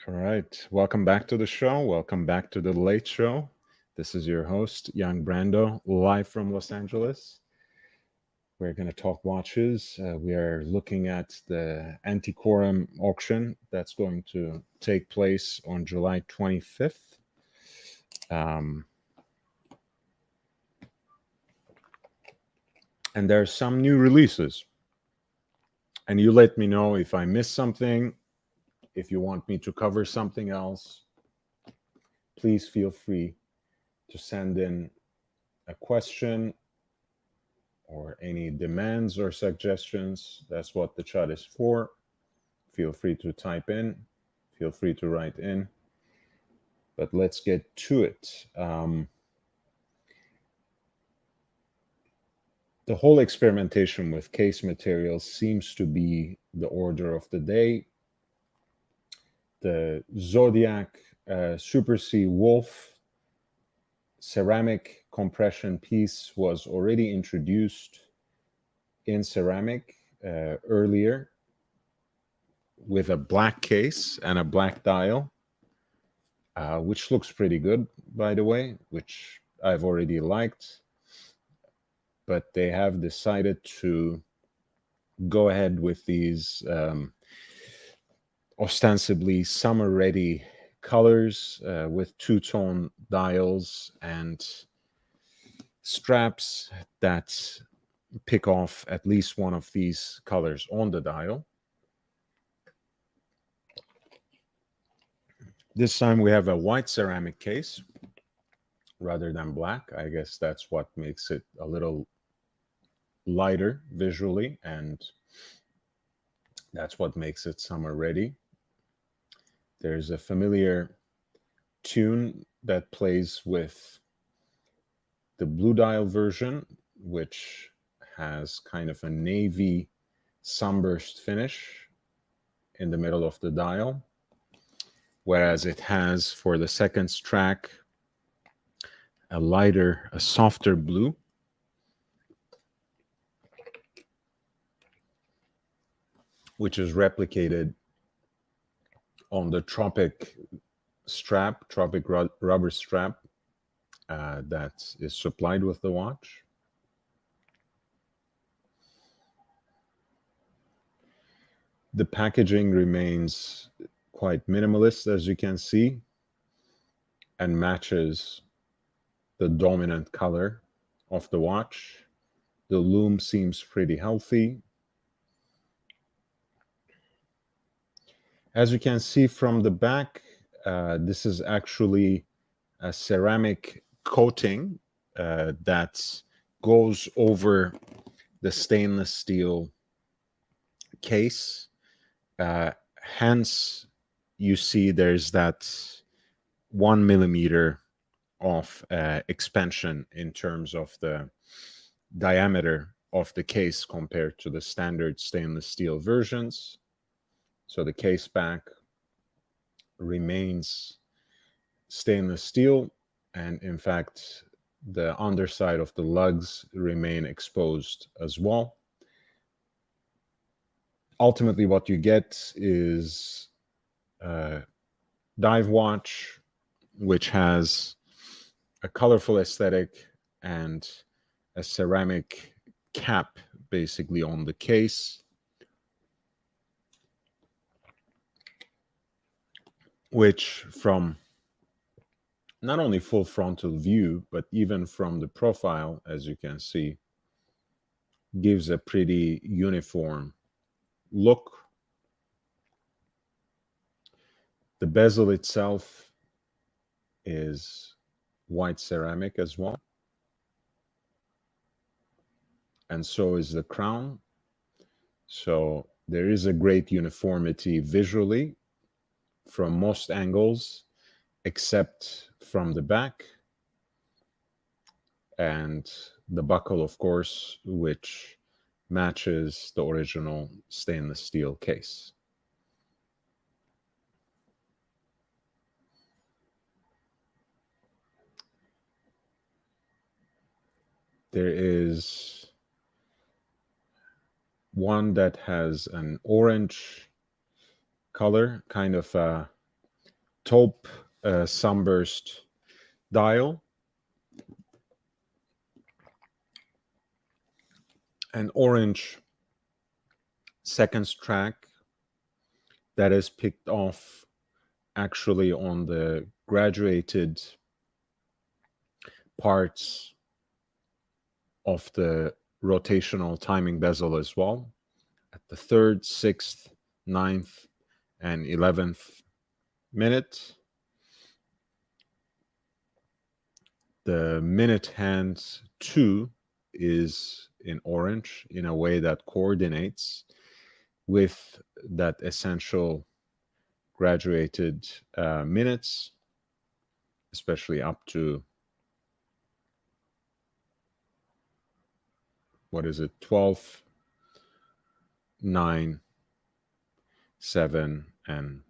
All right. Welcome back to the show. Welcome back to the Late Show. This is your host, Young Brando, live from Los Angeles. We're going to talk watches. We are looking at the Antiquorum auction that's going to take place on July 25th. Um, and there's some new releases. And you let me know if I missed something, if you want me to cover something else. Please feel free to send in a question or any demands or suggestions. That's what the chat is for. Feel free to type in, feel free to write in. But let's get to it. The whole experimentation with case materials seems to be the order of the day. The Zodiac Super C Wolf ceramic compression piece was already introduced in ceramic earlier with a black case and a black dial, which looks pretty good, by the way, which I've already liked. But they have decided to go ahead with these ostensibly summer-ready colors with two-tone dials and straps that pick off at least one of these colors on the dial. This time we have a white ceramic case rather than black. I guess that's what makes it a little lighter visually, and that's what makes it summer ready. There's a familiar tune that plays with the blue dial version, which has kind of a navy sunburst finish in the middle of the dial, whereas it has for the seconds track a softer blue. Which is replicated on the Tropic rubber strap that is supplied with the watch. The packaging remains quite minimalist, as you can see, and matches the dominant color of the watch. The lume seems pretty healthy. As you can see from the back, this is actually a ceramic coating that goes over the stainless steel case. Hence, you see there's that 1 millimeter of expansion in terms of the diameter of the case compared to the standard stainless steel versions. So the case back remains stainless steel, and in fact, the underside of the lugs remain exposed as well. Ultimately, what you get is a dive watch, which has a colorful aesthetic and a ceramic cap basically on the case, which from not only full frontal view, but even from the profile, as you can see, gives a pretty uniform look. The bezel itself is white ceramic as well. And so is the crown. So there is a great uniformity visually from most angles, except from the back. And the buckle, of course, which matches the original stainless steel case. There is one that has an orange color, kind of a taupe sunburst dial, an orange seconds track that is picked off actually on the graduated parts of the rotational timing bezel as well, at the 3rd, 6th, 9th, and 11th minute. The minute hand 2 is in orange in a way that coordinates with that essential graduated minutes, especially up to, what is it, 12, 9, 7, and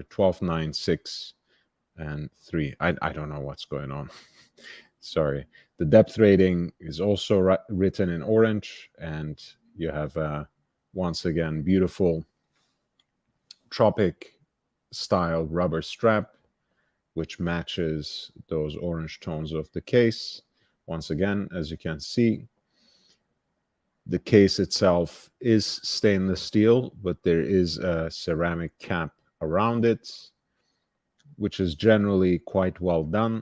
12, 9, 6, and 3. I don't know what's going on. Sorry. The depth rating is also written in orange, and you have once again beautiful tropic style rubber strap, which matches those orange tones of the case. Once again, as you can see, the case itself is stainless steel, but there is a ceramic cap around it, which is generally quite well done,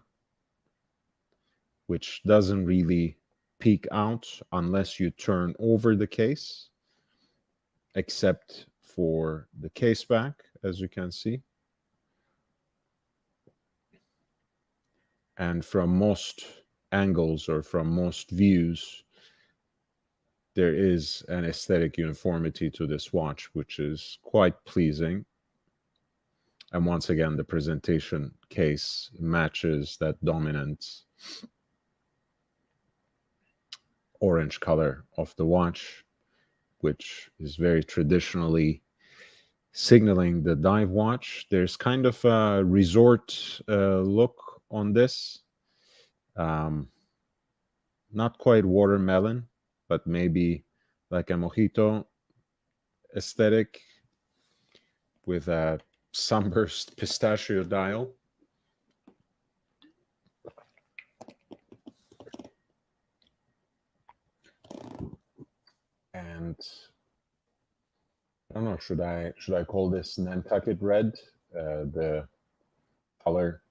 which doesn't really peek out unless you turn over the case, except for the case back, as you can see. And from most angles or from most views, there is an aesthetic uniformity to this watch, which is quite pleasing. And once again, the presentation case matches that dominant orange color of the watch, which is very traditionally signaling the dive watch. There's kind of a resort look on this. Not quite watermelon, but maybe like a mojito aesthetic with a sunburst pistachio dial. And I don't know, should I call this Nantucket red, the color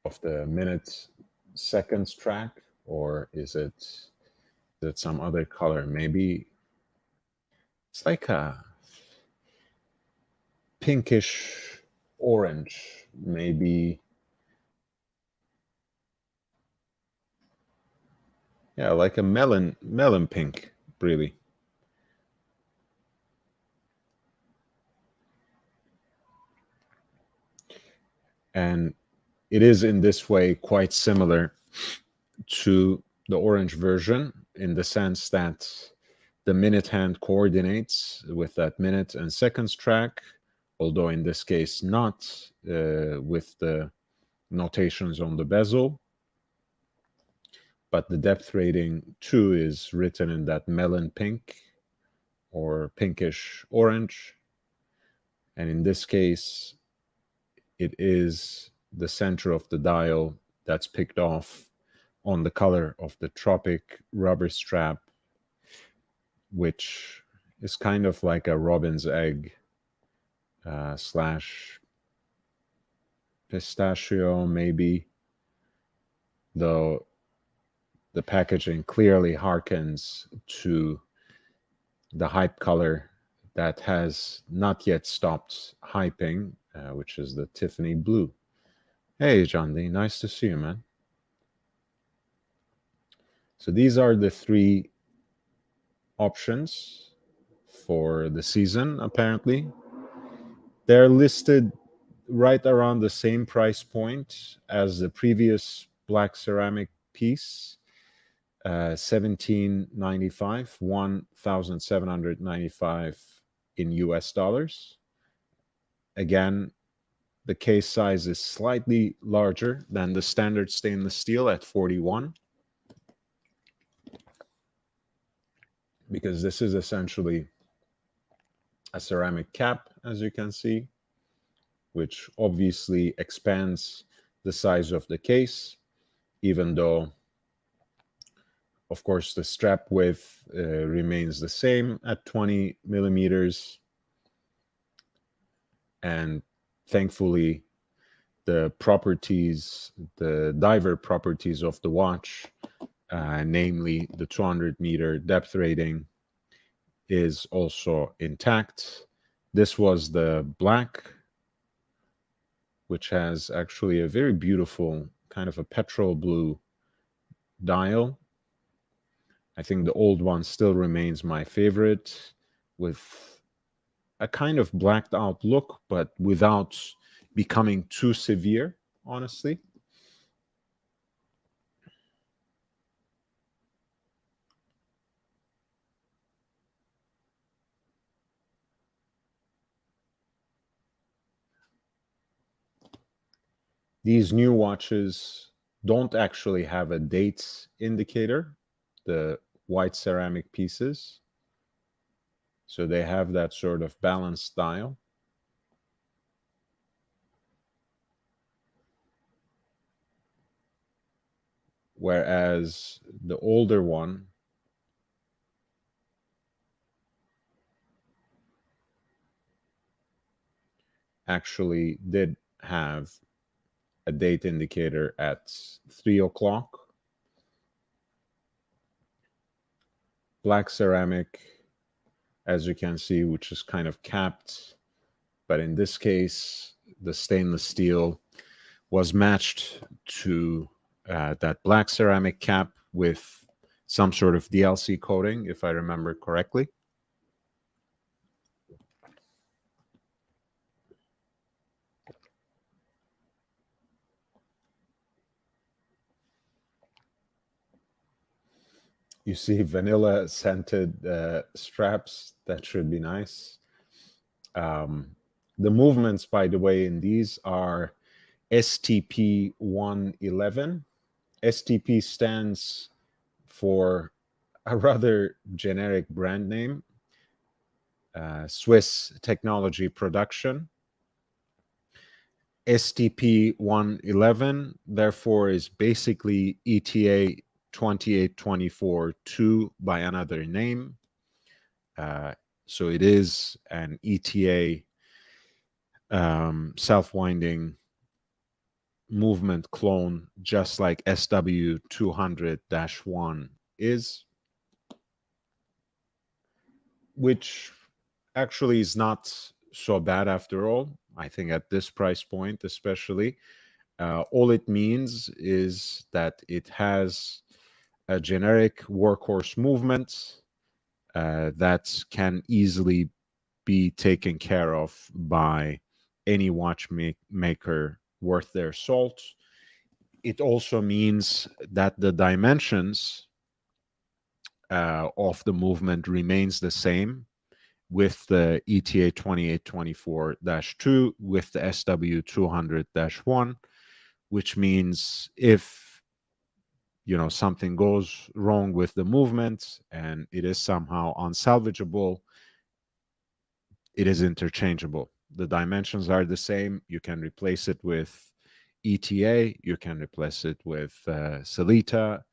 of the minute seconds track, or is it some other color? Maybe it's like a pinkish orange, maybe. Yeah, like a melon pink, really. And it is in this way quite similar to the orange version, in the sense that the minute hand coordinates with that minute and seconds track, although in this case not with the notations on the bezel. But the depth rating too is written in that melon pink or pinkish orange. And in this case, it is the center of the dial that's picked off on the color of the tropic rubber strap, which is kind of like a robin's egg slash pistachio, maybe, though the packaging clearly harkens to the hype color that has not yet stopped hyping, which is the Tiffany blue. Hey, John D, nice to see you, man. So these are the 3 options for the season, apparently. They're listed right around the same price point as the previous black ceramic piece, $1,795, $1,795 in US dollars. Again, the case size is slightly larger than the standard stainless steel at 41, because this is essentially a ceramic cap, as you can see. which obviously expands the size of the case, even though, of course, the strap width remains the same at 20 millimeters. And thankfully, the properties, the diver properties of the watch, namely the 200-meter depth rating, is also intact. This was the black, which has actually a very beautiful kind of a petrol blue dial. I think the old one still remains my favorite, with a kind of blacked out look, but without becoming too severe, honestly. These new watches don't actually have a dates indicator, the white ceramic pieces. So they have that sort of balanced dial. Whereas the older one actually did have a date indicator at 3 o'clock. Black ceramic, as you can see, which is kind of capped. But in this case, the stainless steel was matched to that black ceramic cap with some sort of DLC coating, if I remember correctly. You see vanilla scented straps. That should be nice. The movements, by the way, in these are STP 111. STP stands for a rather generic brand name, Swiss Technology Production. STP 111, therefore, is basically ETA 2824-2 by another name. So it is an ETA self-winding movement clone, just like SW 200-1 is, which actually is not so bad after all. I think at this price point, especially, all it means is that it has a generic workhorse movement that can easily be taken care of by any watchmaker worth their salt. It also means that the dimensions of the movement remains the same with the ETA 2824-2 with the SW 200-1, which means if something goes wrong with the movement and it is somehow unsalvageable, it is interchangeable. The dimensions are the same. You can replace it with ETA, you can replace it with Celita.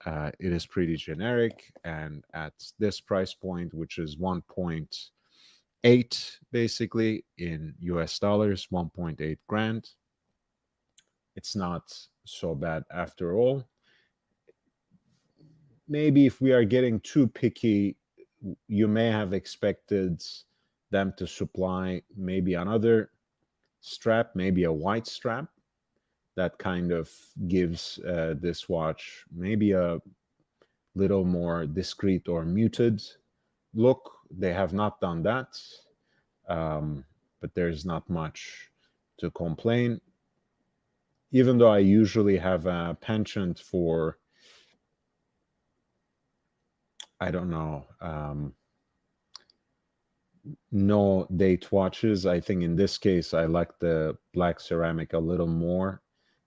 It is pretty generic, and at this price point, which is 1.8 basically in US dollars, 1.8 grand, it's not so bad after all. Maybe if we are getting too picky, you may have expected them to supply maybe another strap, maybe a white strap that kind of gives this watch maybe a little more discreet or muted look. They have not done that, but there's not much to complain. Even though I usually have a penchant for, I don't know, no date watches. I think in this case, I like the black ceramic a little more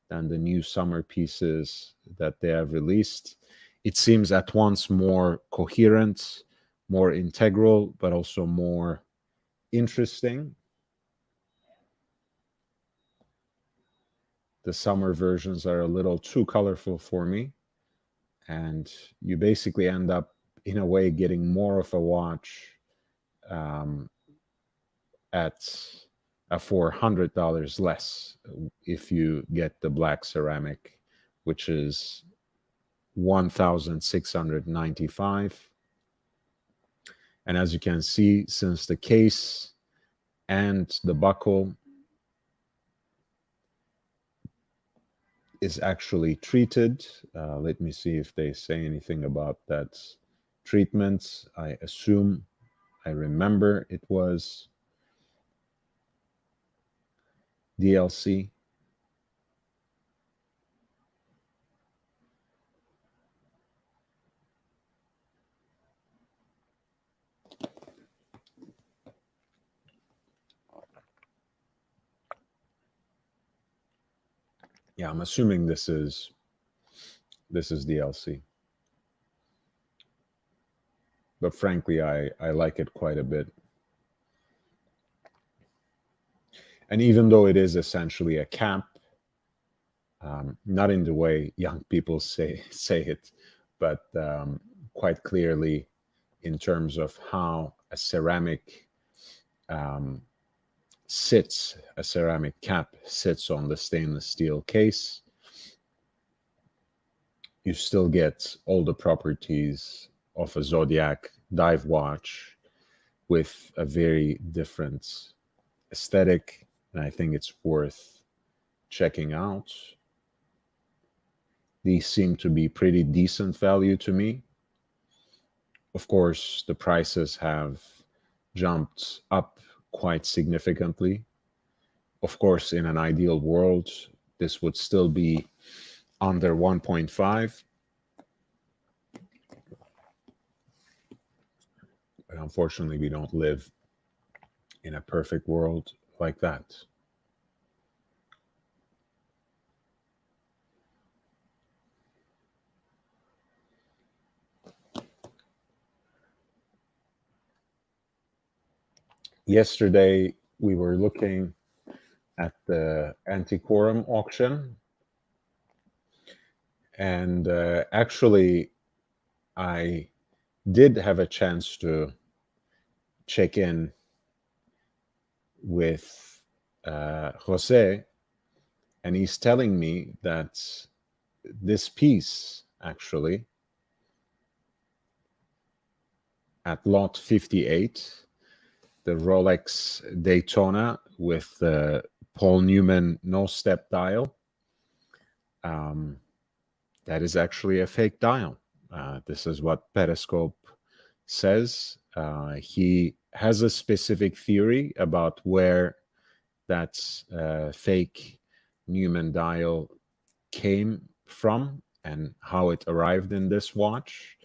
than the new summer pieces that they have released. It seems at once more coherent, more integral, but also more interesting. the summer versions are a little too colorful for me, and you basically end up, in a way, getting more of a watch um, at $400 less if you get the black ceramic, which is 1,695. And as you can see, since the case and the buckle is actually treated, let me see if they say anything about that treatment. I assume, I remember it was DLC. Yeah, I'm assuming this is DLC. But frankly, I like it quite a bit. And even though it is essentially a cap, not in the way young people say it, but quite clearly in terms of how a ceramic sits, a ceramic cap sits on the stainless steel case, you still get all the properties of a Zodiac dive watch with a very different aesthetic, and I think it's worth checking out. These seem to be pretty decent value to me. Of course, the prices have jumped up quite significantly. Of course, in an ideal world, this would still be under 1.5. But unfortunately, we don't live in a perfect world like that. Yesterday, we were looking at the Antiquorum auction, and actually, I did have a chance to check in with Jose, and he's telling me that this piece, actually, at lot 58, the Rolex Daytona with the Paul Newman no-step dial, that is actually a fake dial. This is what Periscope says. He has a specific theory about where that fake Newman dial came from and how it arrived in this watch.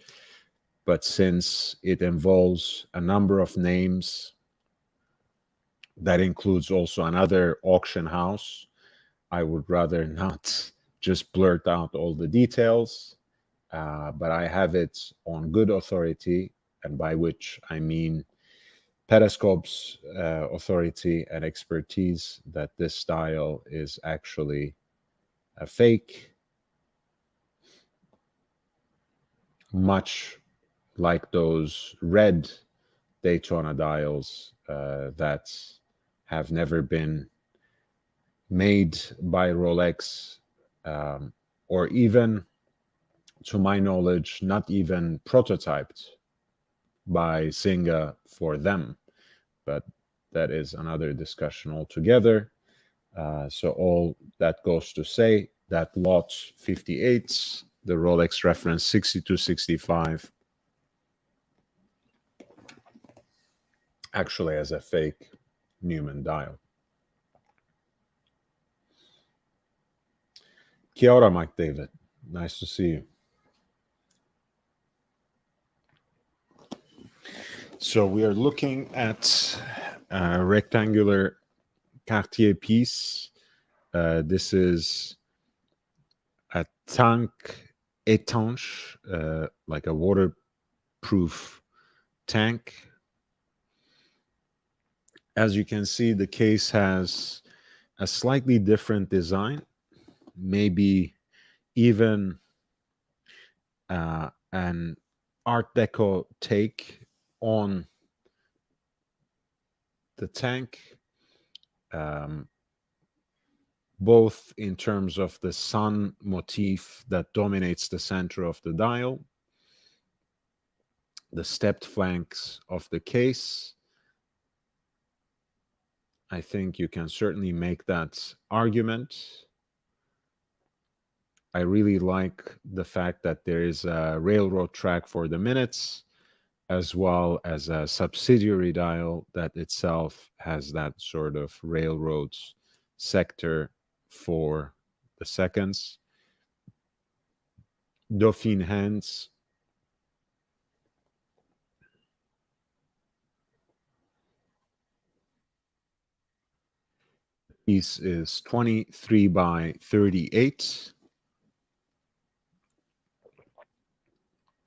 But since it involves a number of names, that includes also another auction house, I would rather not just blurt out all the details. But I have it on good authority, and by which I mean Periscope's authority and expertise, that this style is actually a fake, much like those red Daytona dials that have never been made by Rolex, or even, to my knowledge, not even prototyped by Singa for them. But that is another discussion altogether. So all that goes to say that lot 58, the Rolex reference 6265, actually has a fake Newman dial. Kia ora, Mike David. Nice to see you. So we are looking at a rectangular Cartier piece. This is a tank étanche, like a waterproof tank. As you can see, the case has a slightly different design. maybe even an Art Deco take on the tank, um, both in terms of the sun motif that dominates the center of the dial, the stepped flanks of the case. I think you can certainly make that argument. I really like the fact that there is a railroad track for the minutes, as well as a subsidiary dial that itself has that sort of railroads sector for the seconds. Dauphine hands. Piece is 23 by 38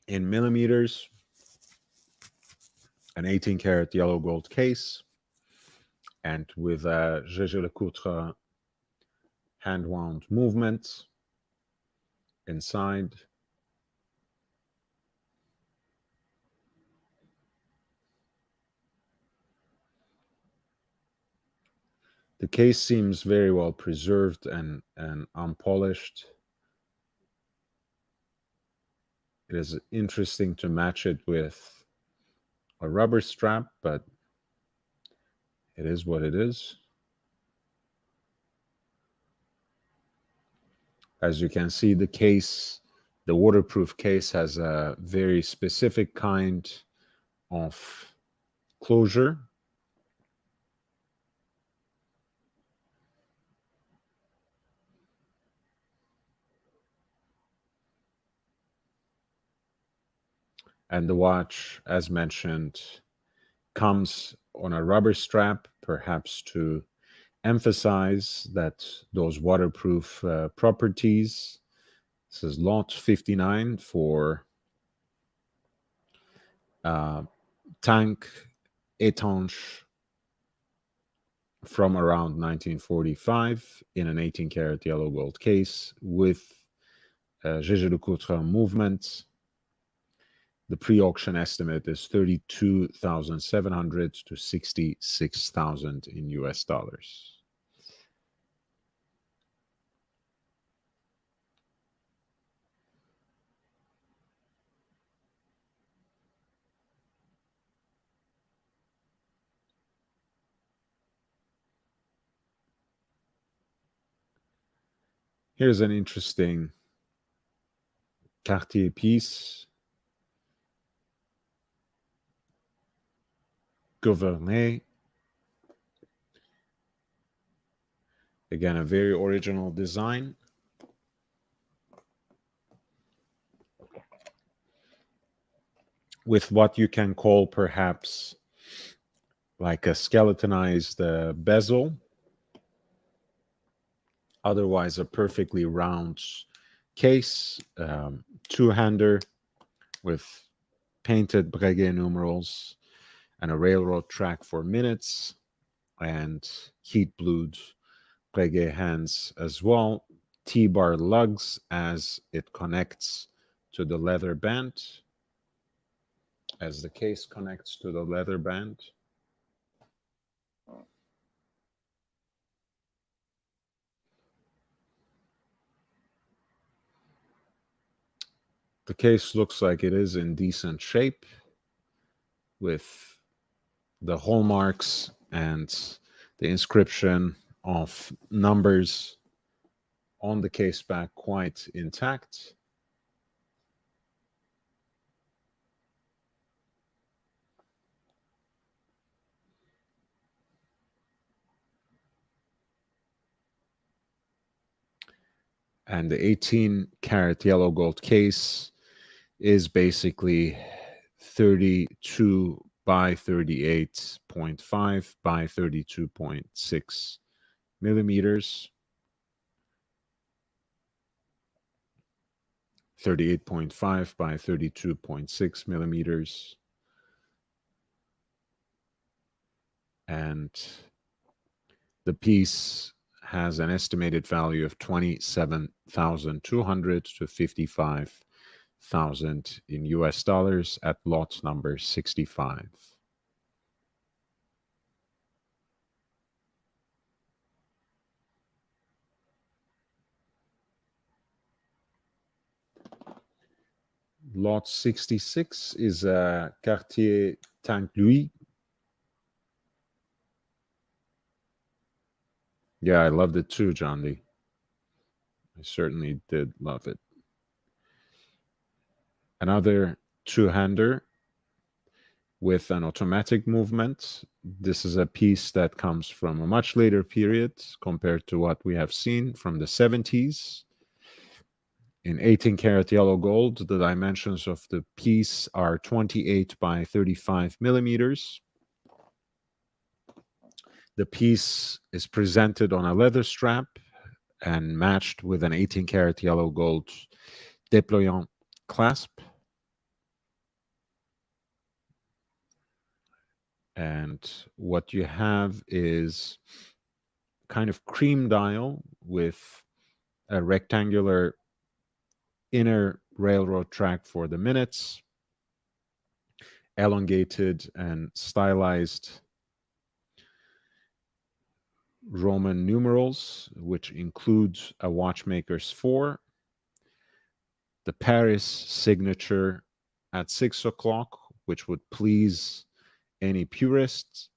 in millimeters, an 18 karat yellow gold case, and with a Gégé Lecoutre hand wound movement inside. The case seems very well preserved and unpolished. It is interesting to match it with a rubber strap, but it is what it is. As you can see, the case, the waterproof case, has a very specific kind of closure. And the watch, as mentioned, comes on a rubber strap, perhaps to emphasize that those waterproof properties. This is lot 59 for tank étanche from around 1945 in an 18 karat yellow gold case with Gégé Lecoutre movement. The pre-auction estimate is 32,700 to 66,000 in US dollars. Here's an interesting Cartier piece. Gouvernet. Again, a very original design. With what you can call perhaps like a skeletonized bezel. Otherwise, a perfectly round case, two-hander with painted Breguet numerals and a railroad track for minutes and heat-blued Breguet hands as well. T-bar lugs as it connects to the leather band, as the case connects to the leather band. The case looks like it is in decent shape with the hallmarks and the inscription of numbers on the case back quite intact. And the 18 karat yellow gold case is basically 32 by 38.5 by 32.6 millimeters, 38.5 by 32.6 millimeters. And the piece has an estimated value of 27,200 to 55,000 in US dollars at lot number 65. Lot 66 is Quartier Tank-Louis. Yeah, I loved it too, John Lee. I certainly did love it. Another two-hander with an automatic movement. This is a piece that comes from a much later period compared to what we have seen from the 70s. In 18 karat yellow gold, the dimensions of the piece are 28 by 35 millimeters. The piece is presented on a leather strap and matched with an 18 karat yellow gold déployant clasp. And what you have is kind of cream dial with a rectangular inner railroad track for the minutes, elongated and stylized Roman numerals, which include a watchmaker's 4, the Paris signature at 6 o'clock, which would please any purists.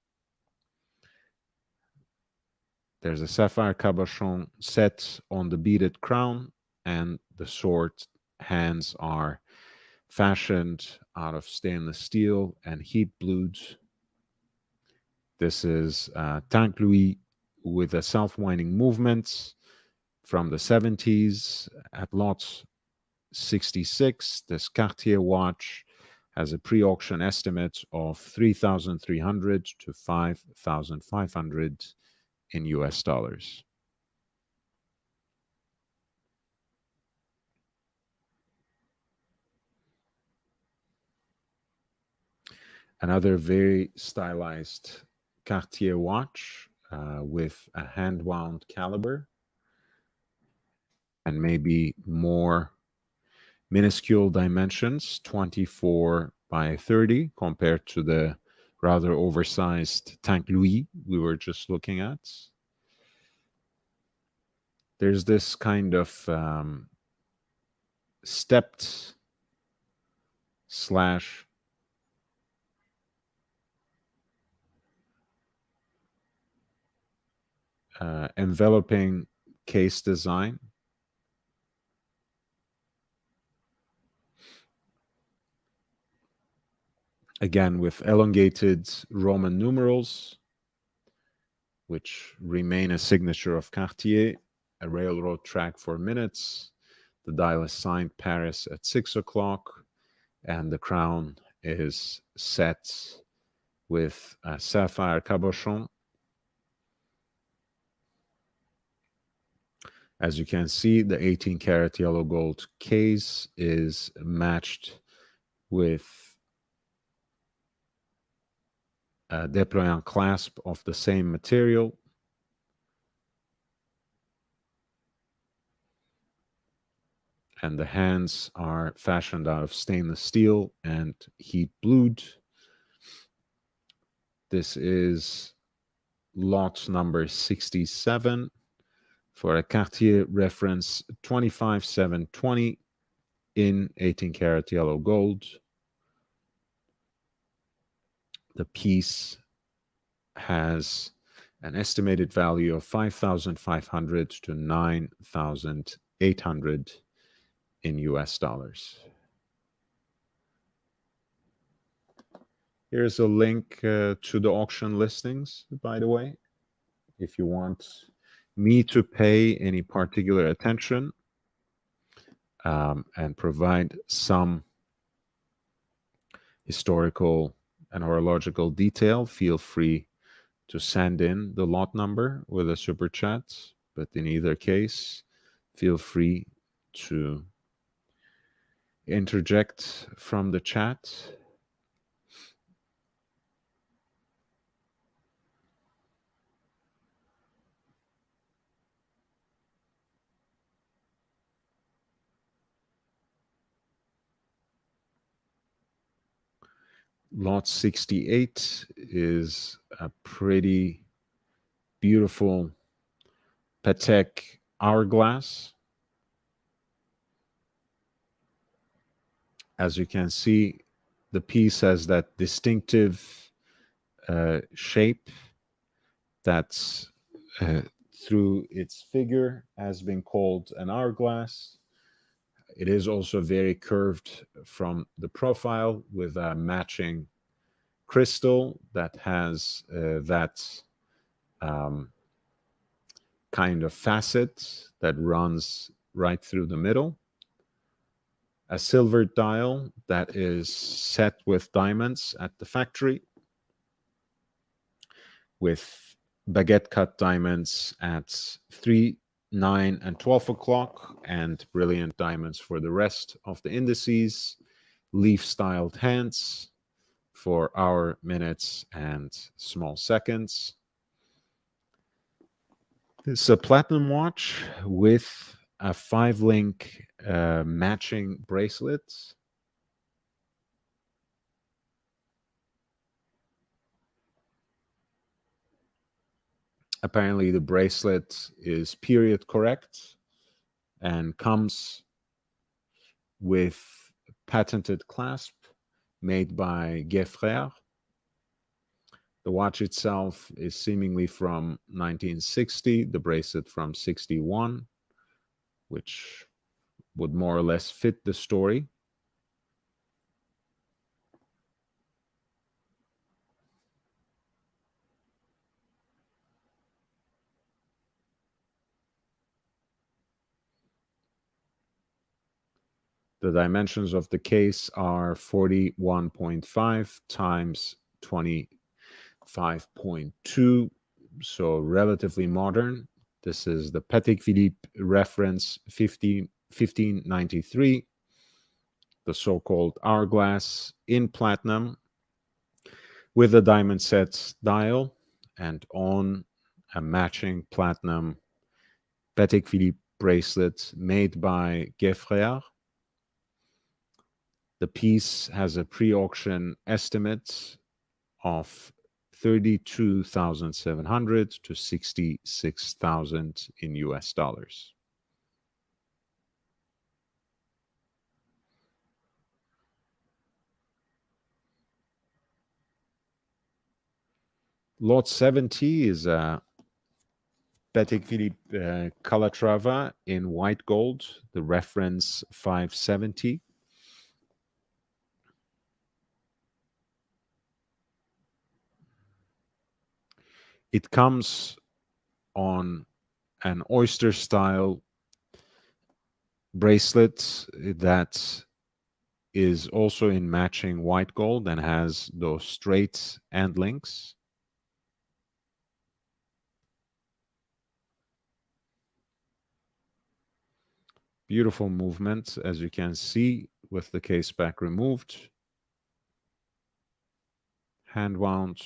There's a sapphire cabochon set on the beaded crown, and the sword hands are fashioned out of stainless steel and heat blued. This is Tank Louis with a self-winding movement from the 70s at lot 66. This Cartier watch has a pre-auction estimate of 3,300 to 5,500 in US dollars. Another very stylized Cartier watch with a hand-wound caliber and maybe more minuscule dimensions, 24 by 30, compared to the rather oversized Tank Louis we were just looking at. There's this kind of stepped slash enveloping case design. Again, with elongated Roman numerals, which remain a signature of Cartier, a railroad track for minutes. The dial is signed Paris at 6 o'clock, and the crown is set with a sapphire cabochon. As you can see, the 18 karat yellow gold case is matched with a déployant clasp of the same material. And the hands are fashioned out of stainless steel and heat blued. This is lot number 67 for a Cartier reference 25720 in 18 karat yellow gold. The piece has an estimated value of 5,500 to 9,800 in US dollars. Here's a link to the auction listings, by the way, if you want me to pay any particular attention and provide some historical and horological detail, feel free to send in the lot number with a super chat. But in either case, feel free to interject from the chat. Lot 68 is a pretty beautiful Patek hourglass. As you can see, the piece has that distinctive shape that's through its figure has been called an hourglass. It is also very curved from the profile with a matching crystal that has that um, kind of facet that runs right through the middle. A silver dial that is set with diamonds at the factory, with baguette cut diamonds at 3, 9, and 12 o'clock, and brilliant diamonds for the rest of the indices, leaf styled hands for hour, minutes, and small seconds. It's a platinum watch with a 5-link matching bracelet. Apparently, the bracelet is period correct and comes with patented clasp made by Gueffrère. The watch itself is seemingly from 1960, the bracelet from 61, which would more or less fit the story. The dimensions of the case are 41.5 times 25.2, so relatively modern. This is the Patek Philippe reference 1593, the so-called hourglass in platinum with a diamond set dial and on a matching platinum Patek Philippe bracelet made by Gueffrère. The piece has a pre-auction estimate of 32,700 to 66,000 in US dollars. Lot 70 is a Patek Philippe Calatrava in white gold, the reference 570. It comes on an oyster style bracelet that is also in matching white gold and has those straight end links. Beautiful movement, as you can see, with the case back removed. Hand wound.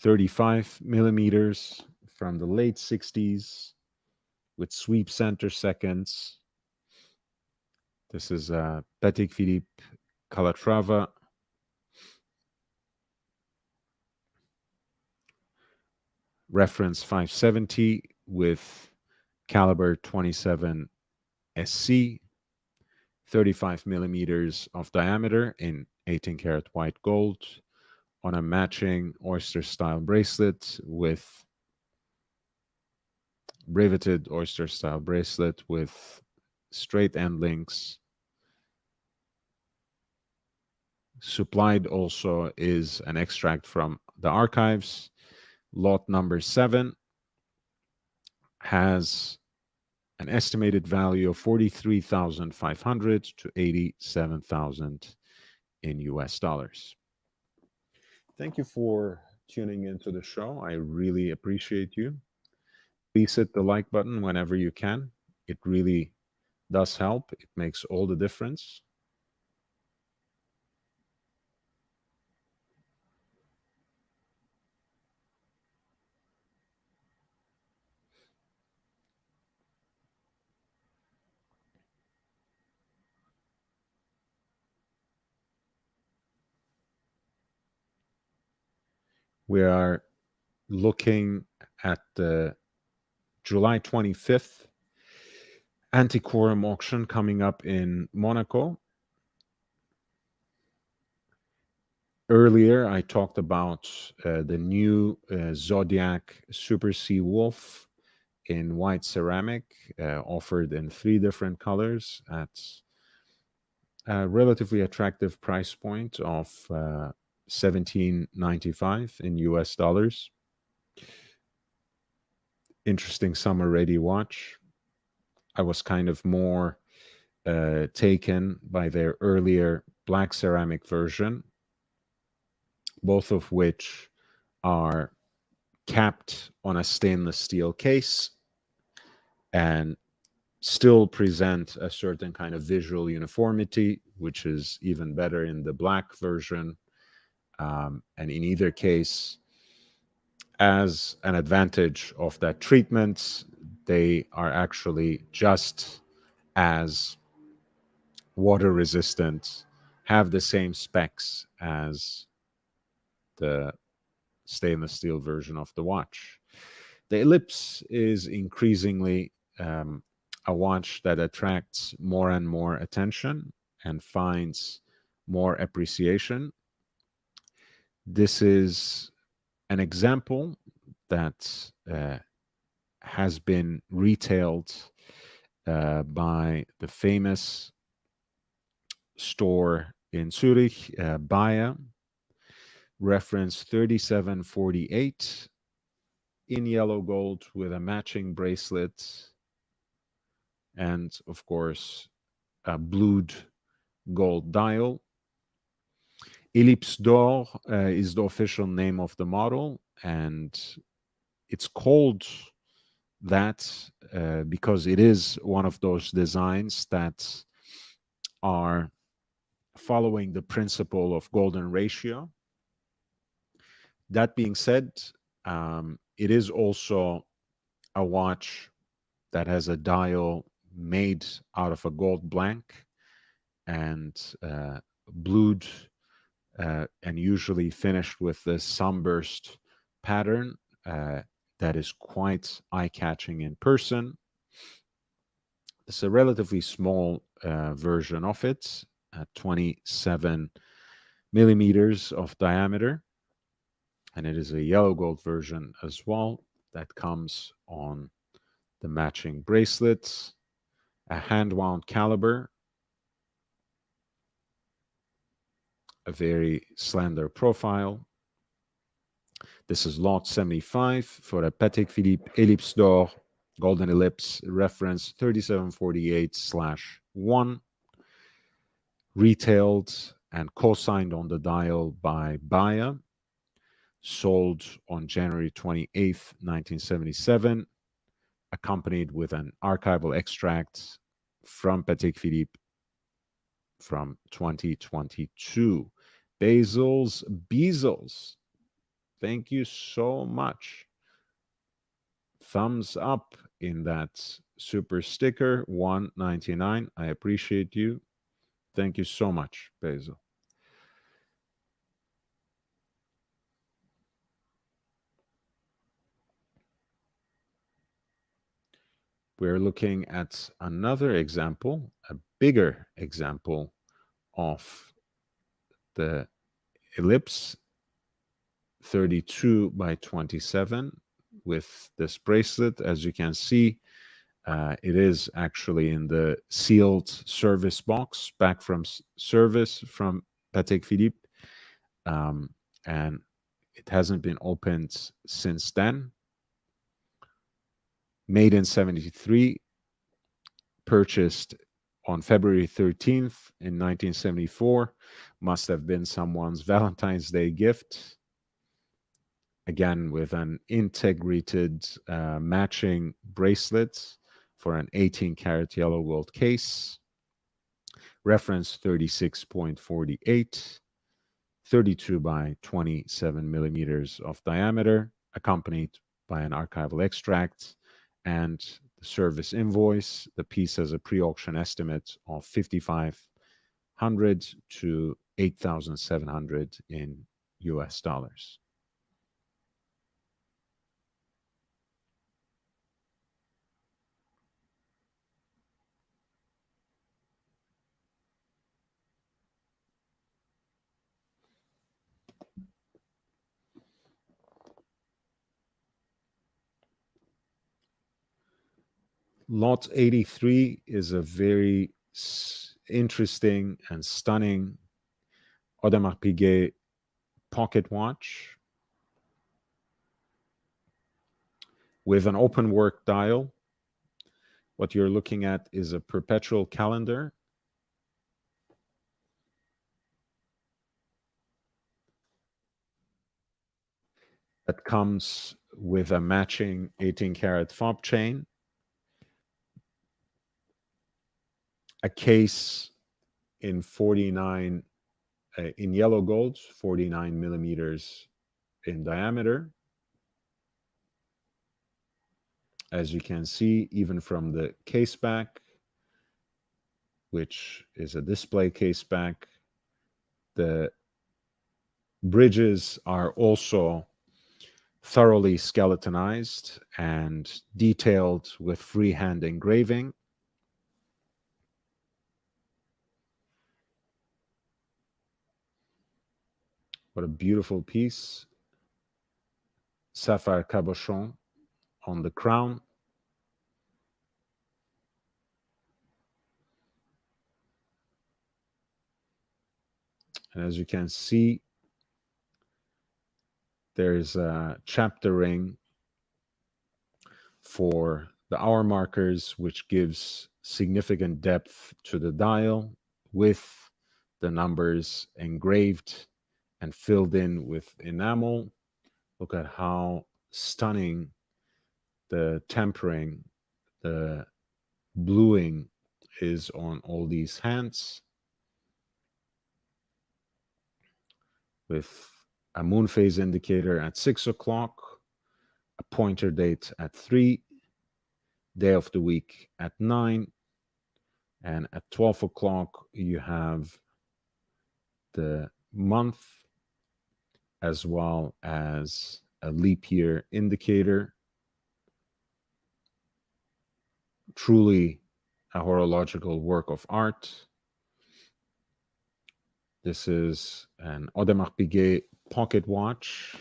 .35 millimeters from the late 60s with sweep center seconds. This is a Patek Philippe Calatrava. Reference 570 with caliber 27 SC, 35 millimeters of diameter in 18 karat white gold on a matching oyster style bracelet with riveted oyster style bracelet with straight end links. Supplied also is an extract from the archives. Lot number 7 has an estimated value of 43,500 to 87,000 in US dollars. Thank you for tuning into the show. I really appreciate you. Please hit the like button whenever you can. It really does help. It makes all the difference. We are looking at the July 25th Antiquorum auction coming up in Monaco. Earlier, I talked about the new Zodiac Super Sea Wolf in white ceramic, offered in 3 different colors at a relatively attractive price point of $17.95 in US dollars. Interesting summer-ready watch. I was kind of more taken by their earlier black ceramic version, both of which are capped on a stainless steel case and still present a certain kind of visual uniformity, which is even better in the black version. And in either case, as an advantage of that treatment, they are actually just as water resistant, have the same specs as the stainless steel version of the watch. The Ellipse is increasingly a watch that attracts more and more attention and finds more appreciation. This is an example that has been retailed by the famous store in Zurich, Bayer, reference 3748, in yellow gold with a matching bracelet and, of course, a blued gold dial. Ellipse d'Or is the official name of the model, and it's called that because it is one of those designs that are following the principle of golden ratio. That being said, it is also a watch that has a dial made out of a gold blank and blued and usually finished with this sunburst pattern that is quite eye-catching in person. It's a relatively small version of it at 27 millimeters of diameter, and it is a yellow gold version as well that comes on the matching bracelets, a hand-wound caliber, a very slender profile. This is lot 75 for a Patek Philippe Ellipse d'Or Golden Ellipse reference 3748/1, retailed and co-signed on the dial by Bayer, sold on January 28th, 1977, accompanied with an archival extract from Patek Philippe from 2022. Basil's Bezels, thank you so much. Thumbs up in that super sticker, $1.99. I appreciate you. Thank you so much, Basil. We're looking at another example, a bigger example of the Ellipse 32 by 27 with this bracelet. As you can see, it is actually in the sealed service box back from service from Patek Philippe, and it hasn't been opened since then. Made in 73, purchased on February 13th in 1974. Must have been someone's Valentine's Day gift. Again, with an integrated matching bracelet for an 18-karat yellow gold case. Reference 36.48, 32 by 27 millimeters of diameter, accompanied by an archival extract and the service invoice. The piece has a pre-auction estimate of $5,500 to $8,700 in US dollars. Lot 83 is a very interesting and stunning Audemars Piguet pocket watch with an open work dial. What you're looking at is a perpetual calendar that comes with a matching 18-karat fob chain, a case in 49 in yellow gold, 49 millimeters in diameter. As you can see, even from the case back, which is a display case back, the bridges are also thoroughly skeletonized and detailed with freehand engraving. What a beautiful piece. Sapphire cabochon on the crown. And as you can see, there's a chapter ring for the hour markers, which gives significant depth to the dial with the numbers engraved and filled in with enamel. Look at how stunning the tempering, the bluing is on all these hands, with a moon phase indicator at 6 o'clock, a pointer date at 3, day of the week at 9, and at 12 o'clock you have the month as well as a leap year indicator. Truly a horological work of art. This is an Audemars Piguet pocket watch,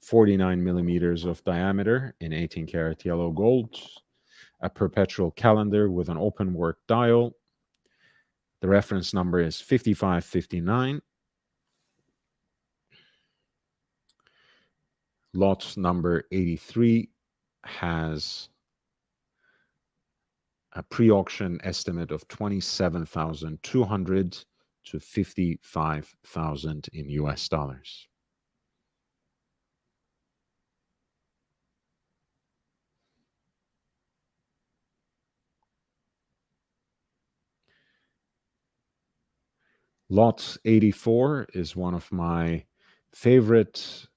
49 millimeters of diameter in 18-karat yellow gold, a perpetual calendar with an open work dial. The reference number is 5559. Lot number 83 has a pre-auction estimate of 27,200 to 55,000 in US dollars. Lot 84 is one of my favorite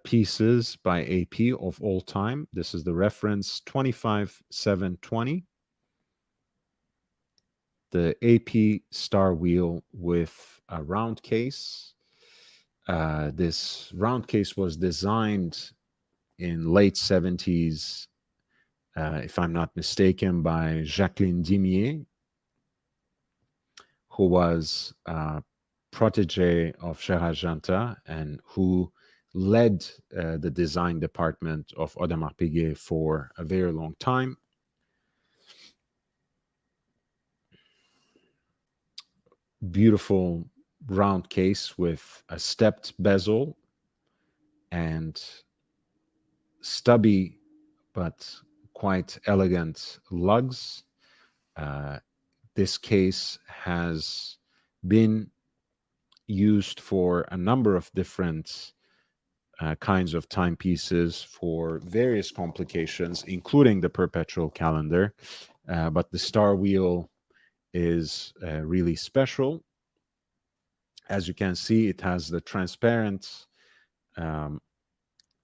pieces by AP of all time. This is the reference 25720. The AP star wheel with a round case. This round case was designed in late 70s, if I'm not mistaken, by Jacqueline Dimier, who was a protege of Gérard Jantin and who led the design department of Audemars Piguet for a very long time. Beautiful round case with a stepped bezel and stubby but quite elegant lugs. This case has been used for a number of different kinds of timepieces for various complications, including the perpetual calendar. But the star wheel is really special. As you can see, it has the transparent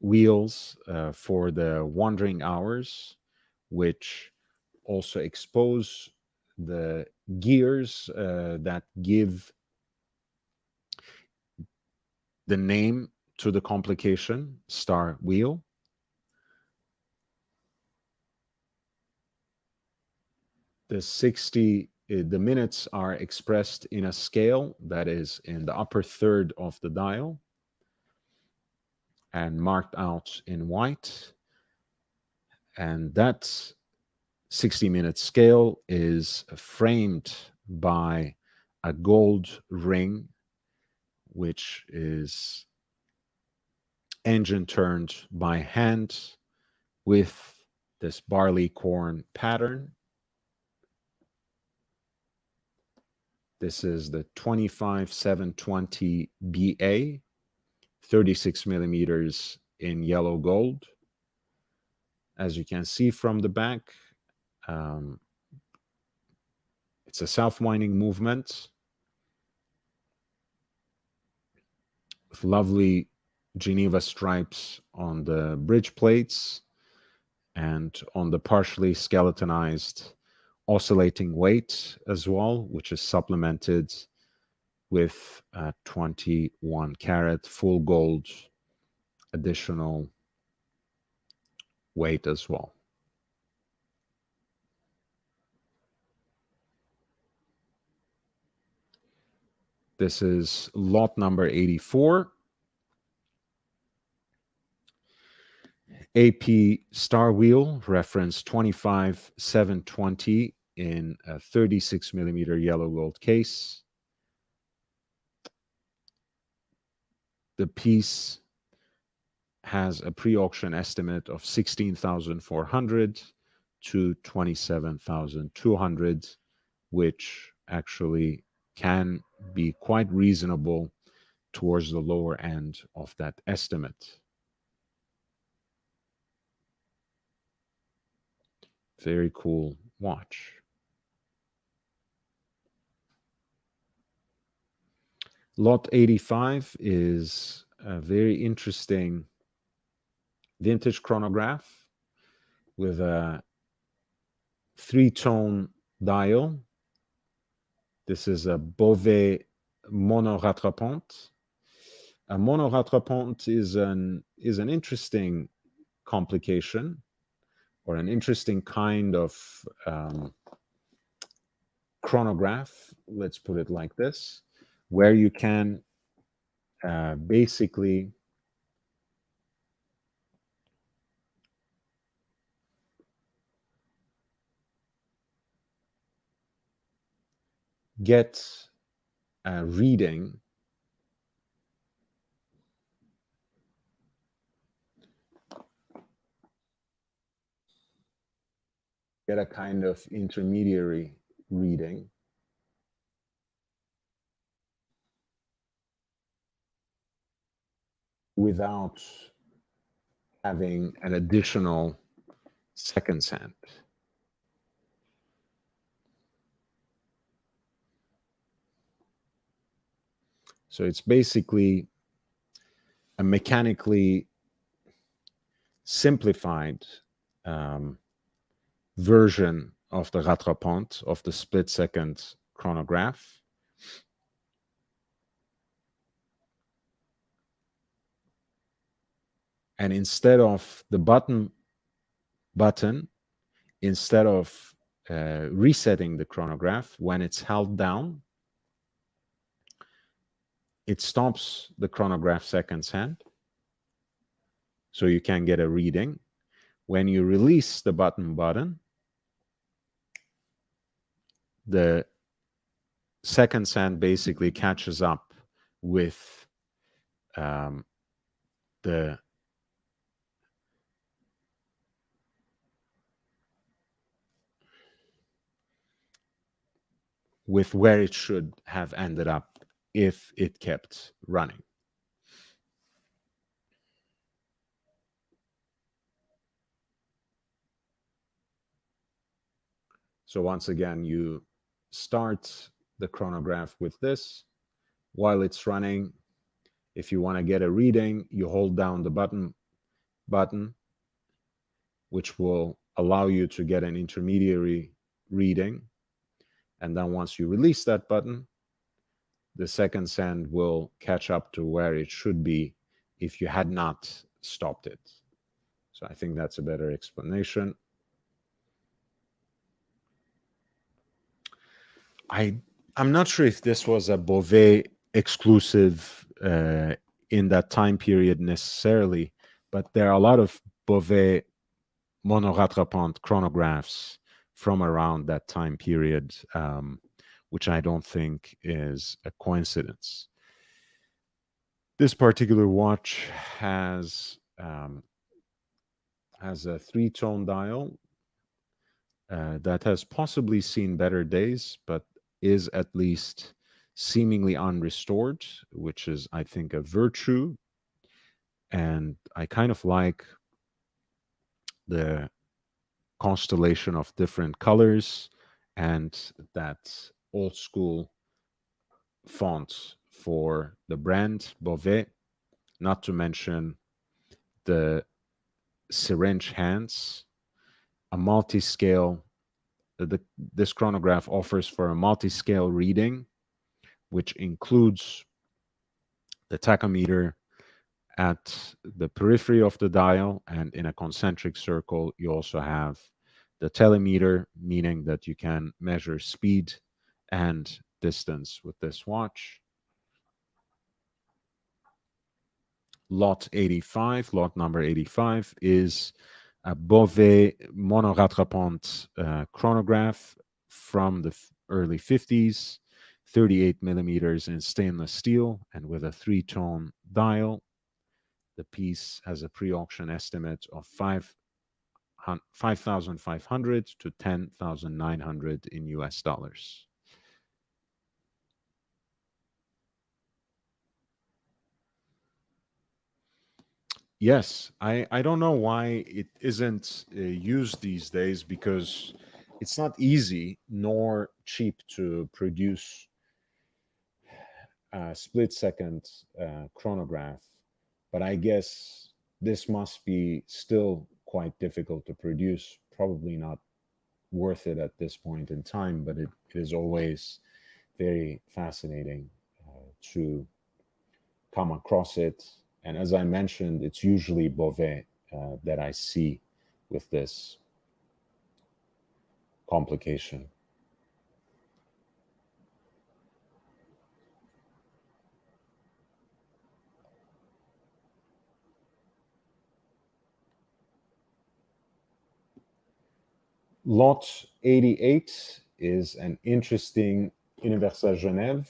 wheels for the wandering hours, which also expose the gears that give the name to the complication, star wheel. The minutes are expressed in a scale that is in the upper third of the dial and marked out in white. And that 60-minute scale is framed by a gold ring, which is engine turned by hand with this barley corn pattern. This is the 25720 BA, 36 millimeters in yellow gold. As you can see from the back, it's a self-winding movement with lovely Geneva stripes on the bridge plates and on the partially skeletonized oscillating weight as well, which is supplemented with 21 karat full gold additional weight as well. This is lot number 84. AP star wheel, reference 25720 in a 36 millimeter yellow gold case. The piece has a pre-auction estimate of 16,400 to 27,200, which actually can be quite reasonable towards the lower end of that estimate. Very cool watch. Lot 85 is a very interesting vintage chronograph with a 3-tone dial. This is a Beauvais mono-rattrapante. A mono-rattrapante is an interesting complication, or an interesting kind of chronograph, let's put it like this, where you can basically get a reading get a kind of intermediary reading without having an additional seconds hand. So it's basically a mechanically simplified version of the rattrapante, of the split-second chronograph. And instead of the button, instead of resetting the chronograph, when it's held down, it stops the chronograph seconds hand, so you can get a reading. When you release the button, the seconds hand basically catches up with where it should have ended up if it kept running. So once again, you start the chronograph with this. While it's running, if you want to get a reading, you hold down the button, which will allow you to get an intermediary reading. And then once you release that button, the seconds hand will catch up to where it should be if you had not stopped it. So I think that's a better explanation. I'm not sure if this was a Beauvais exclusive in that time period necessarily, but there are a lot of Beauvais mono-rattrapante chronographs from around that time period, which I don't think is a coincidence. This particular watch has a three-tone dial that has possibly seen better days, but is at least seemingly unrestored, which is, I think, a virtue. And I kind of like the constellation of different colors and that old school font for the brand Beauvais, not to mention the syringe hands, a multi-scale. This chronograph offers for a multi-scale reading, which includes the tachometer at the periphery of the dial, and in a concentric circle, you also have the telemeter, meaning that you can measure speed and distance with this watch. Lot number 85, is a Beauvais monorattrapante chronograph from the early 50s, 38 millimeters in stainless steel, and with a three-tone dial. The piece has a pre-auction estimate of 5,500 to 10,900 in US dollars. Yes, I don't know why it isn't used these days, because it's not easy nor cheap to produce a split second chronograph. But I guess this must be still quite difficult to produce, probably not worth it at this point in time, but it is always very fascinating to come across it. And as I mentioned, it's usually Beauvais that I see with this complication. Lot 88 is an interesting Universal Genève.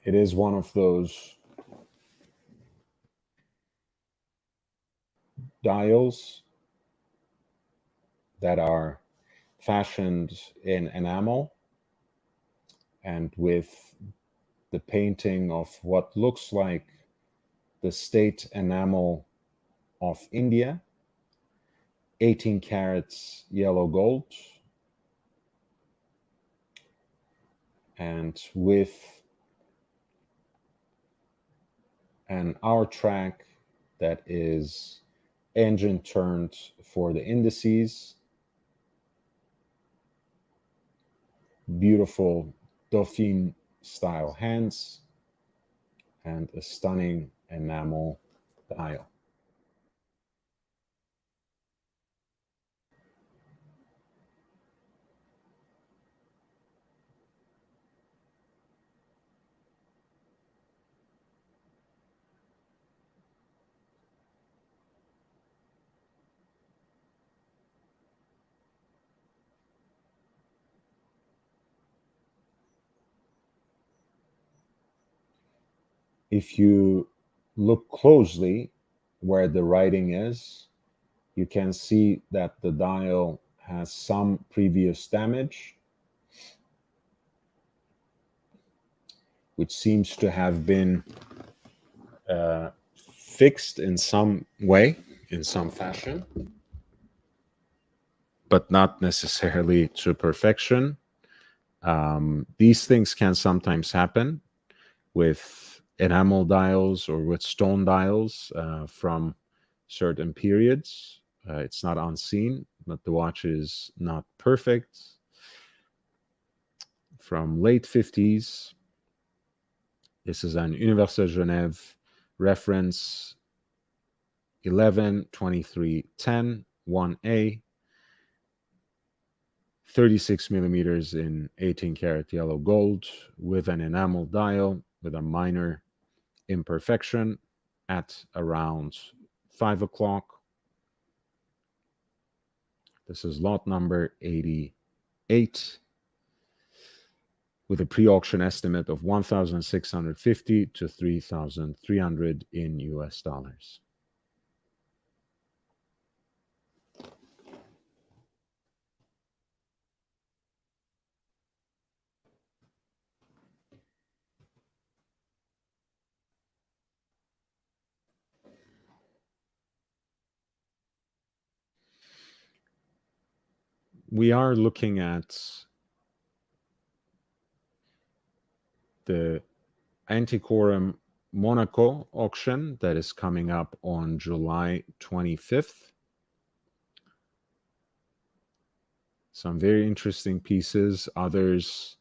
It is one of those dials that are fashioned in enamel and with the painting of what looks like the state enamel of India, 18 carats yellow gold, and with an hour track that is engine turned for the indices, beautiful Dauphine style hands, and a stunning enamel dial. If you look closely where the writing is, you can see that the dial has some previous damage, which seems to have been fixed in some way, in some fashion, but not necessarily to perfection. These things can sometimes happen with enamel dials or with stone dials from certain periods. It's not unseen, but the watch is not perfect. From late 50s, this is an Universal Genève reference 11 23 10 1A, 36 millimeters in 18 karat yellow gold with an enamel dial with a minor imperfection at around 5 o'clock. This is lot number 88 with a pre-auction estimate of 1,650 to 3,300 in US dollars. We are looking at the Antiquorum Monaco auction that is coming up on July 25th. Some very interesting pieces, others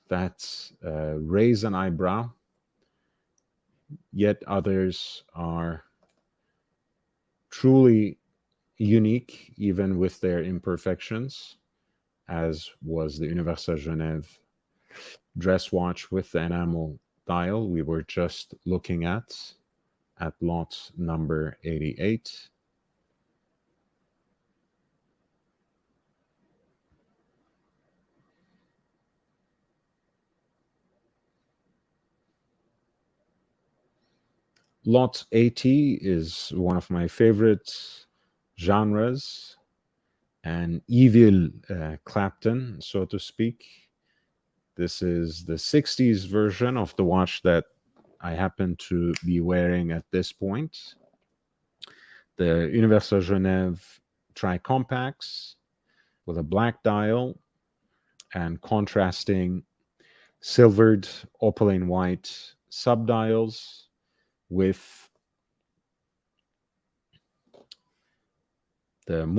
that raise an eyebrow, yet others are truly unique, even with their imperfections, as was the Universal Genève dress watch with the enamel dial we were just looking at lot number 88. Lot 80 is one of my favorite genres, an evil Clapton, so to speak. This is the 60s version of the watch that I happen to be wearing at this point. The Universal Genève Tri-Compacts with a black dial and contrasting silvered opaline white subdials with the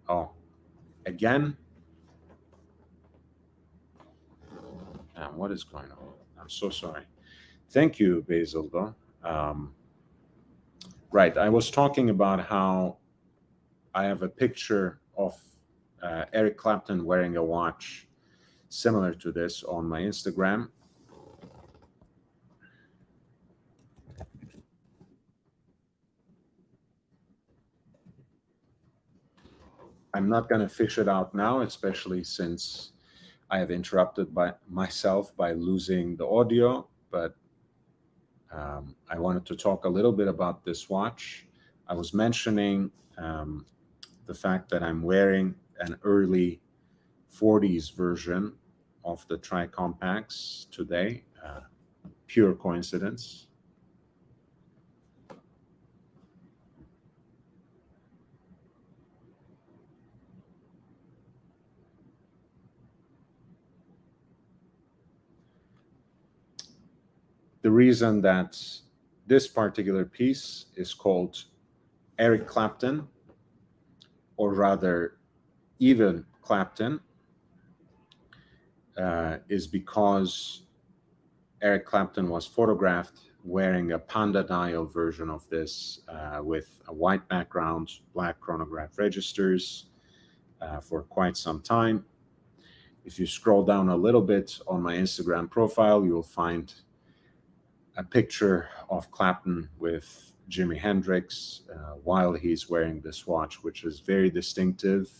oh, again? What is going on? I'm so sorry. Thank you, Basil, though. Right, I was talking about how I have a picture of Eric Clapton wearing a watch similar to this on my Instagram. I'm not going to fish it out now, especially since I have interrupted myself by losing the audio, but I wanted to talk a little bit about this watch. I was mentioning the fact that I'm wearing an early 40s version of the Tri-Compacts today. Pure coincidence. The reason that this particular piece is called Eric Clapton, or rather even Clapton, is because Eric Clapton was photographed wearing a panda dial version of this with a white background, black chronograph registers for quite some time. If you scroll down a little bit on my Instagram profile, you'll find a picture of Clapton with Jimi Hendrix while he's wearing this watch, which is very distinctive.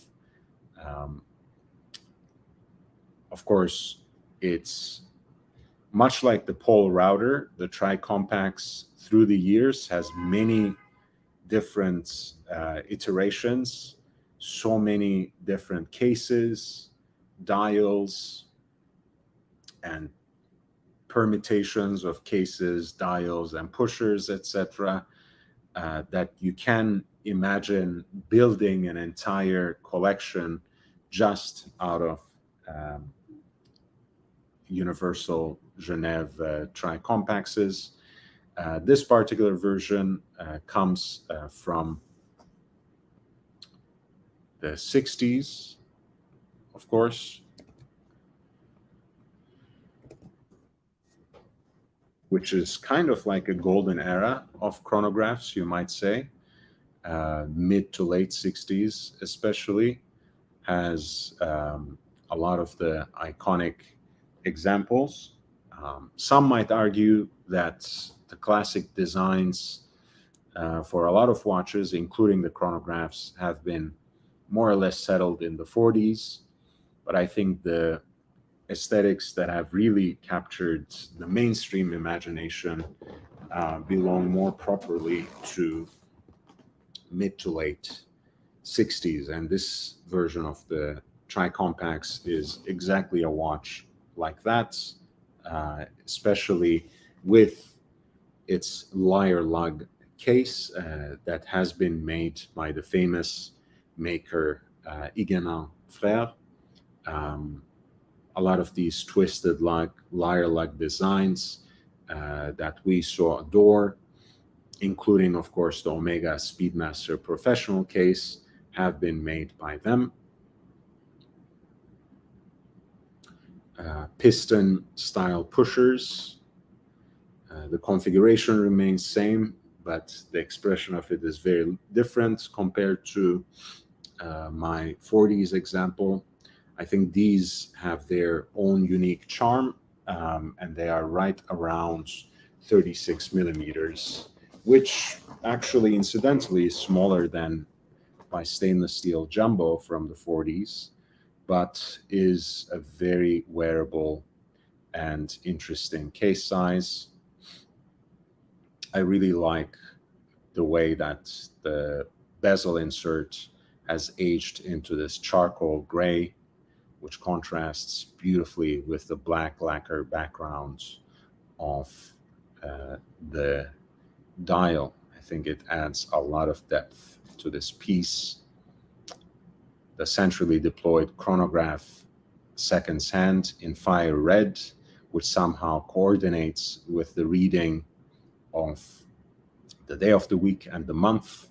Of course, it's much like the Pole Router. The Tri-Compacts through the years has many different iterations, so many different cases, dials, and permutations of cases, dials, and pushers, etc., that you can imagine building an entire collection just out of Universal Genève Tri-Compacts. This particular version comes from the 60s, of course, which is kind of like a golden era of chronographs, you might say. Mid to late 60s especially has a lot of the iconic examples. Some might argue that the classic designs for a lot of watches, including the chronographs, have been more or less settled in the 40s. But I think the aesthetics that have really captured the mainstream imagination belong more properly to mid to late 60s. And this version of the Tri-Compacts is exactly a watch like that, especially with its lyre lug case that has been made by the famous maker Huguenin Frères. A lot of these twisted lyre lug designs that we so adore, including, of course, the Omega Speedmaster Professional case, have been made by them. Piston style pushers. The configuration remains same, but the expression of it is very different compared to my 40s example. I think these have their own unique charm, and they are right around 36 millimeters, which actually, incidentally, is smaller than my stainless steel jumbo from the 40s, but is a very wearable and interesting case size. I really like the way that the bezel insert has aged into this charcoal gray, which contrasts beautifully with the black lacquer background of the dial. I think it adds a lot of depth to this piece. The centrally deployed chronograph seconds hand in fire red, which somehow coordinates with the reading of the day of the week and the month,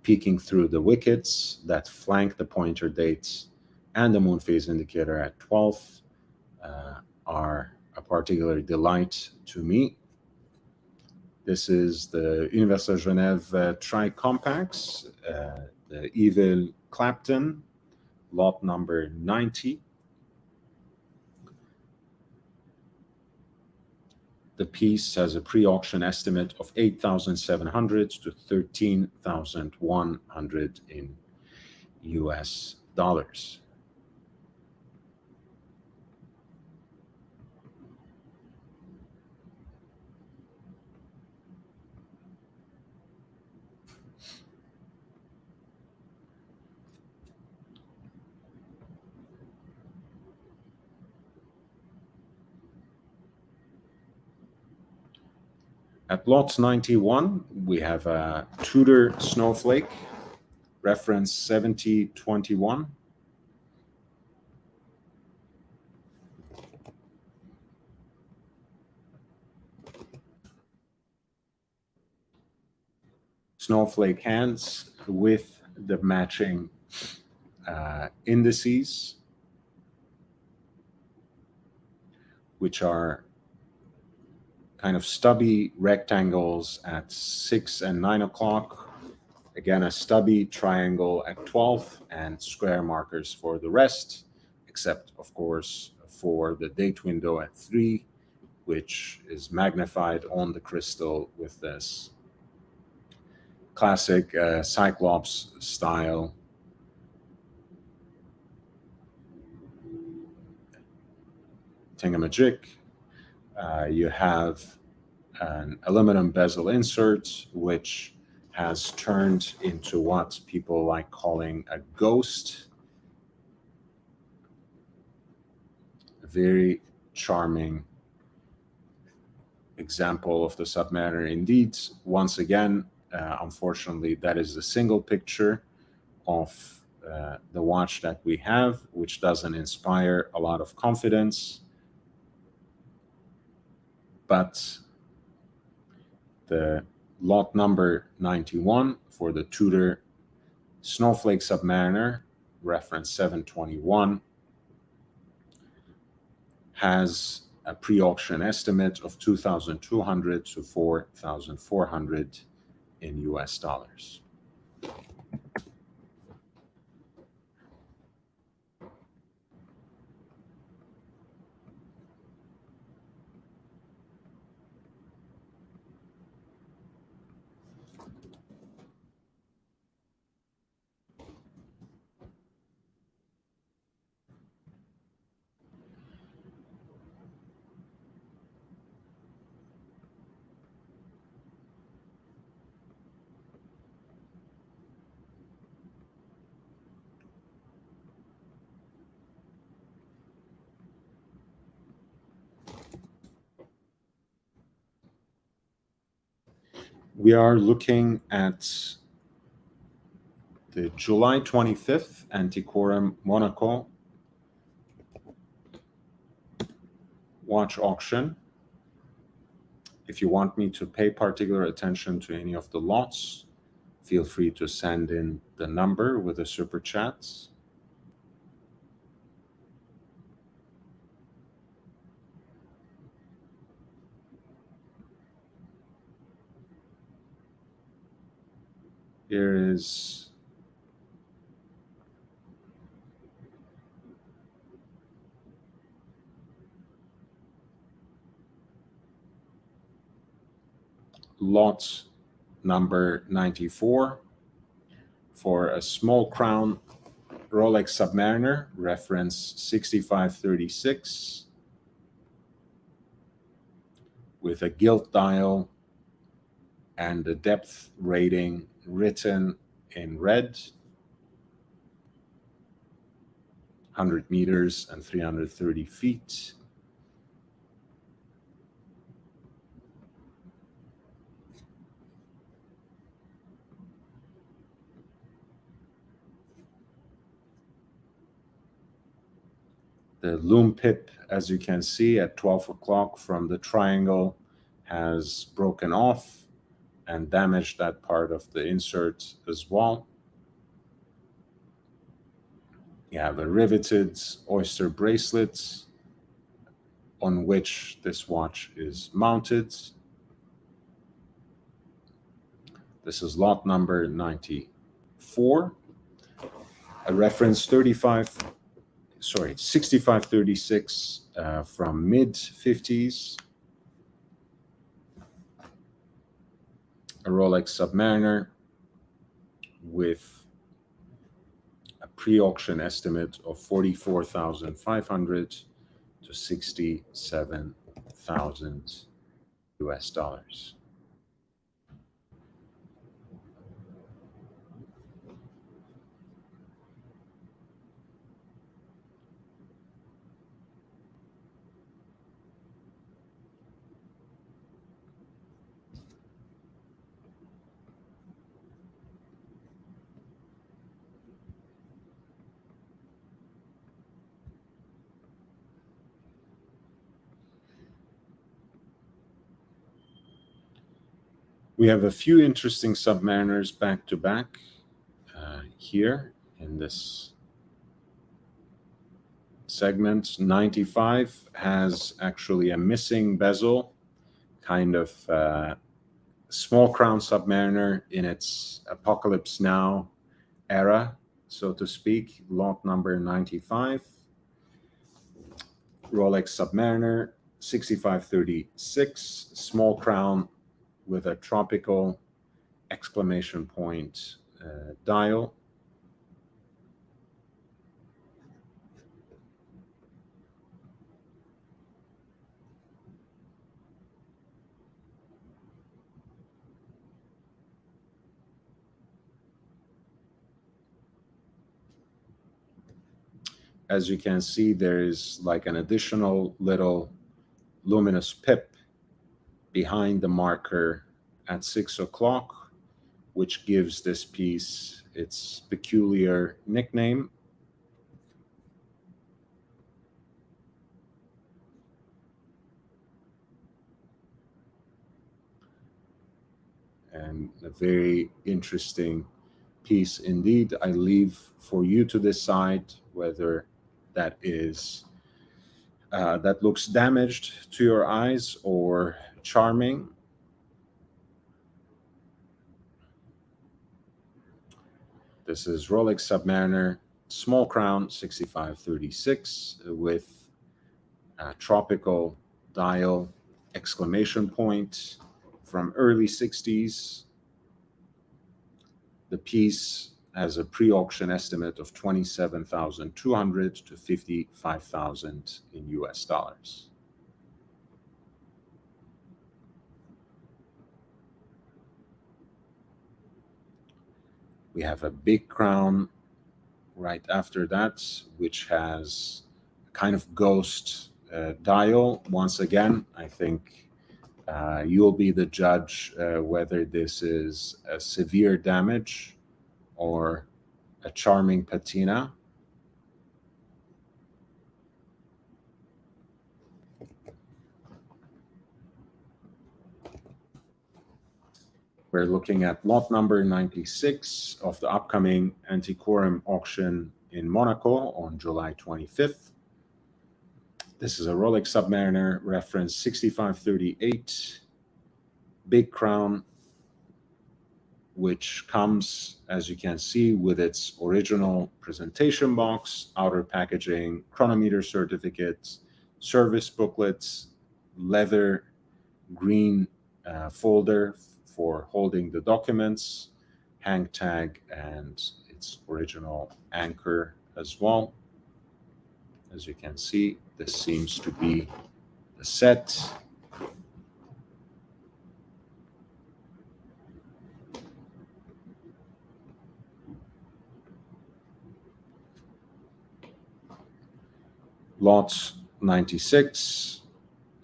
peeking through the wickets that flank the pointer dates and the moon phase indicator at 12 are a particular delight to me. This is the Universal Genève Tri-Compacts, the Evil Clapton, lot number 90. The piece has a pre-auction estimate of $8,700 to $13,100 in US dollars. At lot 91, we have a Tudor snowflake, reference 7021. Snowflake hands with the matching indices, which are kind of stubby rectangles at 6 and 9 o'clock. Again, a stubby triangle at 12 and square markers for the rest, except, of course, for the date window at 3, which is magnified on the crystal with this classic Cyclops style thingamajig. You have an aluminum bezel insert, which has turned into what people like calling a ghost. A very charming example of the Submariner indeed. Once again, unfortunately, that is a single picture of the watch that we have, which doesn't inspire a lot of confidence. But the lot number 91 for the Tudor Snowflake Submariner, reference 721, has a pre-auction estimate of 2,200 to 4,400 in US dollars. We are looking at the July 25th Antiquorum Monaco watch auction. If you want me to pay particular attention to any of the lots, feel free to send in the number with the super chats. Here is lot number 94 for a small crown Rolex Submariner, reference 6536, with a gilt dial and the depth rating written in red, 100 meters and 330 feet. The loom pip, as you can see, at 12 o'clock from the triangle has broken off and damaged that part of the insert as well. You have a riveted oyster bracelet on which this watch is mounted. This is lot number 94. A reference 6536 from mid-50s. A Rolex Submariner with a pre-auction estimate of 44,500 to 67,000 US dollars. We have a few interesting submariners back to back here in this segment. 95 has actually a missing bezel, kind of small crown submariner in its Apocalypse Now era, so to speak. Lot number 95. Rolex Submariner 6536, small crown with a tropical exclamation point dial. As you can see, there is like an additional little luminous pip behind the marker at 6 o'clock, which gives this piece its peculiar nickname. And a very interesting piece indeed. I leave for you to decide whether that is that looks damaged to your eyes or charming. This is Rolex Submariner, small crown 6536 with a tropical dial exclamation point from early 60s. The piece has a pre-auction estimate of $27,200 to $55,000 in US dollars. We have a big crown right after that, which has a kind of ghost dial. Once again, I think you'll be the judge whether this is a severe damage or a charming patina. We're looking at lot number 96 of the upcoming Antiquorum auction in Monaco on July 25th. This is a Rolex Submariner reference 6538, big crown, which comes, as you can see, with its original presentation box, outer packaging, chronometer certificates, service booklets, leather green folder for holding the documents, hang tag, and its original anchor as well. As you can see, this seems to be the set. Lot 96,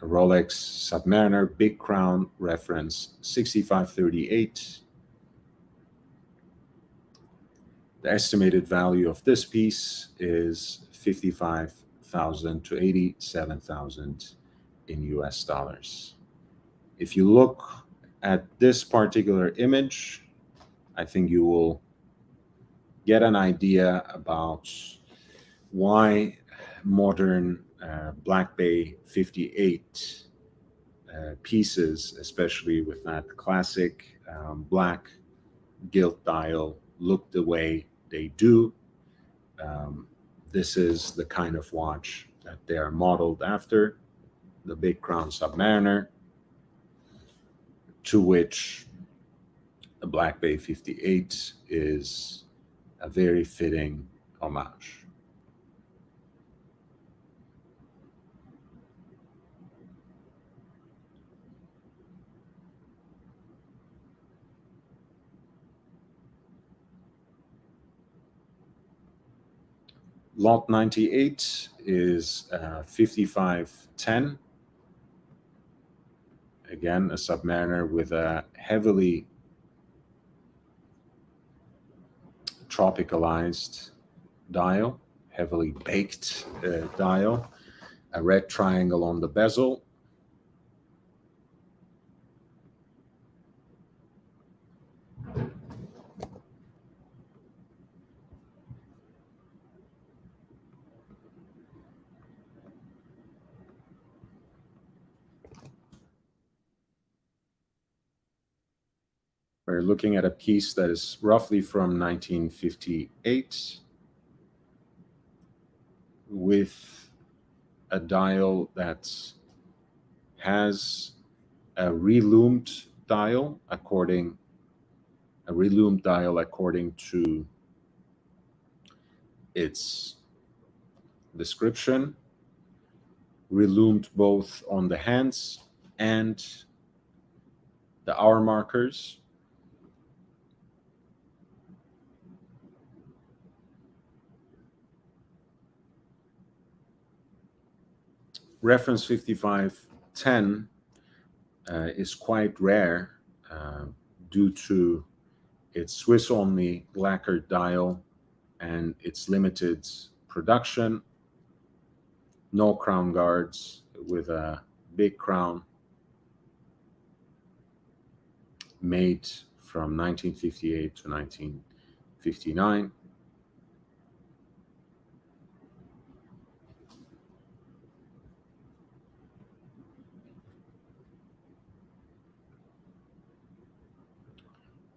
a Rolex Submariner, big crown, reference 6538. The estimated value of this piece is $55,000 to $87,000 in US dollars. If you look at this particular image, I think you will get an idea about why modern Black Bay 58 pieces, especially with that classic black gilt dial, look the way they do. This is the kind of watch that they are modeled after, the Big Crown Submariner, to which the Black Bay 58 is a very fitting homage. Lot 98 is 5510. Again, a Submariner with a heavily tropicalized dial, heavily baked dial, a red triangle on the bezel. We're looking at a piece that is roughly from 1958 with a dial that has a reloomed dial according to its description, reloomed both on the hands and the hour markers. Reference 5510 is quite rare due to its Swiss-only lacquered dial and its limited production. No crown guards with a big crown, made from 1958 to 1959.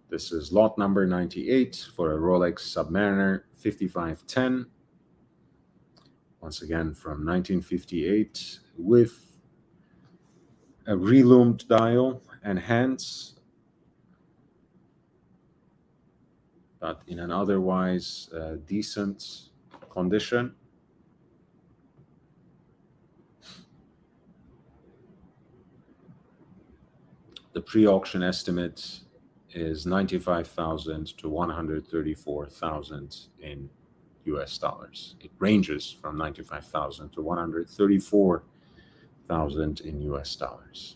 This is lot number 98 for a Rolex Submariner 5510. Once again, from 1958, with a reloomed dial and hands, but in an otherwise decent condition. The pre-auction estimate is 95,000 to 134,000 in US dollars. It ranges from 95,000 to 134,000 in US dollars.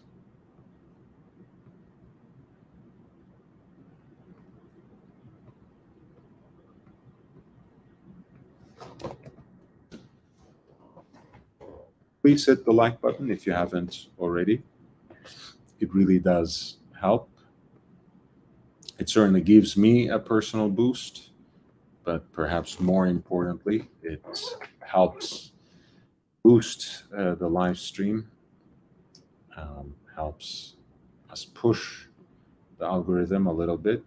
Please hit the like button if you haven't already. It really does help. It certainly gives me a personal boost, but perhaps more importantly, it helps boost the live stream, helps us push the algorithm a little bit.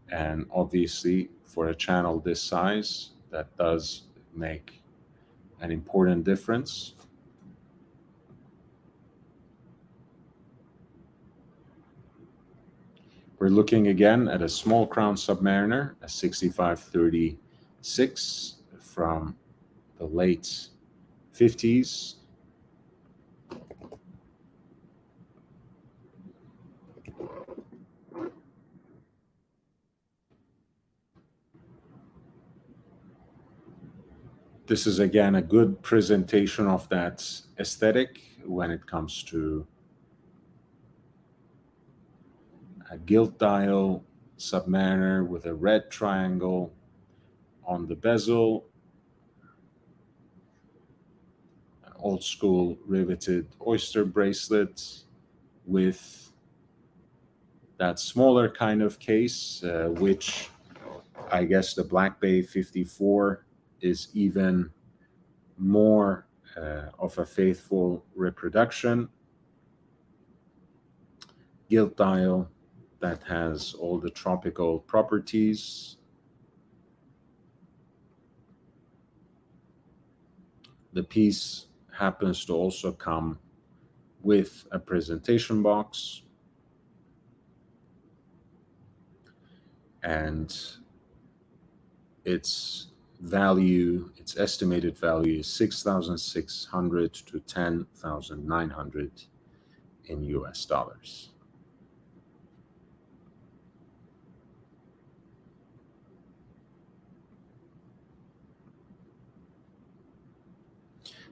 And obviously, for a channel this size, that does make an important difference. We're looking again at a small crown Submariner, a 6536 from the late 50s. This is again a good presentation of that aesthetic when it comes to a gilt dial Submariner with a red triangle on the bezel, an old school riveted oyster bracelet with that smaller kind of case, which I guess the Black Bay 54 is even more of a faithful reproduction. Gilt dial that has all the tropical properties. The piece happens to also come with a presentation box, and its estimated value is 6,600 to 10,900 in US dollars.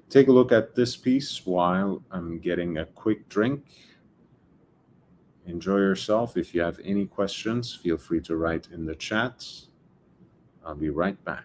Take a look at this piece while I'm getting a quick drink. Enjoy yourself. If you have any questions, feel free to write in the chat. I'll be right back.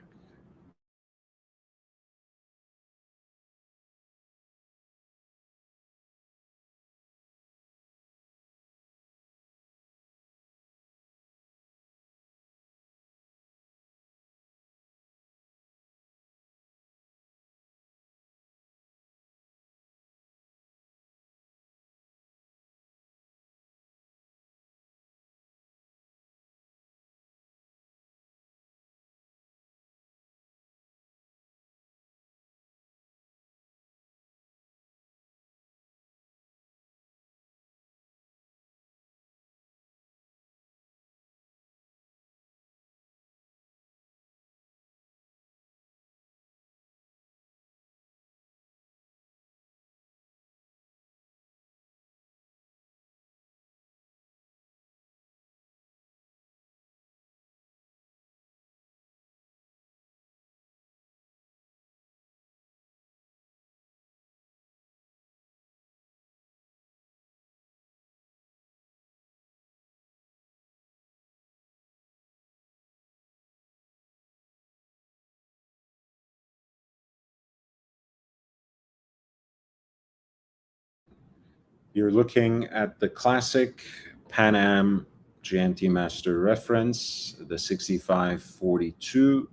You're looking at the classic Pan Am GMT Master reference, the 6542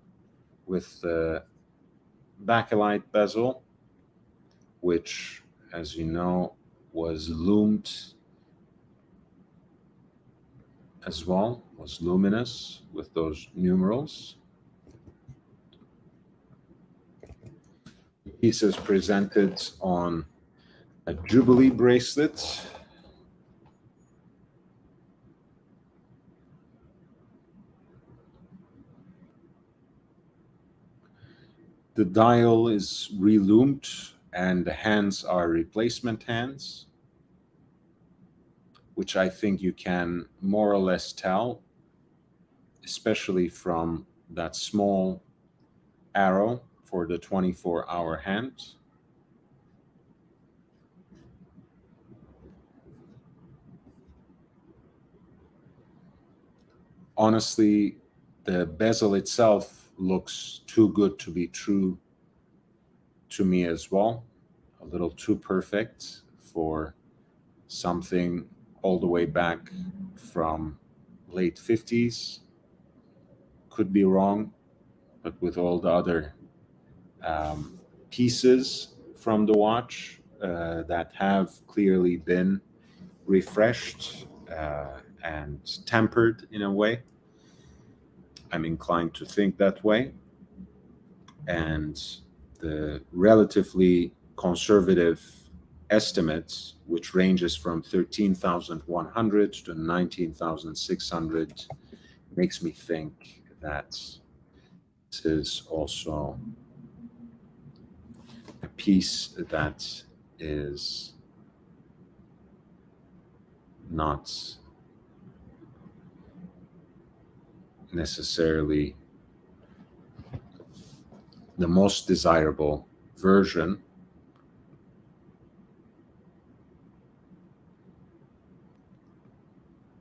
with the bakelite bezel, which, as you know, was loomed as well, was luminous with those numerals. The piece is presented on a Jubilee bracelet. The dial is reloomed and the hands are replacement hands, which I think you can more or less tell, especially from that small arrow for the 24-hour hand. Honestly, the bezel itself looks too good to be true to me as well. A little too perfect for something all the way back from late 50s. Could be wrong, but with all the other pieces from the watch that have clearly been refreshed and tempered in a way, I'm inclined to think that way. And the relatively conservative estimates, which ranges from 13,100 to 19,600, makes me think that this is also a piece that is not necessarily the most desirable version.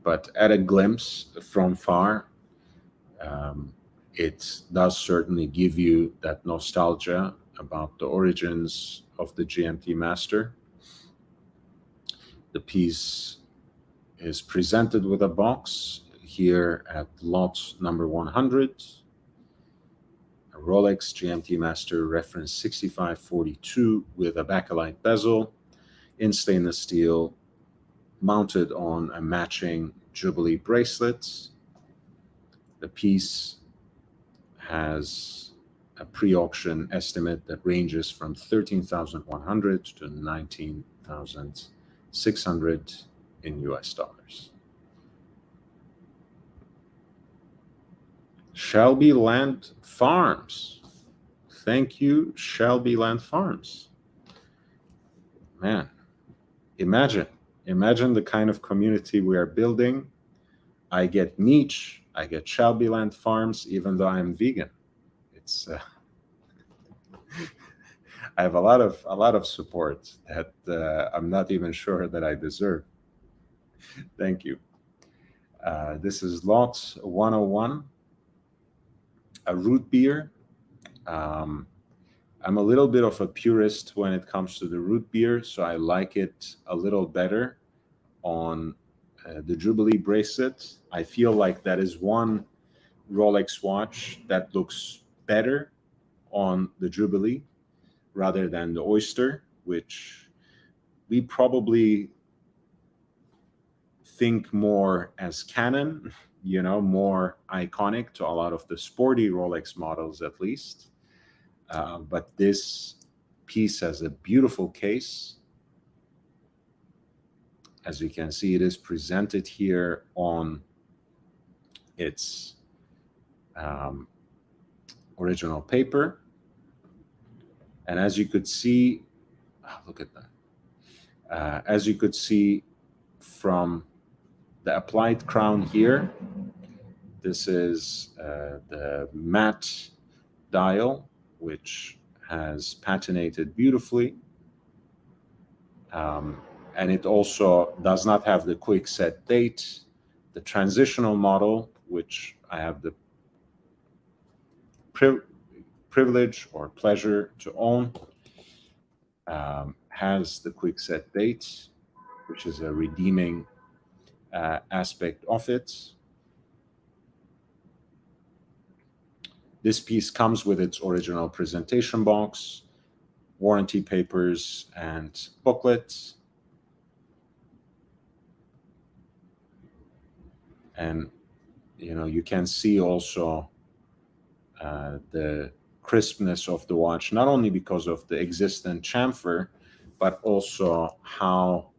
But at a glimpse from far, it does certainly give you that nostalgia about the origins of the GMT Master. The piece is presented with a box here at lot number 100, a Rolex GMT Master reference 6542 with a bakelite bezel in stainless steel, mounted on a matching Jubilee bracelet. The piece has a pre-auction estimate that ranges from 13,100 to 19,600 in US dollars. Shelby Land Farms. Thank you, Shelby Land Farms. Man, imagine the kind of community we are building. I get niche, I get Shelby Land Farms, even though I'm vegan. It's I have a lot of support that I'm not even sure that I deserve. Thank you. This is lot 101, a root beer. I'm a little bit of a purist when it comes to the root beer, so I like it a little better on the Jubilee bracelet. I feel like that is one Rolex watch that looks better on the Jubilee rather than the Oyster, which we probably think more as canon, more iconic to a lot of the sporty Rolex models at least. But this piece has a beautiful case. As you can see, it is presented here on its original paper. And as you could see, look at that. As you could see from the applied crown here, this is the matte dial, which has patinated beautifully. And it also does not have the quick set date. The transitional model, which I have the privilege or pleasure to own, has the quick set date. which is a redeeming aspect of it. This piece comes with its original presentation box, warranty papers, and booklets. And you can see also the crispness of the watch, not only because of the existent chamfer, but also how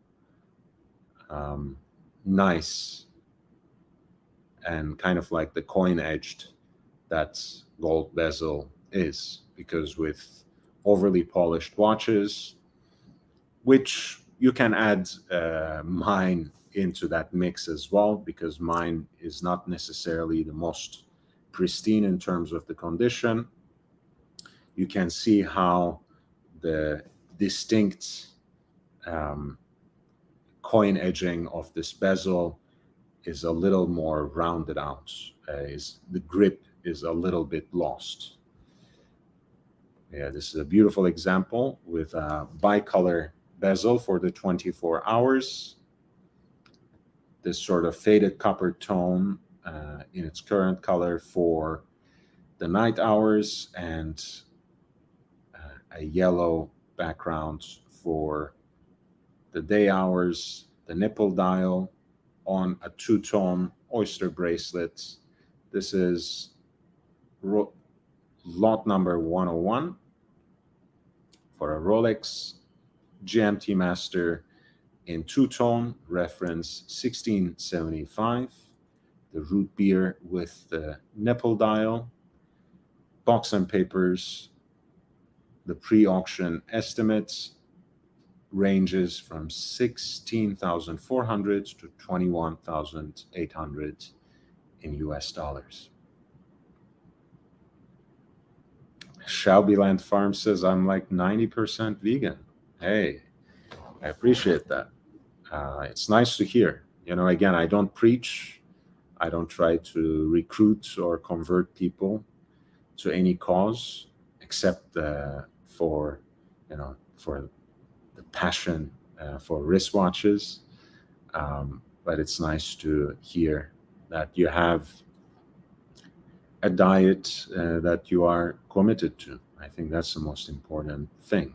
nice and kind of like the coin-edged that gold bezel is. Because with overly polished watches, which you can add mine into that mix as well, because mine is not necessarily the most pristine in terms of the condition, you can see how the distinct coin edging of this bezel is a little more rounded out. The grip is a little bit lost. Yeah, this is a beautiful example with a bicolor bezel for the 24 hours. This sort of faded copper tone in its current color for the night hours, and a yellow background for the day hours. The nipple dial on a two-tone oyster bracelet. This is lot number 101 for a Rolex GMT Master in two-tone, reference 1675. The root beer with the nipple dial, box and papers. The pre-auction estimates ranges from 16,400 to 21,800 in US dollars. Shelbyland Farm says I'm like 90% vegan. Hey, I appreciate that. It's nice to hear. Again, I don't preach. I don't try to recruit or convert people to any cause, except for the passion for wristwatches. But it's nice to hear that you have a diet that you are committed to. I think that's the most important thing.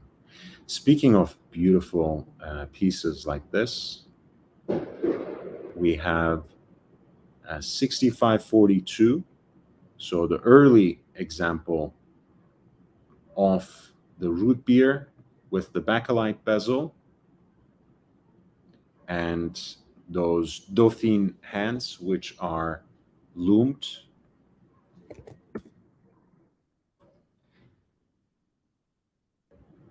Speaking of beautiful pieces like this, we have a 6542. So the early example of the root beer with the bakelite bezel and those Dauphine hands, which are loomed.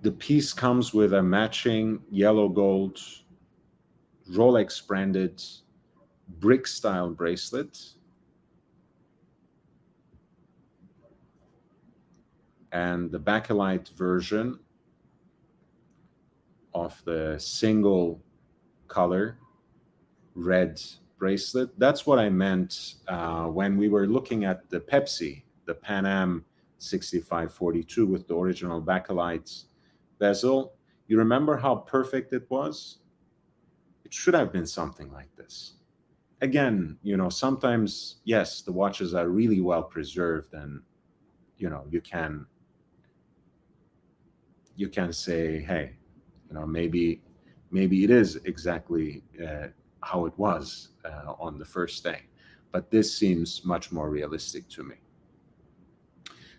The piece comes with a matching yellow gold Rolex branded brick style bracelet, and the bakelite version of the single color red bracelet. That's what I meant when we were looking at the Pepsi, the Pan Am 6542 with the original bakelite bezel. You remember how perfect it was? It should have been something like this. Again, sometimes, yes, the watches are really well preserved, and you can say, hey, maybe it is exactly how it was on the first day, but this seems much more realistic to me.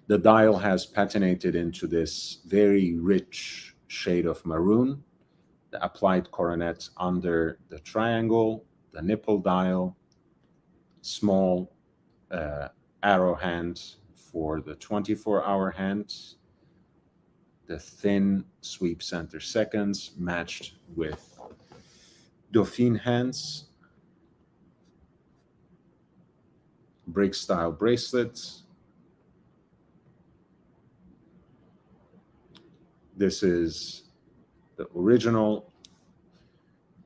The dial has patinated into this very rich shade of maroon, the applied coronet under the triangle, the nipple dial, small arrow hand for the 24-hour hand, the thin sweep center seconds matched with Dauphine hands, brick style bracelets. This is the original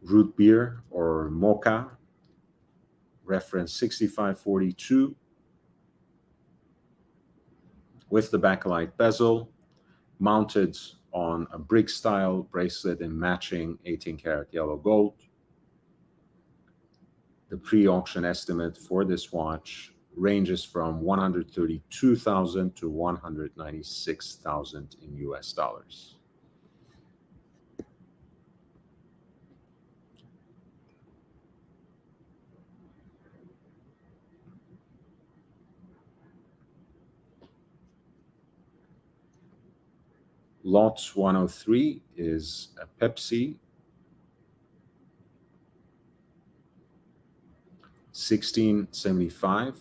root beer or mocha, reference 6542, with the bakelite bezel mounted on a brick style bracelet in matching 18 karat yellow gold. The pre-auction estimate for this watch ranges from 132,000 to 196,000 in US dollars. Lot 103 is a Pepsi 1675.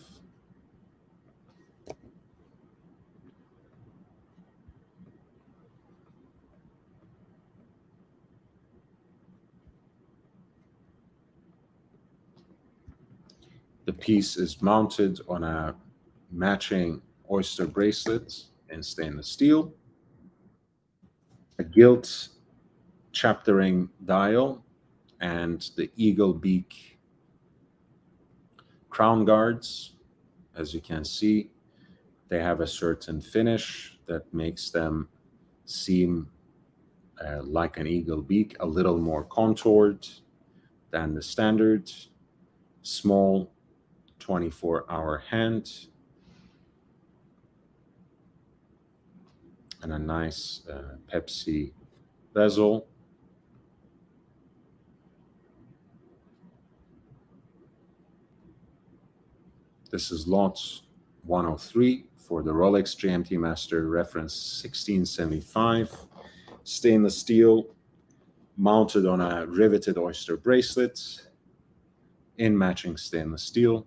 The piece is mounted on a matching oyster bracelet in stainless steel, a gilt chaptering dial, and the eagle beak crown guards. As you can see, they have a certain finish that makes them seem like an eagle beak, a little more contoured than the standard small 24-hour hand, and a nice Pepsi bezel. This is lot 103 for the Rolex GMT Master reference 1675, stainless steel, mounted on a riveted oyster bracelet in matching stainless steel.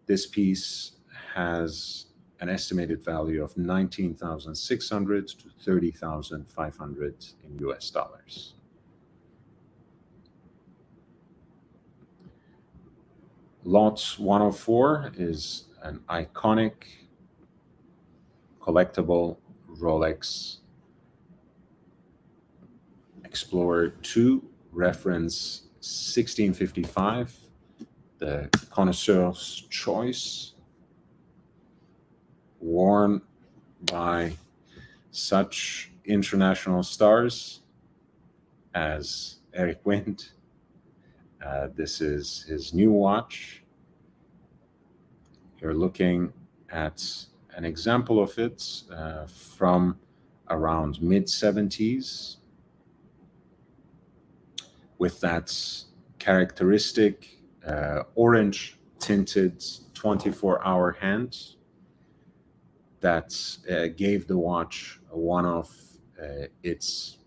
This piece has an estimated value of 19,600 to 30,500 in US dollars. Lot 104 is an iconic collectible Rolex Explorer 2 reference 1655, the connoisseur's choice, worn by such international stars as Eric Wind. This is his new watch. You're looking at an example of it from around mid-70s with that characteristic orange tinted 24-hour hand that gave the watch one of its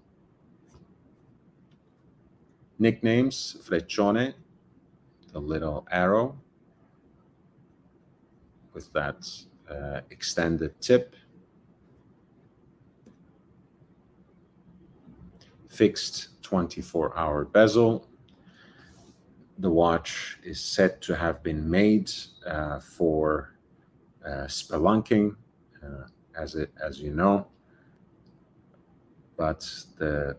nicknames, Freccione, the little arrow with that extended tip, fixed 24-hour bezel. The watch is said to have been made for spelunking, as you know, but the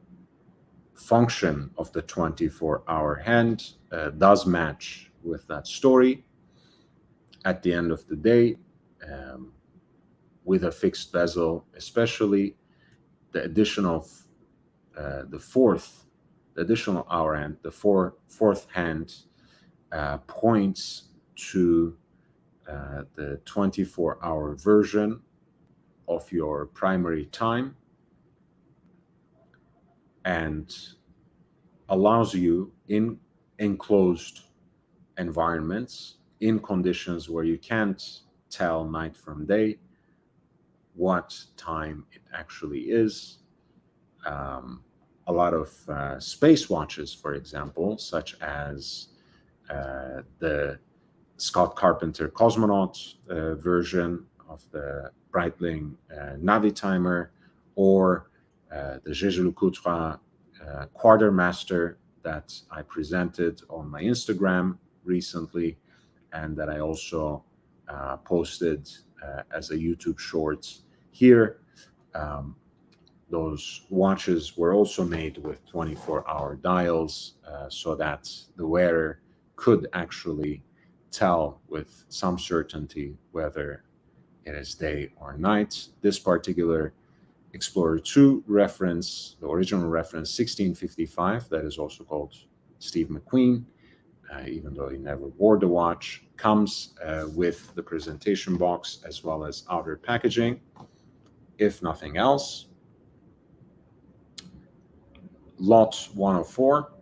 function of the 24-hour hand does match with that story. At the end of the day, with a fixed bezel, especially the additional additional hour hand, the fourth hand points to the 24-hour version of your primary time and allows you in enclosed environments, in conditions where you can't tell night from day, what time it actually is. A lot of space watches, for example, such as the Scott Carpenter Cosmonaut version of the Breitling Navitimer, or the Jaeger-LeCoultre Quartermaster that I presented on my Instagram recently, and that I also posted as a YouTube short here. Those watches were also made with 24-hour dials so that the wearer could actually tell with some certainty whether it is day or night. This particular Explorer 2 reference, the original reference 1655, that is also called Steve McQueen, even though he never wore the watch, comes with the presentation box as well as outer packaging. If nothing else, lot 104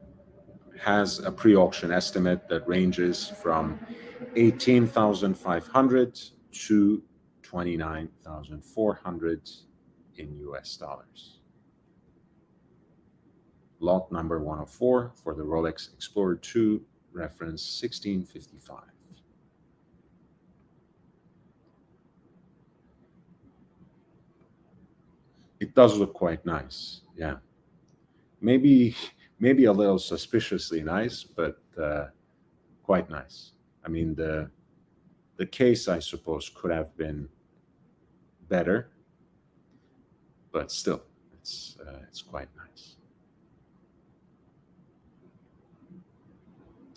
has a pre-auction estimate that ranges from 18,500 to 29,400 in US dollars. Lot number 104 for the Rolex Explorer 2, reference 1655. It does look quite nice, yeah. Maybe a little suspiciously nice, but quite nice. I mean, the case, I suppose, could have been better, but still, it's quite nice.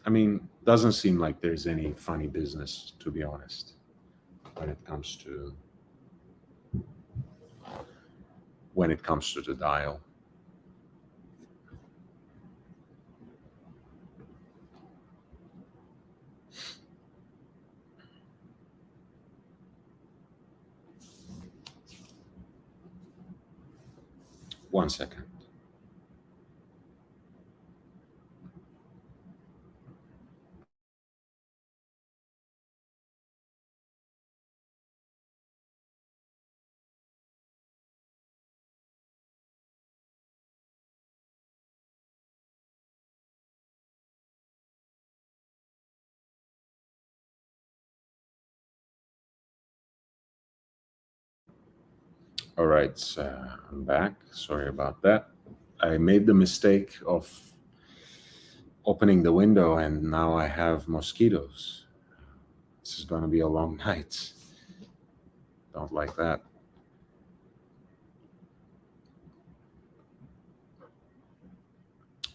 I mean, doesn't seem like there's any funny business, to be honest, when it comes to the dial. One second. All right, I'm back. Sorry about that. I made the mistake of opening the window, and now I have mosquitoes. This is going to be a long night. Don't like that.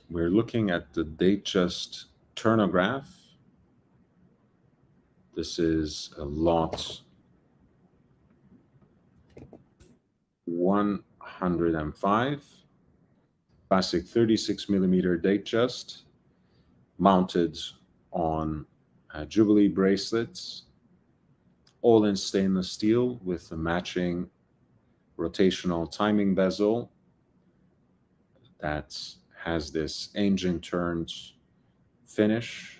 We're looking at the Datejust turnograph. This is a lot 105, classic 36 millimeter Datejust, mounted on Jubilee bracelets, all in stainless steel with a matching rotational timing bezel that has this engine turned finish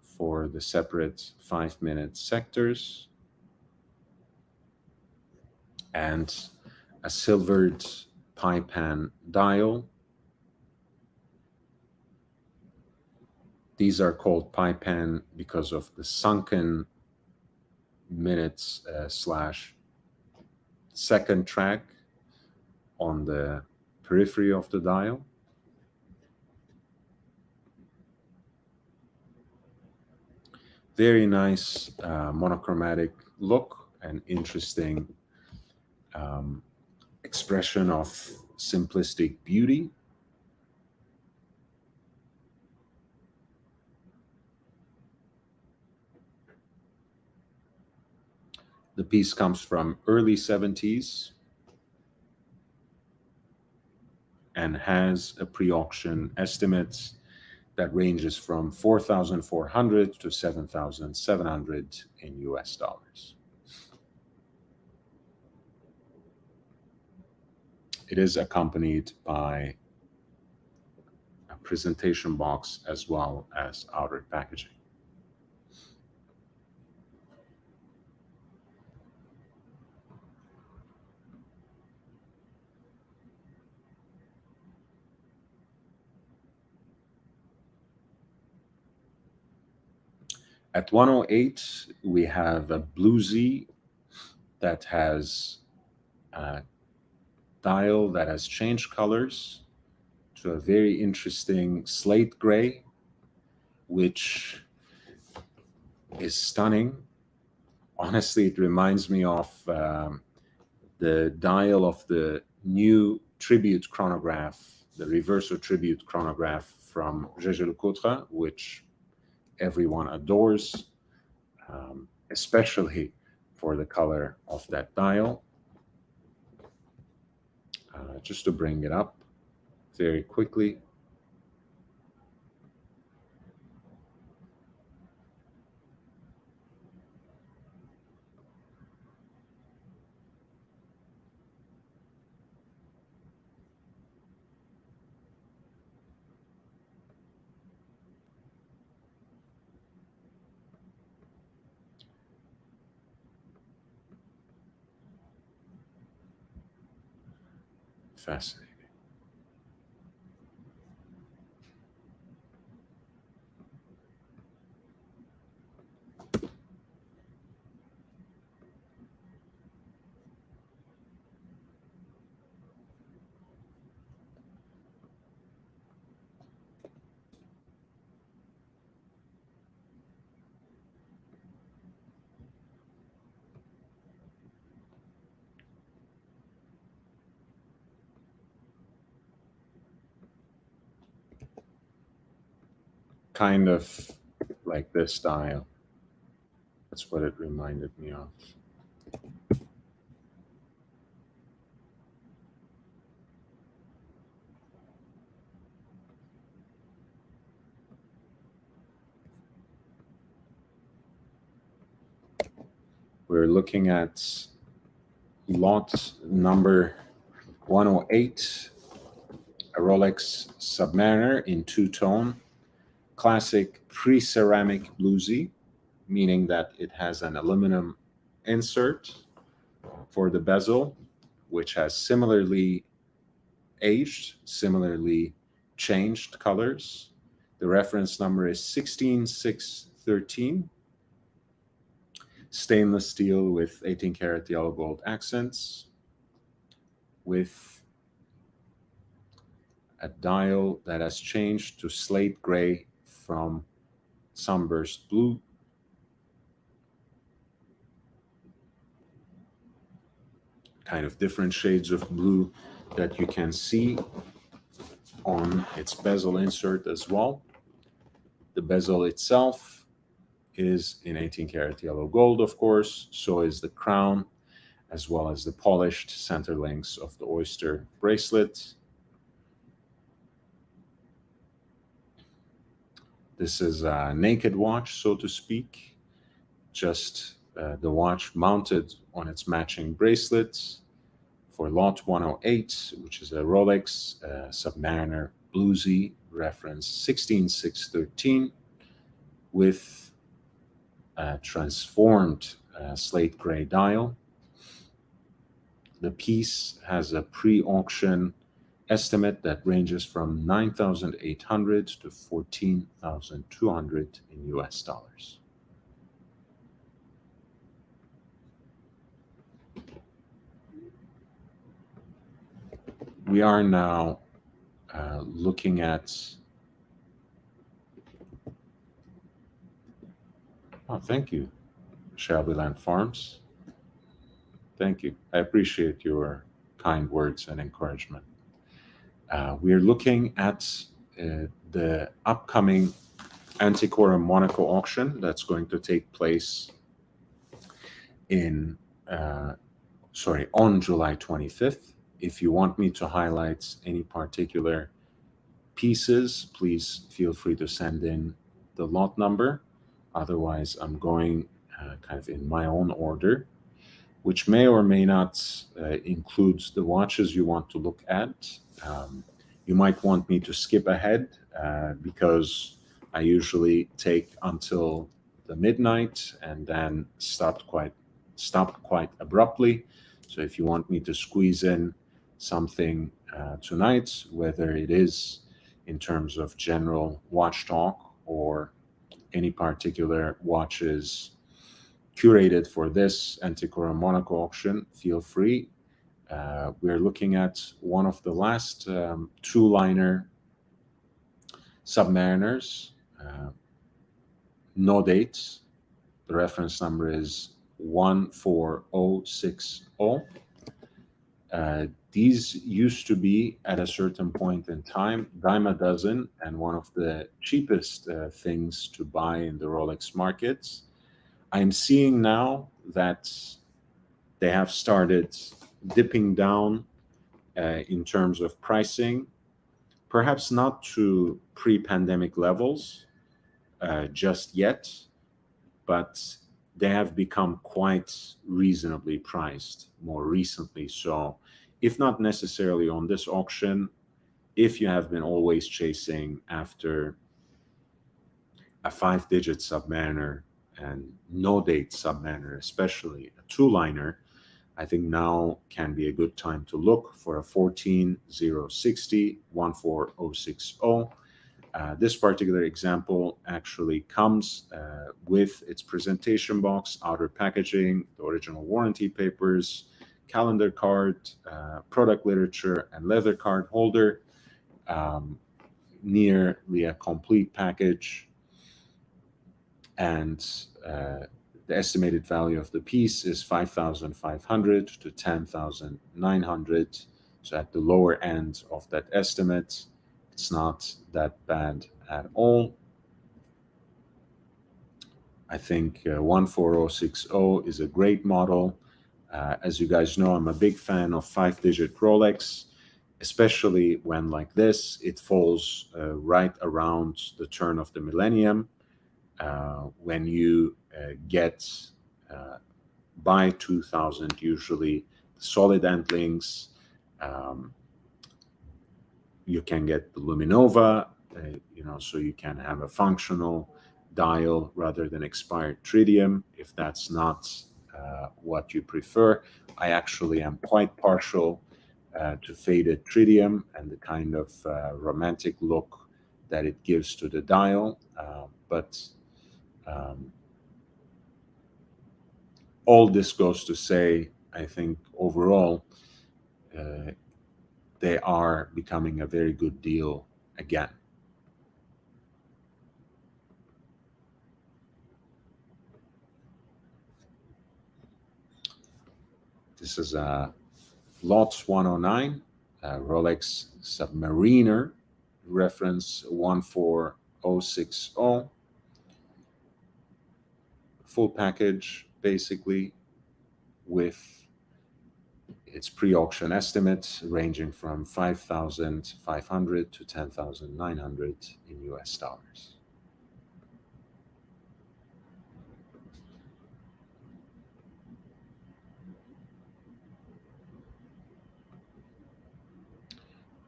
for the separate 5-minute sectors, and a silvered pie pan dial. These are called pie pan because of the sunken minutes slash second track on the periphery of the dial. Very nice monochromatic look and interesting expression of simplistic beauty. The piece comes from early 70s and has a pre-auction estimate that ranges from 4,400 to 7,700 in US dollars. It is accompanied by a presentation box as well as outer packaging. At 108, we have a bluesy that has a dial that has changed colors to a very interesting slate gray, which is stunning. Honestly, it reminds me of the dial of the new tribute chronograph, the Reverso tribute chronograph from Jaeger-LeCoultre, which everyone adores, especially for the color of that dial. just to bring it up very quickly. Fascinating. Kind of like this style. That's what it reminded me of. We're looking at lot number 108, a Rolex Submariner in two-tone, classic pre-ceramic bluesy, meaning that it has an aluminum insert for the bezel, which has similarly aged, similarly changed colors. The reference number is 16613. Stainless steel with 18 karat yellow gold accents, with a dial that has changed to slate gray from sunburst blue. Kind of different shades of blue that you can see on its bezel insert as well. The bezel itself is in 18 karat yellow gold, of course. So is the crown, as well as the polished center links of the oyster bracelet. This is a naked watch, so to speak, just the watch mounted on its matching bracelets for lot 108, which is a Rolex Submariner Bluesy, reference 16613, with a transformed slate gray dial. The piece has a pre-auction estimate that ranges from 9,800 to 14,200 in US dollars. We are now looking at, oh, thank you, Shelbyland Farms. Thank you. I appreciate your kind words and encouragement. We are looking at the upcoming Antiquorum Monaco auction that's going to take place on July 25th. If you want me to highlight any particular pieces, please feel free to send in the lot number. Otherwise, I'm going kind of in my own order, which may or may not include the watches you want to look at. You might want me to skip ahead because I usually take until the midnight and then stop quite abruptly. So if you want me to squeeze in something tonight, whether it is in terms of general watch talk or any particular watches curated for this Antiquorum Monaco auction, feel free. We're looking at one of the last two-liner Submariners, no dates. The reference number is 14060. These used to be, at a certain point in time, dime a dozen and one of the cheapest things to buy in the Rolex markets. I'm seeing now that they have started dipping down in terms of pricing, perhaps not to pre-pandemic levels just yet, but they have become quite reasonably priced more recently. So if not necessarily on this auction, if you have been always chasing after a 5-digit submariner and no date submariner, especially a two-liner, I think now can be a good time to look for a 14060 14060. This particular example actually comes with its presentation box, outer packaging, the original warranty papers, calendar card, product literature, and leather card holder. Nearly a complete package. And the estimated value of the piece is 5,500 to 10,900. So at the lower end of that estimate, it's not that bad at all. I think 14060 is a great model. As you guys know, I'm a big fan of 5-digit Rolex, especially when like this, it falls right around the turn of the millennium. When you get by 2000, usually solid end links, you can get the Luminova, so you can have a functional dial rather than expired tritium, if that's not what you prefer. I actually am quite partial to faded tritium and the kind of romantic look that it gives to the dial. But all this goes to say, I think overall, they are becoming a very good deal again. This is a Lots 109, Rolex Submariner, reference 14060. Full package, basically, with its pre-auction estimates ranging from 5,500 to 10,900 in US dollars.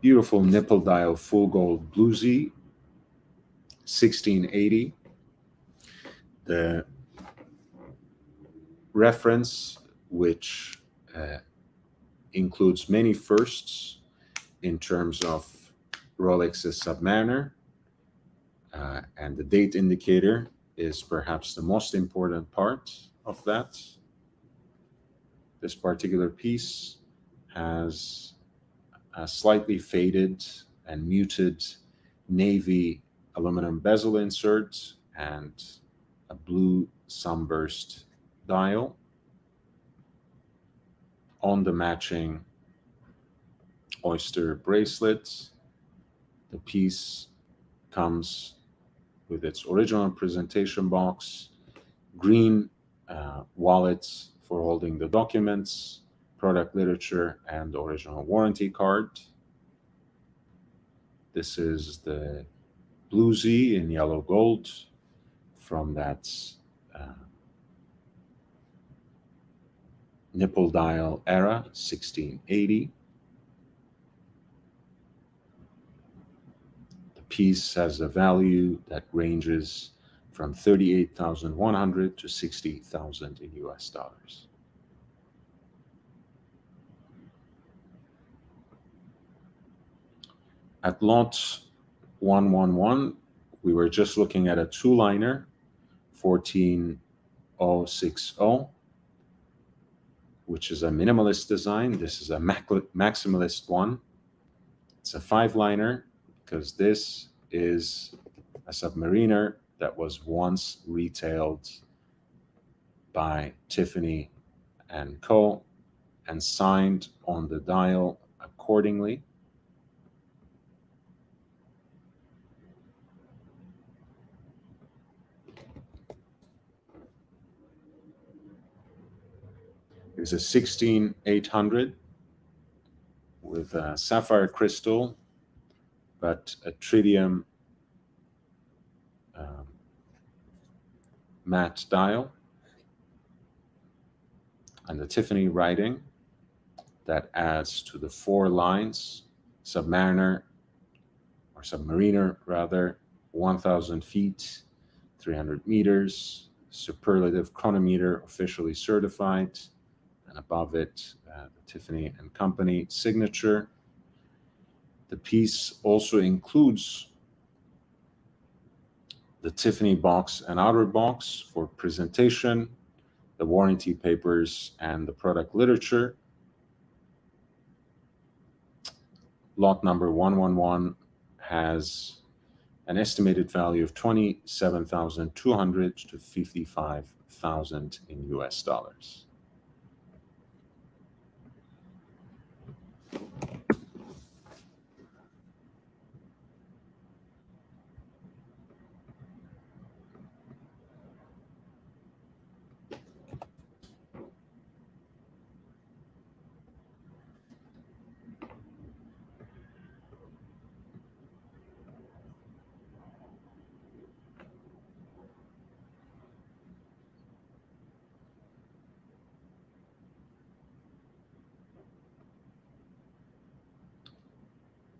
Beautiful nipple dial full gold bluesy, 1680. The reference, which includes many firsts in terms of Rolex's Submariner, and the date indicator is perhaps the most important part of that. This particular piece has a slightly faded and muted navy aluminum bezel insert and a blue sunburst dial. On the matching oyster bracelet, the piece comes with its original presentation box, green wallets for holding the documents, product literature, and the original warranty card. This is the bluesy in yellow gold from that nipple dial era, 1680. The piece has a value that ranges from 38,100 to 60,000 in US dollars. At lot 111, we were just looking at a two-liner, 14060, which is a minimalist design. This is a maximalist one. It's a 5-liner because this is a Submariner that was once retailed by Tiffany & Co. and signed on the dial accordingly. It's a 16800 with with sapphire crystal, but a tritium matte dial, and the Tiffany writing that adds to the 4 lines: Submariner, or Submariner rather, 1,000 feet, 300 meters, superlative chronometer, officially certified, and above it, the Tiffany and Company signature. The piece also includes the Tiffany box and outer box for presentation, the warranty papers, and the product literature. Lot number 111 has an estimated value of $27,200 to $55,000 in US dollars.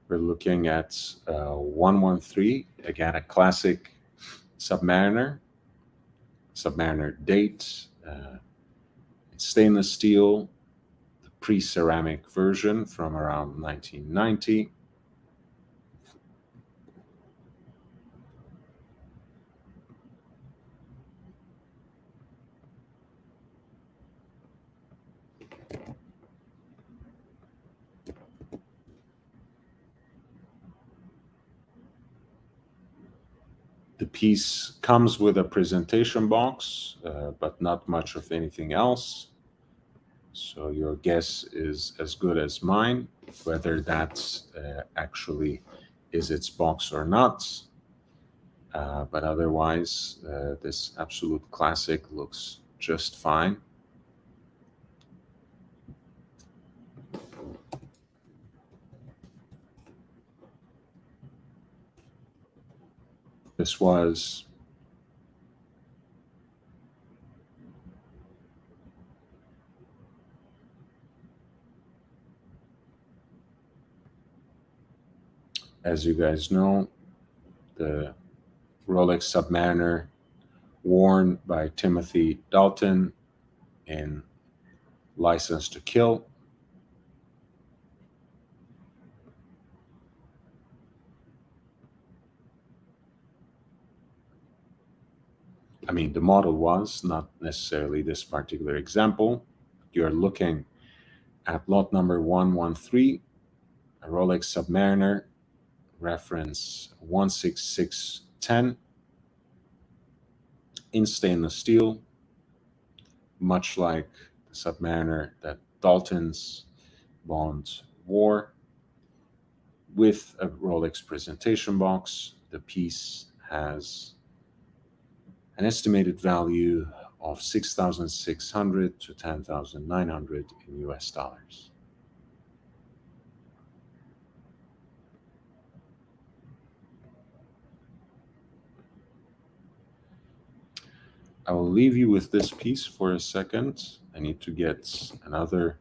We're looking at 113, again, a classic Submariner date. It's stainless steel, the pre-ceramic version from around 1990. The piece comes with a presentation box, but not much of anything else. So your guess is as good as mine, whether that actually is its box or not. But otherwise, this absolute classic looks just fine. This was as you guys know, the Rolex Submariner worn by Timothy Dalton in License to Kill. I mean, the model was, not necessarily this particular example. You're looking at lot number 113, a Rolex Submariner, reference 16610, in stainless steel, much like the Submariner that Dalton's Bond wore. With a Rolex presentation box, the piece has an estimated value of $6,600 to $10,900 in US dollars. I will leave you with this piece for a second. I need to get another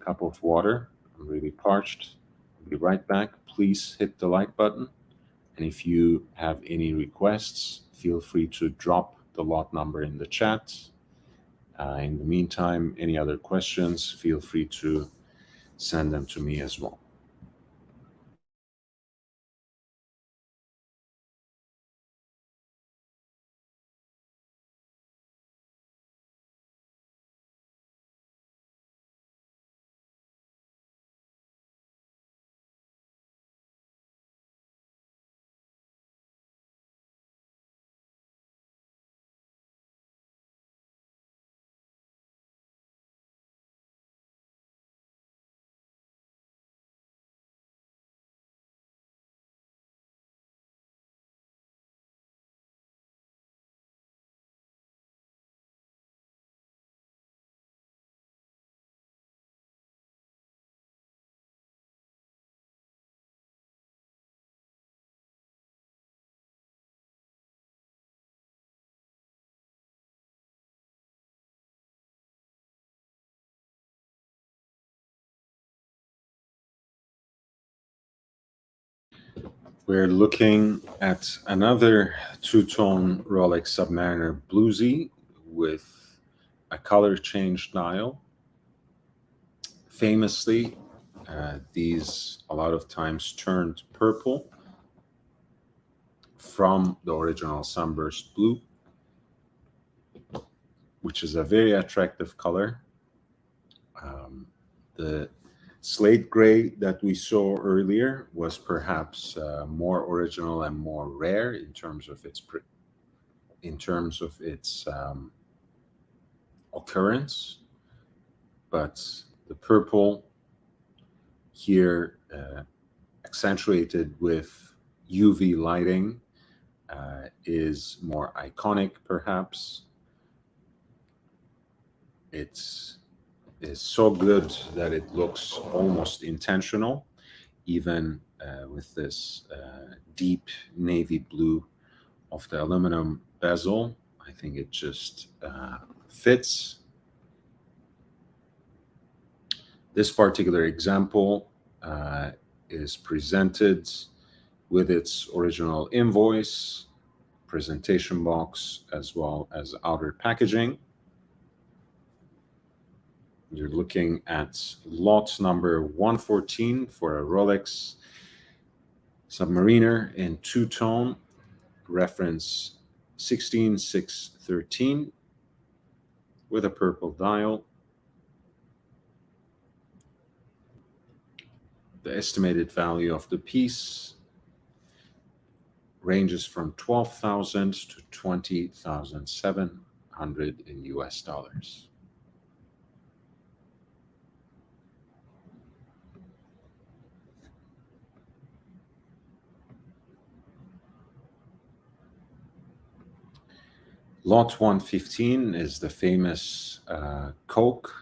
cup of water. I'm really parched. I'll be right back. Please hit the like button. And if you have any requests, feel free to drop the lot number in the chat. In the meantime, any other questions, feel free to send them to me as well. We're looking at another two-tone Rolex Submariner Bluesy with a color change dial. Famously, these a lot of times turned purple from the original Sunburst Blue, which is a very attractive color. The slate gray that we saw earlier was perhaps more original and more rare in terms of its occurrence, but the purple here, accentuated with UV lighting, is more iconic, perhaps. It's is so good that it looks almost intentional, even with this deep navy blue of the aluminum bezel. I think it just fits. This particular example is presented with its original invoice, presentation box, as well as outer packaging. You're looking at lot number 114 for a Rolex Submariner in two-tone, reference 16613, with a purple dial. The estimated value of the piece ranges from 12,000 to 20,700 in US dollars. Lot 115 is the famous Coke.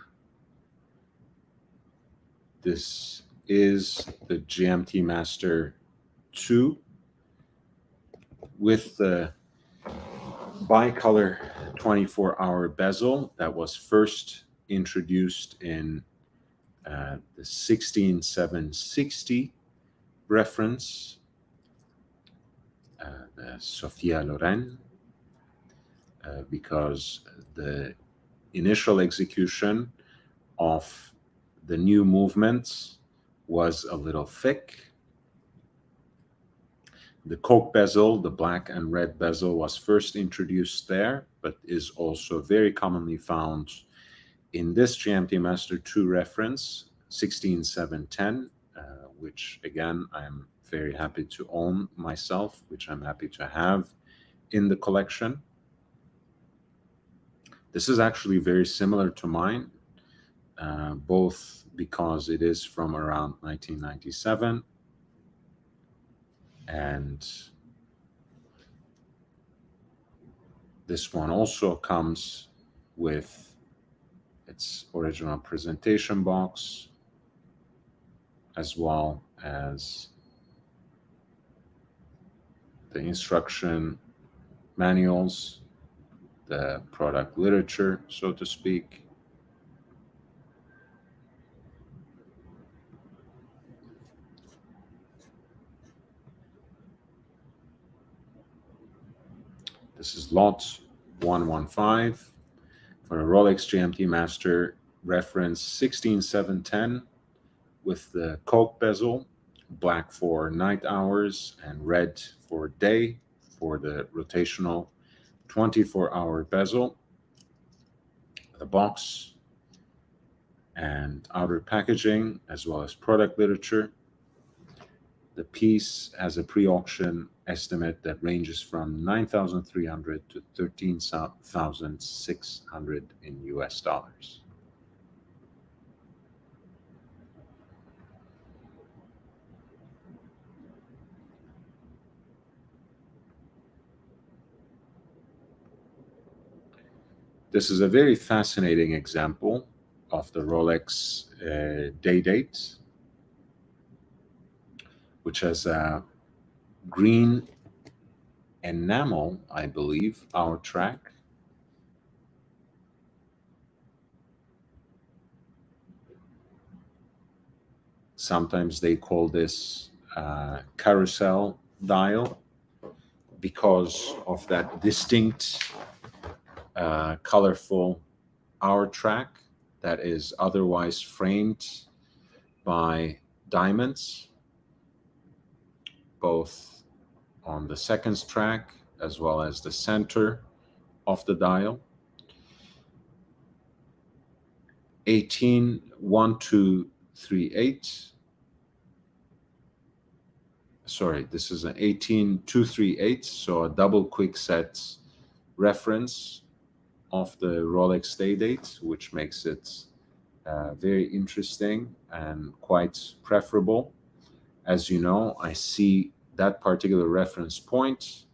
This is the GMT Master 2 with the bicolor 24-hour bezel that was first introduced in the 16760 reference, the Sophia Loren, because the initial execution of the new movements was a little thick. The Coke bezel, the black and red bezel, was first introduced there, but is also very commonly found in this GMT Master 2 reference, 16710, which again, I'm very happy to own myself, which I'm happy to have in the collection. This is actually very similar to mine, both because it is from around 1997, and this one also comes with its original presentation box, as well as the instruction manuals, the product literature, so to speak. This is lot 115 for a Rolex GMT Master reference 16710 with the Coke bezel, black for night hours and red for day for the rotational 24-hour bezel. The box and outer packaging, as well as product literature. The piece has a pre-auction estimate that ranges from 9,300 to 13,600 in US dollars. This is a very fascinating example of the Rolex day date, which has a green enamel, I believe, hour track. Sometimes they call this carousel dial because of that distinct, colorful hour track that is otherwise framed by diamonds, both on the seconds track as well as the center of the dial. 181238. Sorry, this is an 18238, so a double quickset reference of the Rolex day date, which makes it very interesting and quite preferable. As you know, I see that particular reference point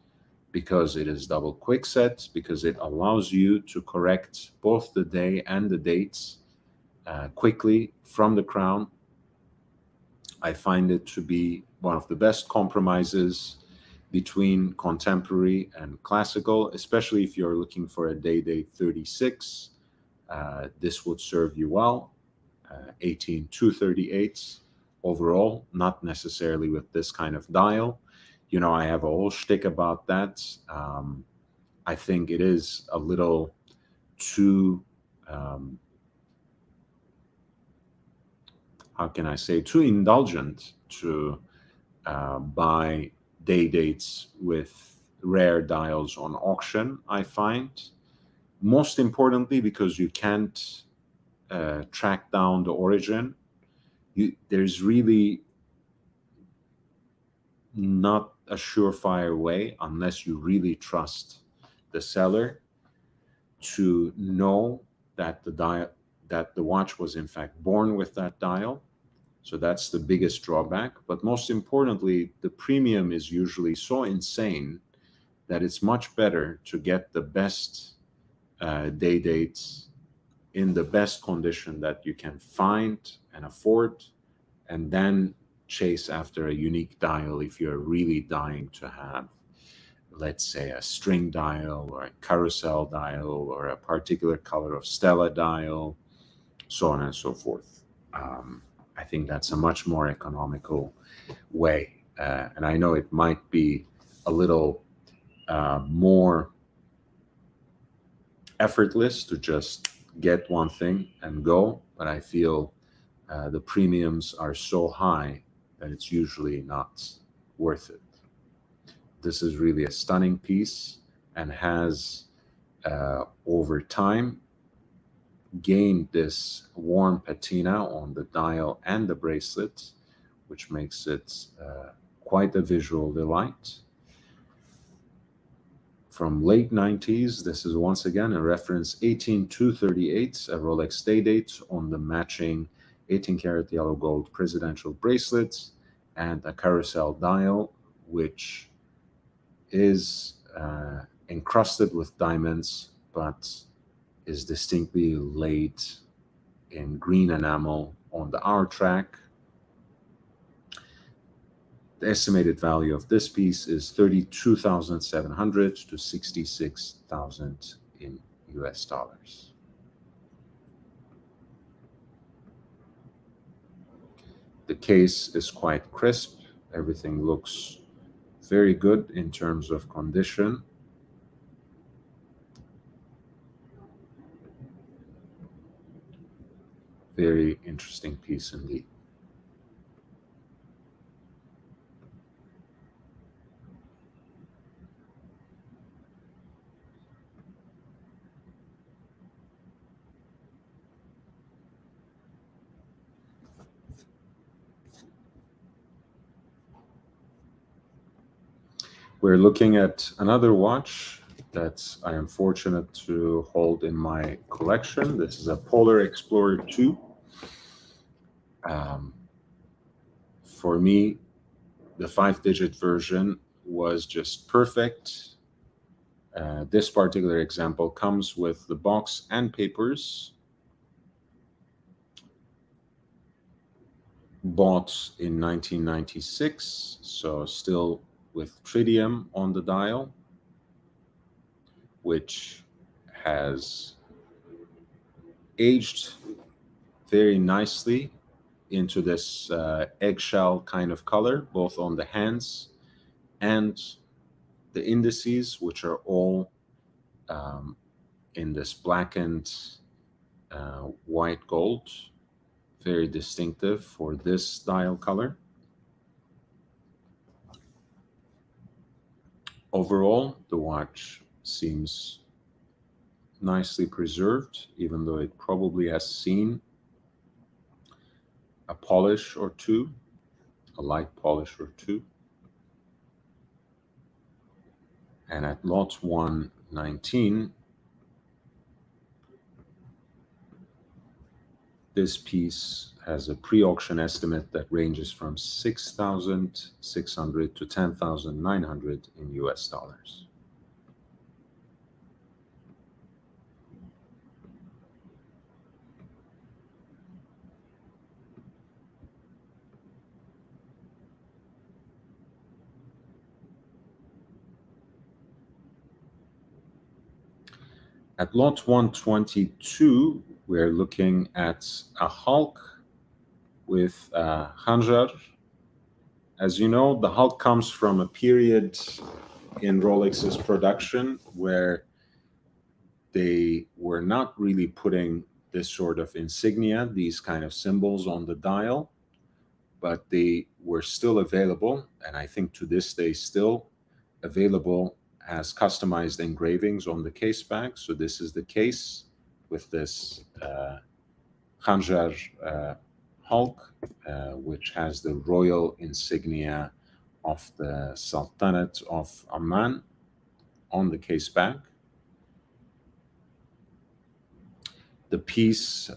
because it is double quickset, because it allows you to correct both the day and the dates quickly from the crown. I find it to be one of the best compromises between contemporary and classical, especially if you're looking for a day date 36. This would serve you well. 18238 overall, not necessarily with this kind of dial. You know, I have a whole shtick about that. I think it is a little too, how can I say, too indulgent to buy day dates with rare dials on auction, I find. Most importantly, because you can't track down the origin. There's really not a surefire way, unless you really trust the seller, to know that the watch was in fact born with that dial. So that's the biggest drawback. But most importantly, the premium is usually so insane that it's much better to get the best day dates in the best condition that you can find and afford, and then chase after a unique dial if you're really dying to have, let's say, a string dial or a carousel dial or a particular color of Stella dial, so on and so forth. I think that's a much more economical way. And I know it might be a little more effortless to just get one thing and go, but I feel the premiums are so high that it's usually not worth it. This is really a stunning piece and has, over time, gained this warm patina on the dial and the bracelet, which makes it quite a visual delight. From late 90s, this is once again a reference 18238, a Rolex day date on the matching 18 karat yellow gold presidential bracelet and a carousel dial, which is encrusted with diamonds, but is distinctly laid in green enamel on the hour track. The estimated value of this piece is $32,700 to $66,000 in US dollars. The case is quite crisp. Everything looks very good in terms of condition. Very interesting piece indeed. We're looking at another watch that I am fortunate to hold in my collection. This is a Polar Explorer 2. For me, the 5-digit version was just perfect. This particular example comes with the box and papers. Bought in 1996, so still with tritium on the dial, which has aged very nicely into this eggshell kind of color, both on the hands and the indices, which are all in this blackened white gold, very distinctive for this dial color. Overall, the watch seems nicely preserved, even though it probably has seen a polish or two, a light polish or two. And at lot 119, this piece has a pre-auction estimate that ranges from 6,600 to 10,900 in US dollars. At lot 122, we're looking at a Hulk with a Khanjar. As you know, the Hulk comes from a period in Rolex's production where they were not really putting this sort of insignia, these kind of symbols on the dial, but they were still available, and I think to this day still available as customized engravings on the case back. So this is the case with this Khanjar Hulk, which has the royal insignia of the Sultanate of Amman on the case back. The piece,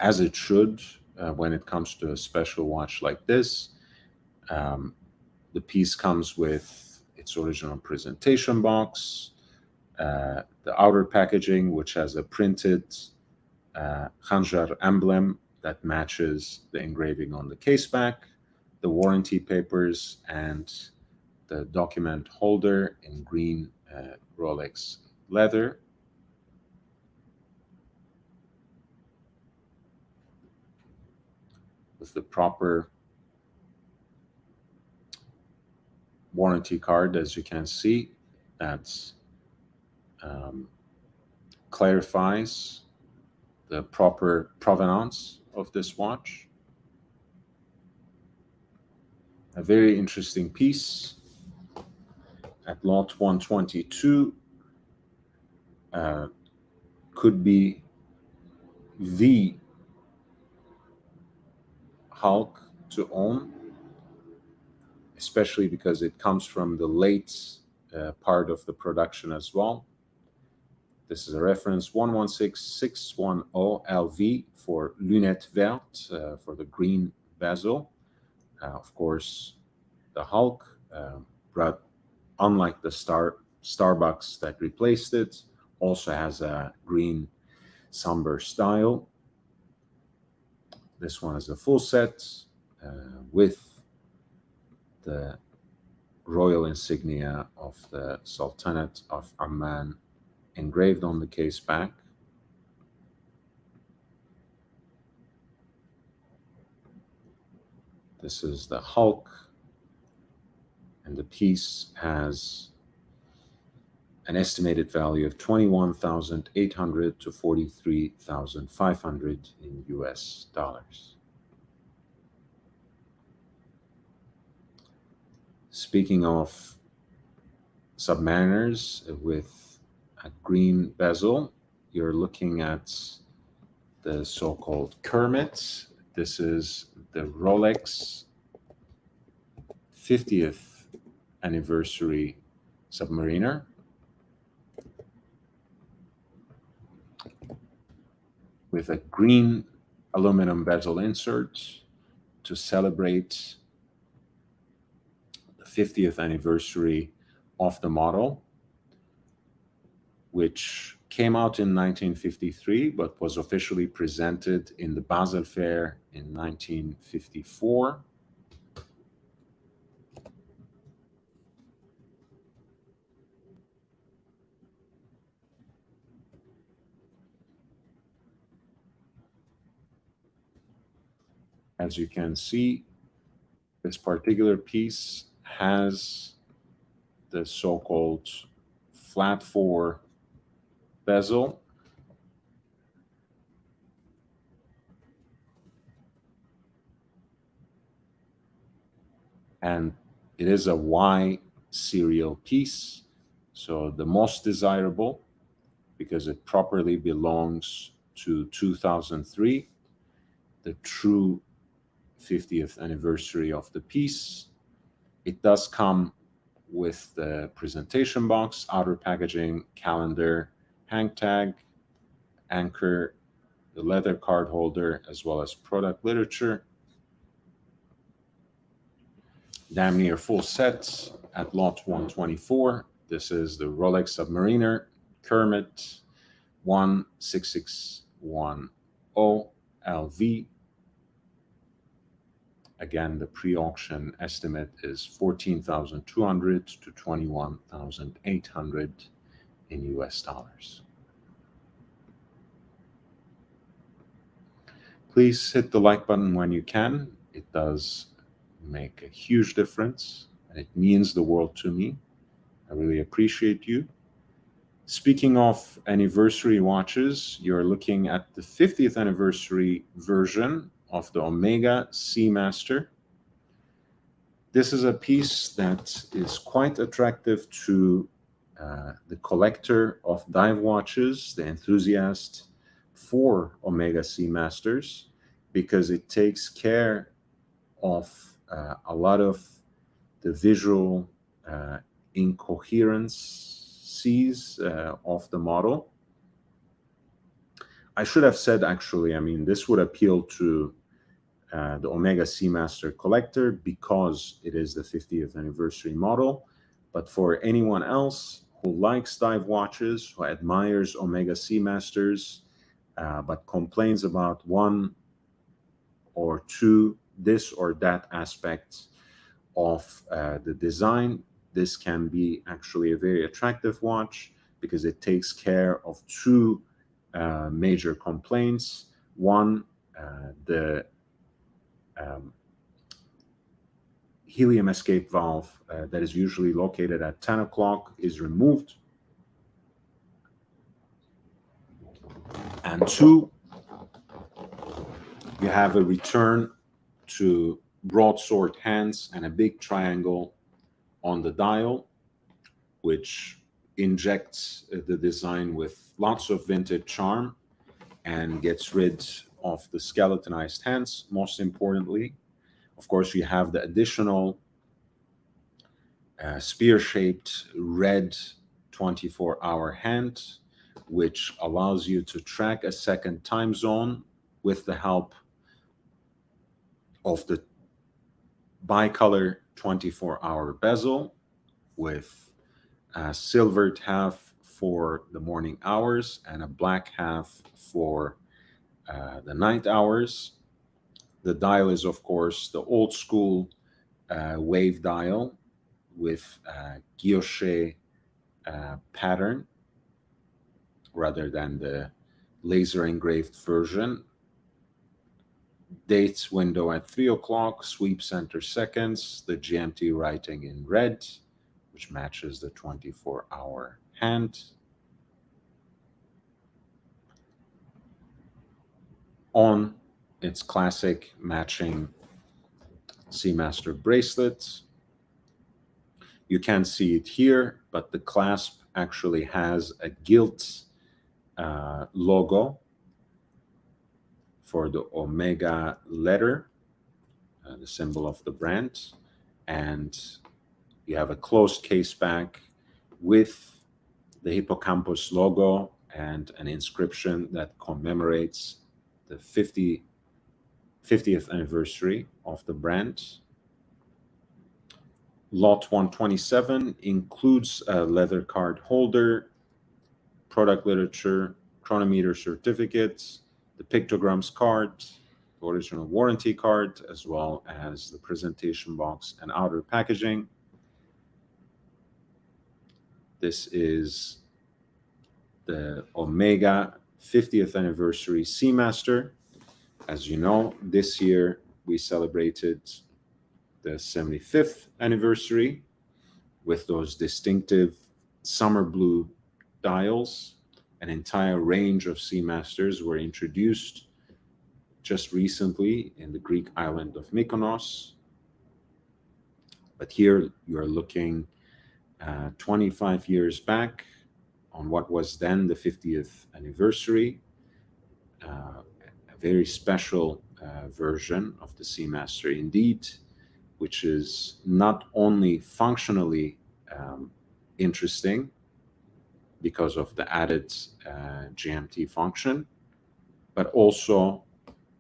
as it should, when it comes to a special watch like this, the piece comes with its original presentation box, the outer packaging, which has a printed Khanjar emblem that matches the engraving on the case back, the warranty papers, and the document holder in green Rolex leather. With the proper warranty card, as you can see, that clarifies the proper provenance of this watch. A very interesting piece. At lot 122, could be the Hulk to own, especially because it comes from the late part of the production as well. This is a reference 116610LV for Lunette Verte, for the green bezel. Of course, the Hulk, but unlike the Starbucks that replaced it, also has a green somber style. This one is a full set with the royal insignia of the Sultanate of Amman engraved on the case back. This is the Hulk, and the piece has an estimated value of 21,800 to 43,500 in US dollars. Speaking of Submariners with a green bezel, you're looking at the so-called Kermit. This is the Rolex 50th anniversary Submariner. With a green aluminum bezel insert to celebrate the 50th anniversary of the model, which came out in 1953 but was officially presented in the Basel Fair in 1954. As you can see, this particular piece has the so-called flat 4 bezel. And it is a Y serial piece, so the most desirable because it properly belongs to 2003, the true 50th anniversary of the piece. It does come with the presentation box, outer packaging, calendar, hang tag, anchor, the leather card holder, as well as product literature. Damn near full sets at lot 124. This is the Rolex Submariner Kermit 16610 LV. Again, the pre-auction estimate is 14,200 to 21,800 in US dollars. Please hit the like button when you can. It does make a huge difference, and it means the world to me. I really appreciate you. Speaking of anniversary watches, you're looking at the 50th anniversary version of the Omega Seamaster. This is a piece that is quite attractive to the collector of dive watches, the enthusiast for Omega Seamasters, because it takes care of a lot of the visual incoherencies of the model. I should have said, actually, I mean, this would appeal to the Omega Seamaster collector because it is the 50th anniversary model. But for anyone else who likes dive watches, who admires Omega Seamasters, but complains about one or two, this or that aspect of the design, this can be actually a very attractive watch because it takes care of two major complaints. One, the helium escape valve that is usually located at 10 o'clock is removed. And two, you have a return to broadsword hands and a big triangle on the dial, which injects the design with lots of vintage charm and gets rid of the skeletonized hands. Most importantly, of course, you have the additional spear-shaped red 24-hour hand, which allows you to track a second time zone with the help of the bicolor 24-hour bezel with a silvered half for the morning hours and a black half for the night hours. The dial is, of course, the old school wave dial with guilloche pattern rather than the laser engraved version. Dates window at 3 o'clock, sweep center seconds, the GMT writing in red, which matches the 24-hour hand. On its classic matching Seamaster bracelet. You can't see it here, but the clasp actually has a gilt logo for the Omega letter, the symbol of the brand. And you have a closed case back with the hippocampus logo and an inscription that commemorates the 50th anniversary of the brand. Lot 127 includes a leather card holder, product literature, chronometer certificates, the pictograms card, the original warranty card, as well as the presentation box and outer packaging. This is the Omega 50th anniversary Seamaster. As you know, this year we celebrated the 75th anniversary with those distinctive summer blue dials. An entire range of Seamasters were introduced just recently in the Greek island of Mykonos. But here you are looking 25 years back on what was then the 50th anniversary, a very special version of the Seamaster indeed, which is not only functionally interesting because of the added GMT function, but also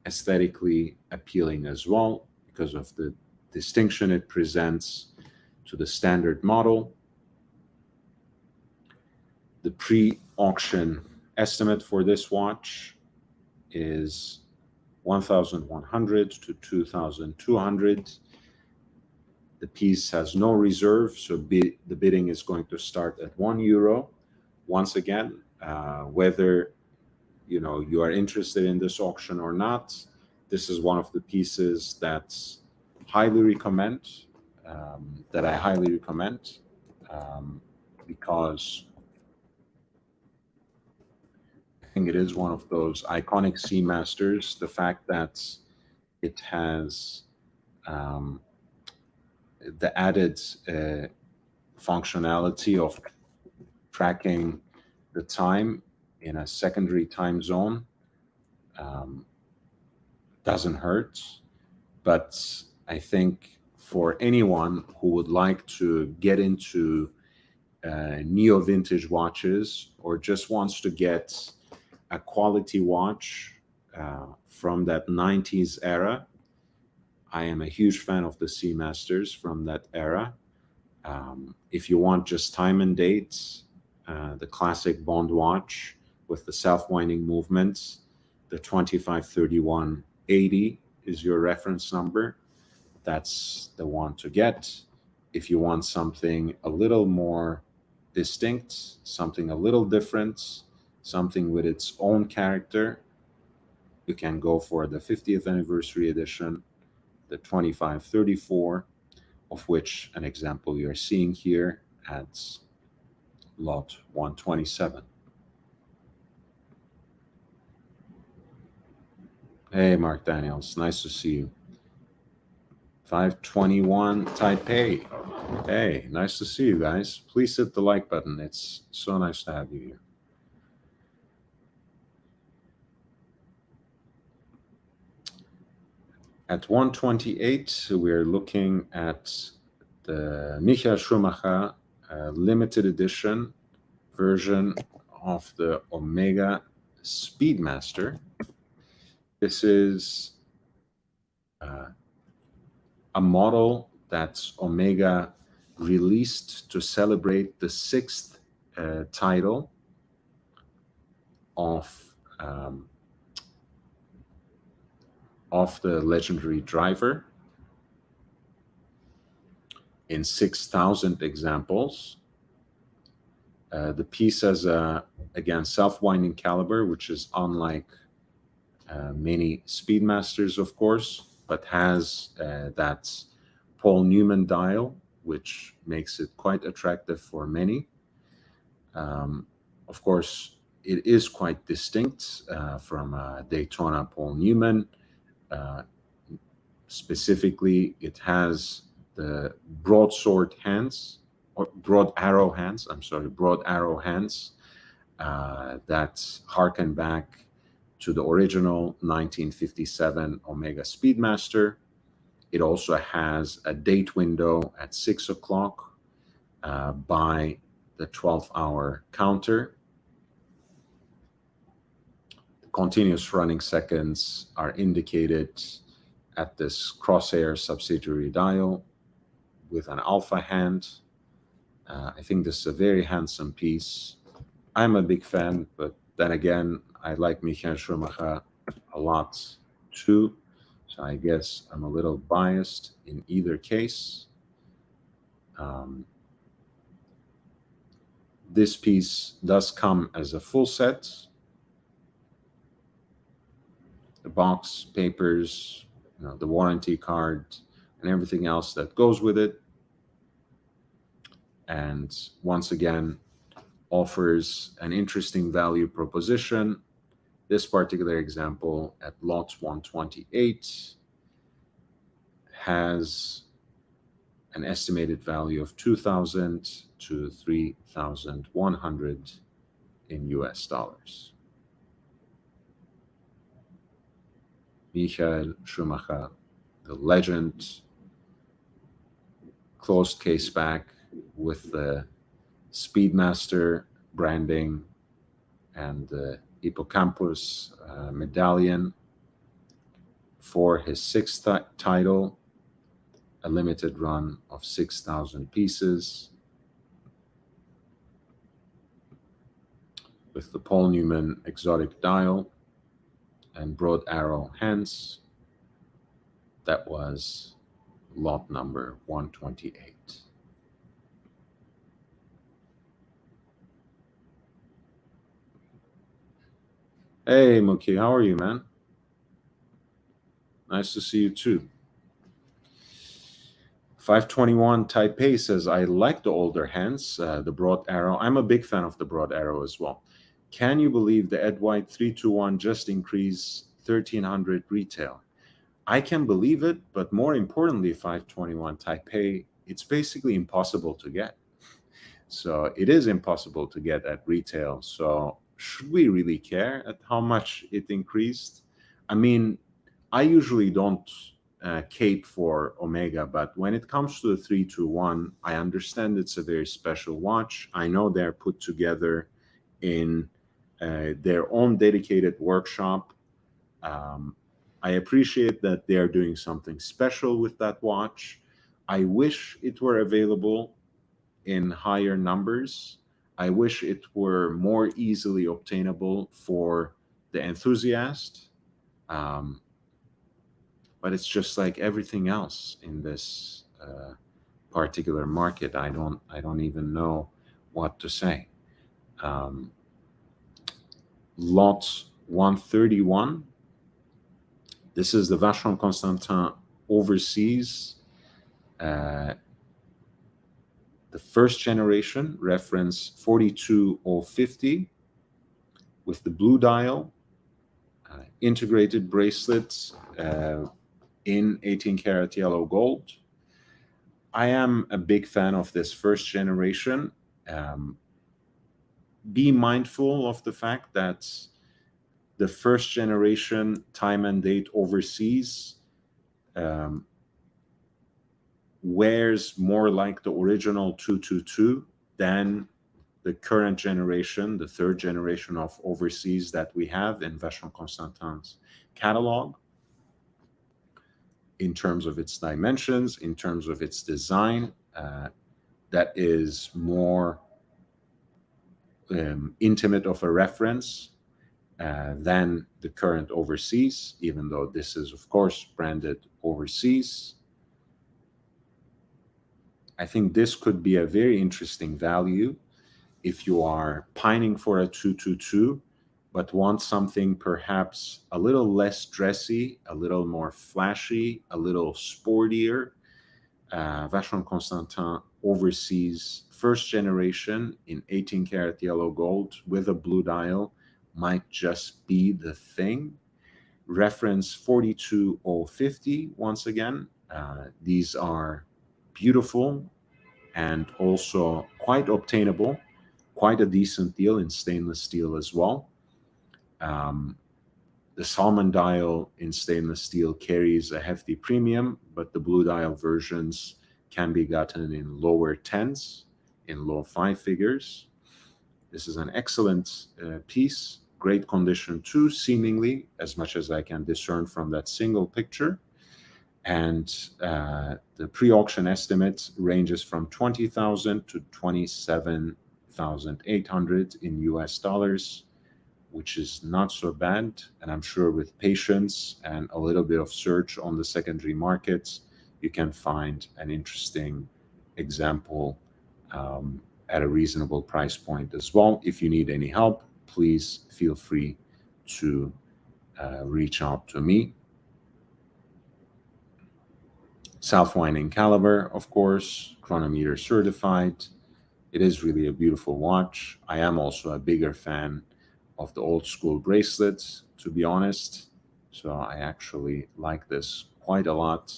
aesthetically appealing as well because of the distinction it presents to the standard model. The pre-auction estimate for this watch is 1,100 to 2,200. The piece has no reserve, so the bidding is going to start at €1. Once again, whether you are interested in this auction or not, this is one of the pieces that I highly recommend, because I think it is one of those iconic Seamasters. The fact that it has the added functionality of tracking the time in a secondary time zone doesn't hurt. But I think for anyone who would like to get into neo-vintage watches or just wants to get a quality watch from that 90s era, I am a huge fan of the Seamasters from that era. If you want just time and dates, the classic Bond watch with the self-winding movements, the 253180 is your reference number. That's the one to get. If you want something a little more distinct, something a little different, something with its own character, you can go for the 50th anniversary edition, the 2534, of which an example you're seeing here at lot 127. Hey, Mark Daniels, nice to see you. 521 Taipei. Hey, nice to see you guys. Please hit the like button. It's so nice to have you here. At 128, we're looking at the Michael Schumacher limited edition version of the Omega Speedmaster. This is a model that Omega released to celebrate the 6th title of the legendary driver in 6,000 examples. The piece has again, self-winding caliber, which is unlike many Speedmasters, of course, but has that Paul Newman dial, which makes it quite attractive for many. Of course, it is quite distinct from Daytona Paul Newman. Specifically, it has the broad arrow hands that harken back to the original 1957 Omega Speedmaster. It also has a date window at 6 o'clock by the 12-hour counter. The continuous running seconds are indicated at this crosshair subsidiary dial with an alpha hand. I think this is a very handsome piece. I'm a big fan, but then again, I like Michael Schumacher a lot too. So I guess I'm a little biased in either case. This piece does come as a full set. The box, papers, the warranty card, and everything else that goes with it. And once again, offers an interesting value proposition. This particular example at lot 128 has an estimated value of 2,000 to 3,100 in US dollars. Michael Schumacher, the legend, closed case back with the Speedmaster branding and the Hippocampus medallion for his sixth title, a limited run of 6,000 pieces, with the Paul Newman exotic dial and broad arrow hands. That was lot number 128. Hey, Mookie, how are you, man? Nice to see you too. 521 Taipei says, I like the older hands, the broad arrow. I'm a big fan of the broad arrow as well. Can you believe the Ed White 321 just increased 1,300 retail? I can believe it, but more importantly, 521 Taipei, it's basically impossible to get. So it is impossible to get at retail. So should we really care at how much it increased? I mean, I usually don't cape for Omega, but when it comes to the 321, I understand it's a very special watch. I know they're put together in their own dedicated workshop. I appreciate that they're doing something special with that watch. I wish it were available in higher numbers. I wish it were more easily obtainable for the enthusiast. But it's just like everything else in this particular market. I don't even know what to say. Lot 131. This is the Vacheron Constantin overseas. The first generation, reference 42050, with the blue dial, integrated bracelets in 18 karat yellow gold. I am a big fan of this first generation. Be mindful of the fact that the first generation time and date overseas wears more like the original 222 than the current generation, the third generation of overseas that we have in Vacheron Constantin's catalog, in terms of its dimensions, in terms of its design, that is more intimate of a reference than the current overseas, even though this is, of course, branded overseas. I think this could be a very interesting value if you are pining for a 222, but want something perhaps a little less dressy, a little more flashy, a little sportier. Vacheron Constantin overseas first generation in 18 karat yellow gold with a blue dial might just be the thing. Reference 42050 once again. These are beautiful and also quite obtainable, quite a decent deal in stainless steel as well. The Salmon dial in stainless steel carries a hefty premium, but the blue dial versions can be gotten in lower tens, in low five figures. This is an excellent piece, great condition too, seemingly, as much as I can discern from that single picture. And the pre-auction estimate ranges from 20,000 to 27,800 in US dollars, which is not so bad. And I'm sure with patience and a little bit of search on the secondary markets, you can find an interesting example at a reasonable price point as well. If you need any help, please feel free to reach out to me. Self-winding caliber, of course, chronometer certified. It is really a beautiful watch. I am also a bigger fan of the old school bracelets, to be honest. So I actually like this quite a lot.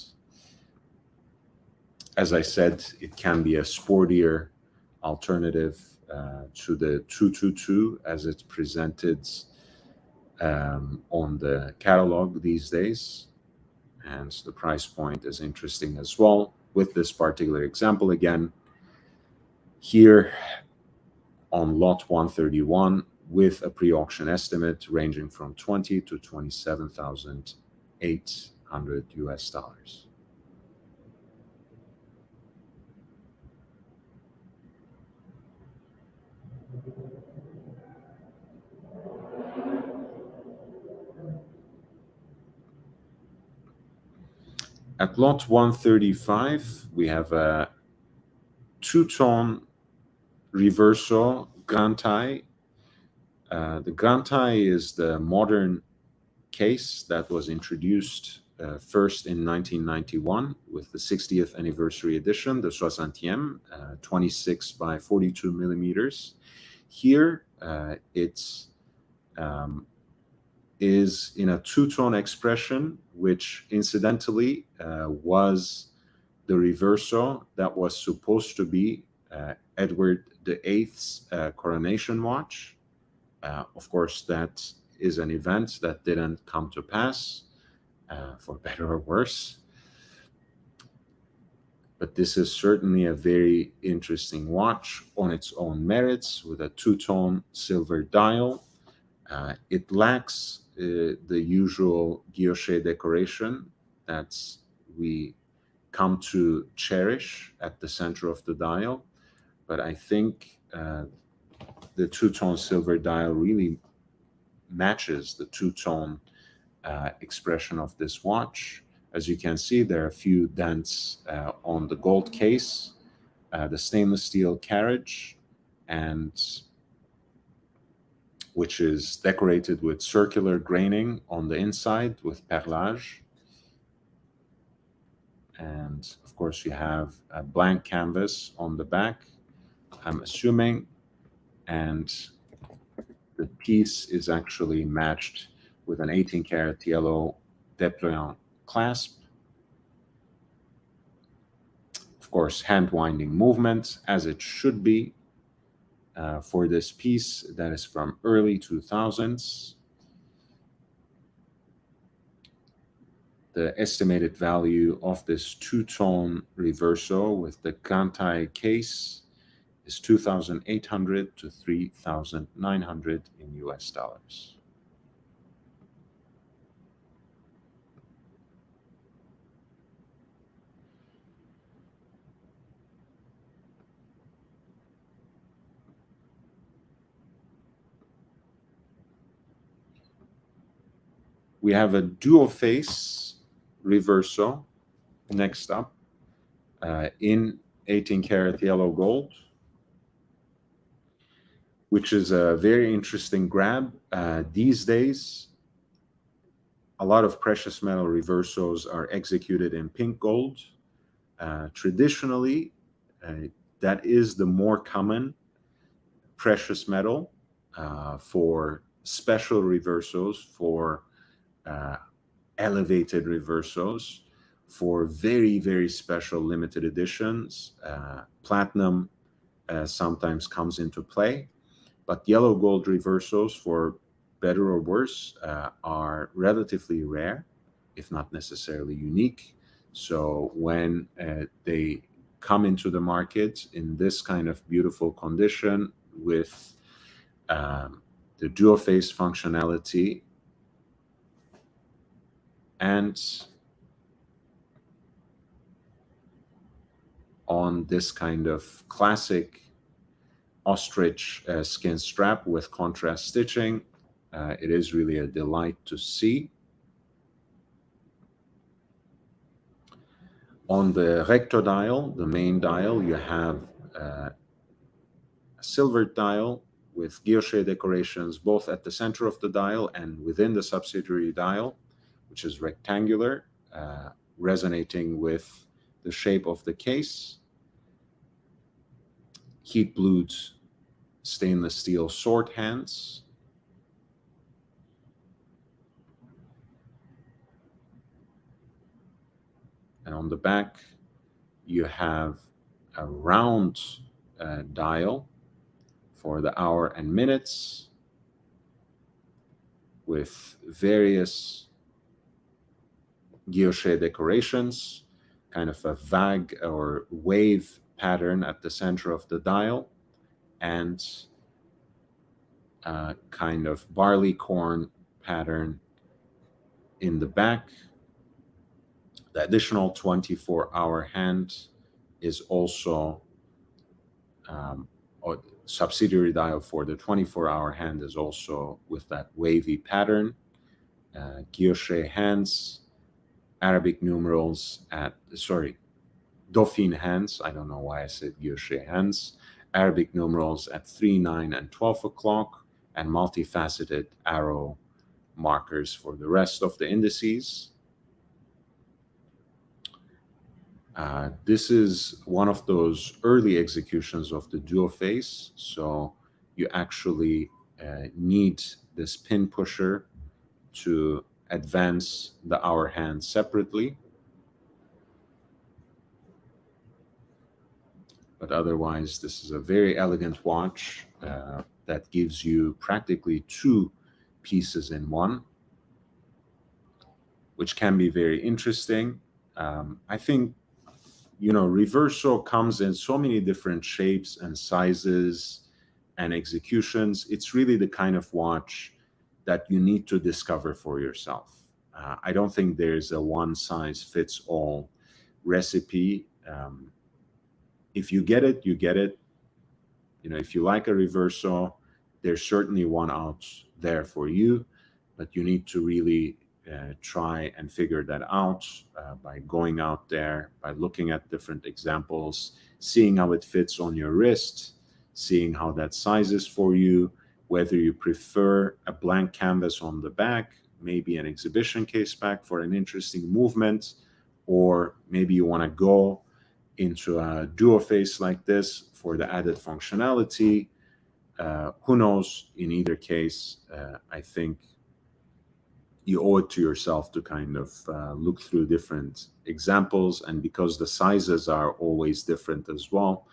As I said, it can be a sportier alternative to the 222 as it's presented on the catalog these days. And the price point is interesting as well. With this particular example, again, here on lot 131, with a pre-auction estimate ranging from 20 to 27,800 US dollars. At lot 135, we have a two-tone reverso Grantai. The Grantai is the modern case that was introduced first in 1991 with the 60th anniversary edition, the 60e, 26 by 42 millimeters. Here, it's is in a two-tone expression, which incidentally was the reverso that was supposed to be Edward VIII's coronation watch. Of course, that is an event that didn't come to pass, for better or worse. But this is certainly a very interesting watch on its own merits with a two-tone silver dial. It lacks the usual guilloche decoration that we come to cherish at the center of the dial, but I think the two-tone silver dial really matches the two-tone expression of this watch. As you can see, there are a few dents on the gold case, the stainless steel carriage, and which is decorated with circular graining on the inside with perlage. And of course, you have a blank canvas on the back, I'm assuming, and the piece is actually matched with an 18-karat yellow déployant clasp. Of course, hand-winding movement, as it should be for this piece that is from early 2000s. The estimated value of this two-tone reverso with the Grantai case is 2,800 to 3,900 in US dollars. We have a dual face reverso next up in 18-karat yellow gold, which is a very interesting grab. These days, a lot of precious metal reversos are executed in pink gold. Traditionally, that is the more common precious metal for special reversos, for elevated reversos, for very, very special limited editions. Platinum sometimes comes into play, but yellow gold reversos, for better or worse, are relatively rare, if not necessarily unique. So when they come into the market in this kind of beautiful condition with the dual face functionality and on this kind of classic ostrich skin strap with contrast stitching, it is really a delight to see. On the recto dial, the main dial, you have a silver dial with guilloche decorations both at the center of the dial and within the subsidiary dial, which is rectangular, resonating with the shape of the case, heat blued stainless steel sword hands, and on the back you have a round dial for the hour and minutes with various guilloche decorations, kind of a vague or wave pattern at the center of the dial, and a kind of barley corn pattern in the back. The additional 24-hour hand is also a subsidiary dial for the 24-hour hand is also with that wavy pattern. Guilloche hands, Arabic numerals Dauphine hands. I don't know why I said guilloche hands. Arabic numerals at 3, 9, and 12 o'clock, and multifaceted arrow markers for the rest of the indices. This is one of those early executions of the dual face, so you actually need this pin pusher to advance the hour hand separately. But otherwise, this is a very elegant watch that gives you practically 2 pieces in one, which can be very interesting. I think, Reverso comes in so many different shapes and sizes and executions. It's really the kind of watch that you need to discover for yourself. I don't think there's a one-size-fits-all recipe. If you get it, you get it. If you like a Reverso, there's certainly one out there for you, but you need to really try and figure that out by going out there, by looking at different examples, seeing how it fits on your wrist, seeing how that sizes for you, whether you prefer a blank canvas on the back, maybe an exhibition case back for an interesting movement, or maybe you want to go into a duo face like this for the added functionality. Who knows? In either case, I think you owe it to yourself to kind of look through different examples. And because the sizes are always different as well,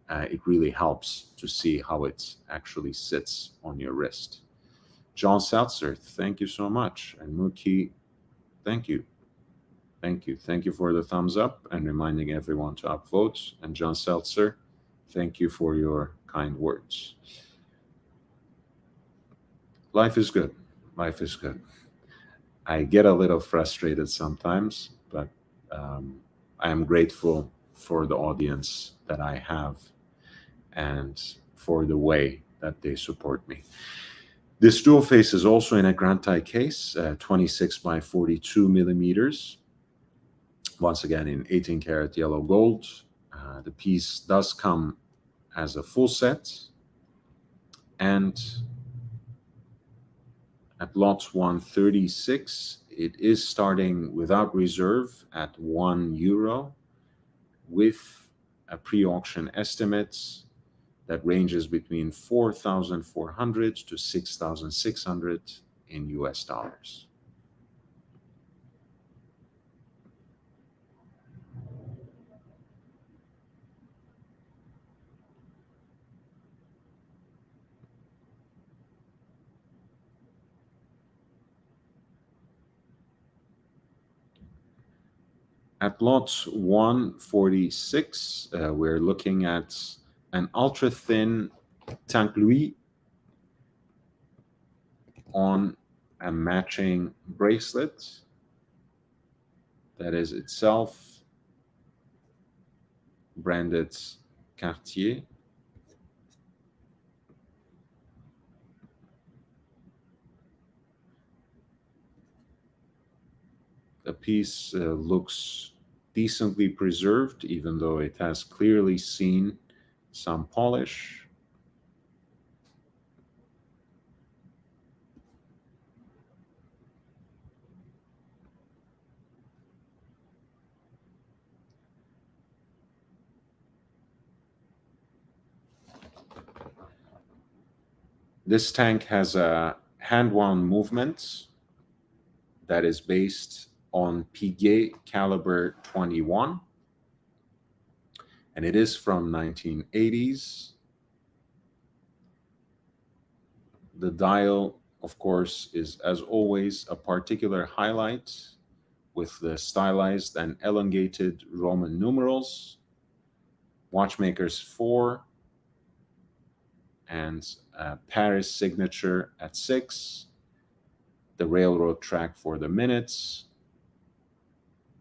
it really helps to see how it actually sits on your wrist. John Seltzer, thank you so much. And Muki, thank you. Thank you. Thank you for the thumbs up and reminding everyone to upvote. And John Seltzer, thank you for your kind words. Life is good. Life is good. I get a little frustrated sometimes, but I am grateful for the audience that I have and for the way that they support me. This dual face is also in a Grand Tie case, 26 by 42 millimeters. Once again, in 18 karat yellow gold. The piece does come as a full set. And at lot 136, it is starting without reserve at €1 with a pre-auction estimate that ranges between 4,400 to 6,600 in US dollars. At lot 146, we're looking at an ultra-thin Tank Louis on a matching bracelet that is itself branded Cartier. The piece looks decently preserved, even though it has clearly seen some polish. This tank has a hand-wound movement that is based on Piguet caliber 21, and it is from 1980s. The dial, of course, is, as always, a particular highlight with the stylized and elongated Roman numerals, watchmaker's 4, and Paris signature at 6, the railroad track for the minutes,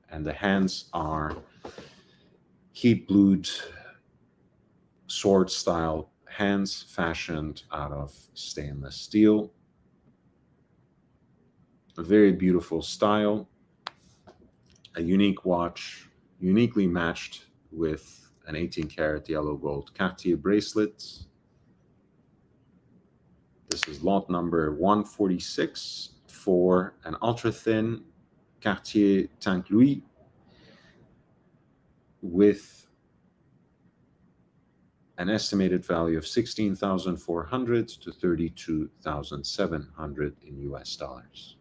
and the hands are heat-blued sword-style hands fashioned out of stainless steel. A very beautiful style, a unique watch, uniquely matched with an 18-karat yellow gold Cartier bracelet. This is lot number 146 for an ultra-thin Cartier Tank Louis with an estimated value of $16,400 to $32,700 in US dollars.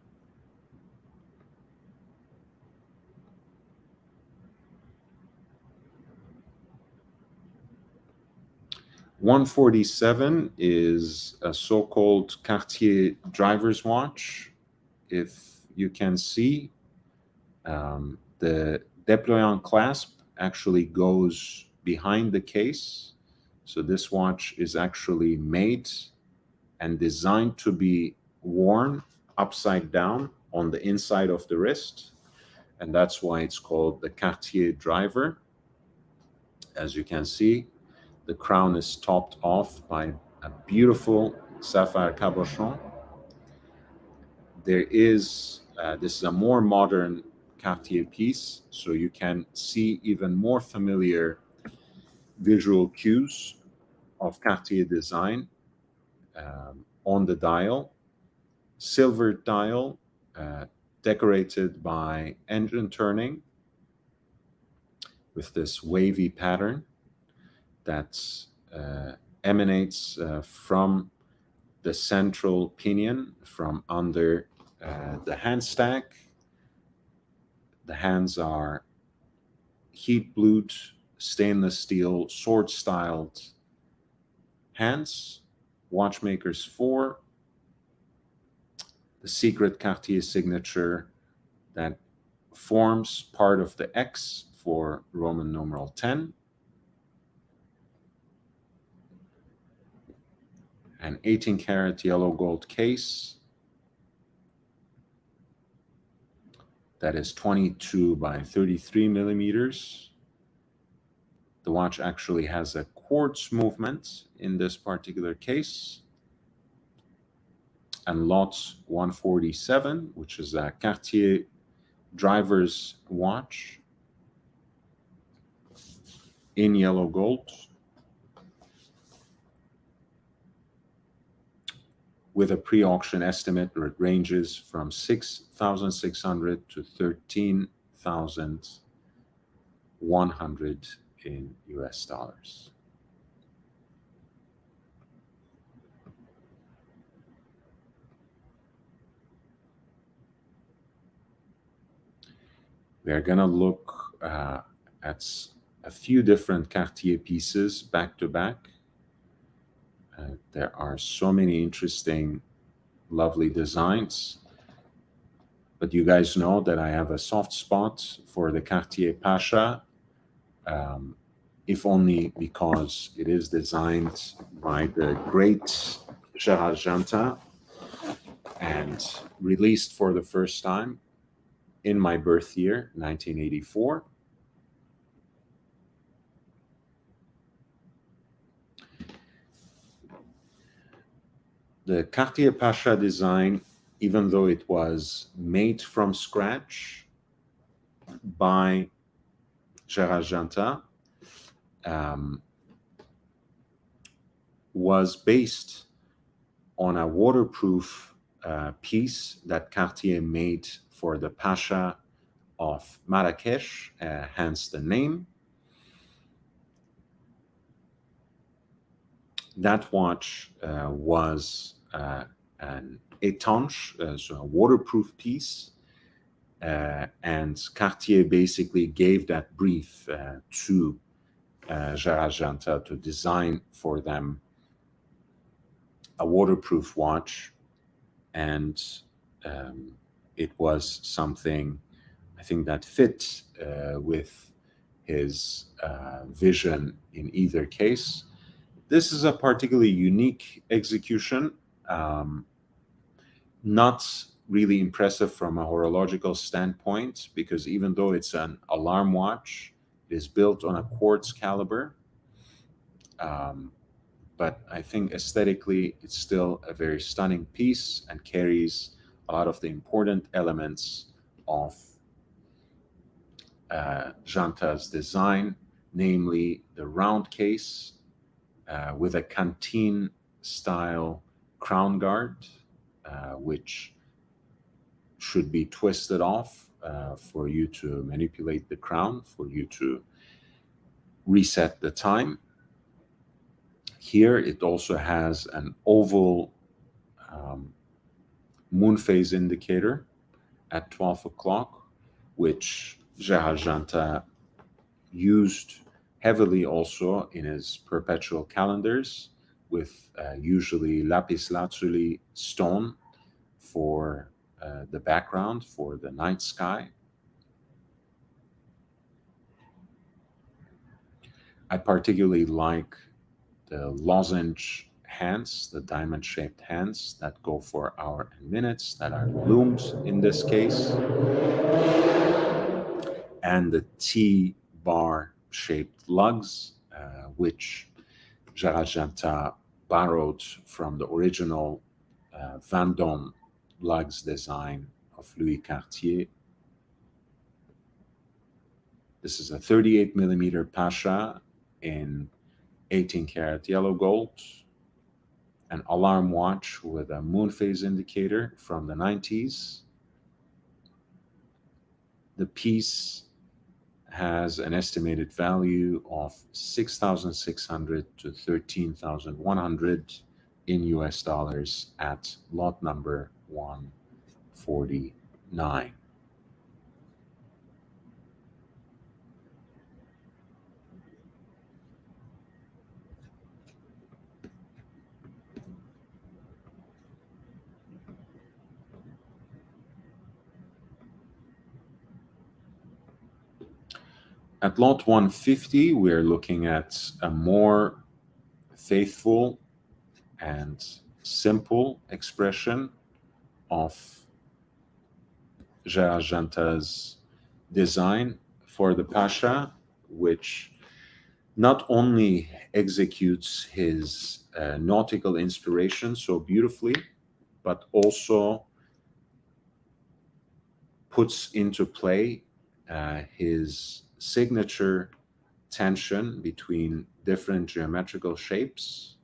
$147 is a so-called Cartier driver's watch. If you can see, the déployant clasp actually goes behind the case. So this watch is actually made and designed to be worn upside down on the inside of the wrist. And that's why it's called the Cartier driver. As you can see, the crown is topped off by a beautiful sapphire cabochon. There is, this is a more modern Cartier piece, so you can see even more familiar visual cues of Cartier design on the dial. Silver dial, decorated by engine turning with this wavy pattern that emanates from the central pinion, from under the hand stack. The hands are heat-blued, stainless steel, sword-styled hands, watchmaker's 4, the secret Cartier signature that forms part of the X for Roman numeral 10, an 18-karat yellow gold case that is 22 by 33 millimeters. The watch actually has a quartz movement in this particular case. And lot 147, which is a Cartier driver's watch in yellow gold, with a pre-auction estimate that ranges from $6,600 to $13,100 in US dollars. We're going to look at a few different Cartier pieces back to back. There are so many interesting, lovely designs. But you guys know that I have a soft spot for the Cartier Pasha, if only because it is designed by the great Gerard Jantin and released for the first time in my birth year, 1984. The Cartier Pasha design, even though it was made from scratch by Gerard Jantin, was based on a waterproof piece that Cartier made for the Pasha of Marrakech, hence the name. That watch was an étanche, so a waterproof piece. And Cartier basically gave that brief to Gerard Janta to design for them a waterproof watch. And it was something, I think, that fit with his vision in either case. This is a particularly unique execution, not really impressive from a horological standpoint, because even though it's an alarm watch, it is built on a quartz caliber. But I think aesthetically, it's still a very stunning piece and carries a lot of the important elements of Janta's design, namely the round case with a canteen style crown guard, which should be twisted off for you to manipulate the crown, for you to reset the time. Here it also has an oval moon phase indicator at 12 o'clock, which Gerard Janta used heavily also in his perpetual calendars, with usually lapis lazuli stone for the background, for the night sky. I particularly like the lozenge hands, the diamond-shaped hands that go for hour and minutes, that are loomed in this case, and the T-bar shaped lugs, which Gerard Janta borrowed from the original Vendôme lugs design of Louis Cartier. This is a 38 millimeter Pasha in 18 karat yellow gold, an alarm watch with a moon phase indicator from the 90s. The piece has an estimated value of 6,600 to 13,100 in US dollars at lot number 149. At lot 150, we're looking at a more faithful and simple expression of Gerard Janta's design for the Pasha, which not only executes his nautical inspiration so beautifully, but also puts into play his signature tension between different geometrical shapes.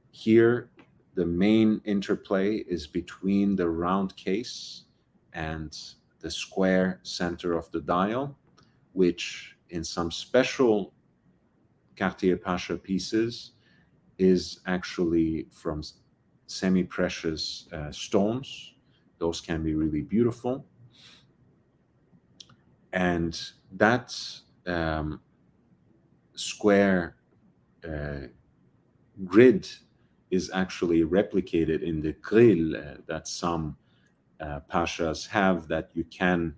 Here, the main interplay is between the round case and the square center of the dial, which in some special Cartier Pasha pieces is actually from semi-precious stones. Those can be really beautiful. And that square grid is actually replicated in the grill that some Pashas have, that you can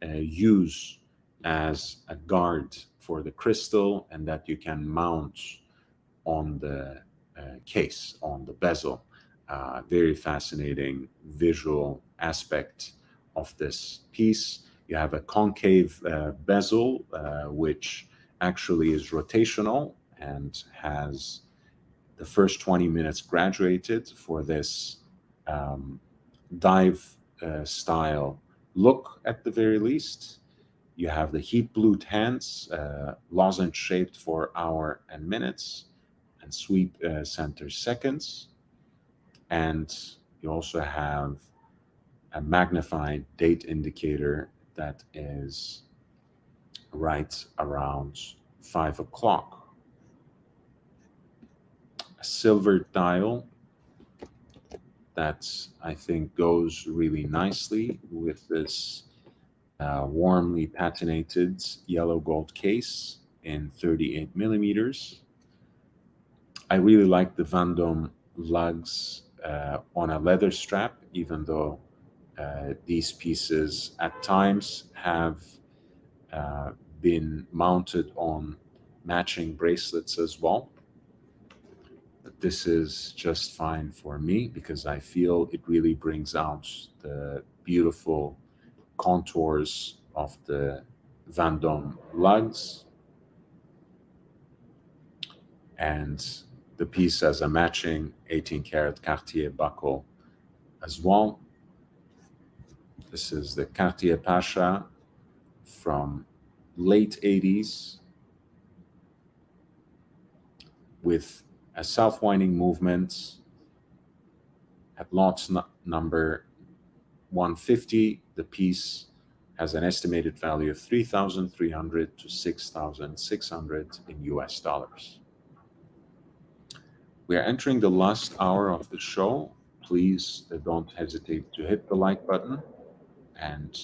use as a guard for the crystal, and that you can mount on the case, on the bezel. Very fascinating visual aspect of this piece. You have a concave bezel, which actually is rotational and has the first 20 minutes graduated for this dive style look at the very least. You have the heat blued hands, lozenge shaped for hour and minutes, and sweep center seconds. And you also have a magnified date indicator that is right around 5 o'clock. A silver dial that I think goes really nicely with this warmly patinated yellow gold case in 38 millimeters. I really like the Vendome lugs on a leather strap, even though these pieces at times have uh, been mounted on matching bracelets as well. But this is just fine for me because I feel it really brings out the beautiful contours of the Vendome lugs. And the piece has a matching 18 karat Cartier buckle as well. This is the Cartier Pasha from late 80s with a self-winding movement at lot number 150. The piece has an estimated value of 3,300 to 6,600 in US dollars. We are entering the last hour of the show. Please don't hesitate to hit the like button. And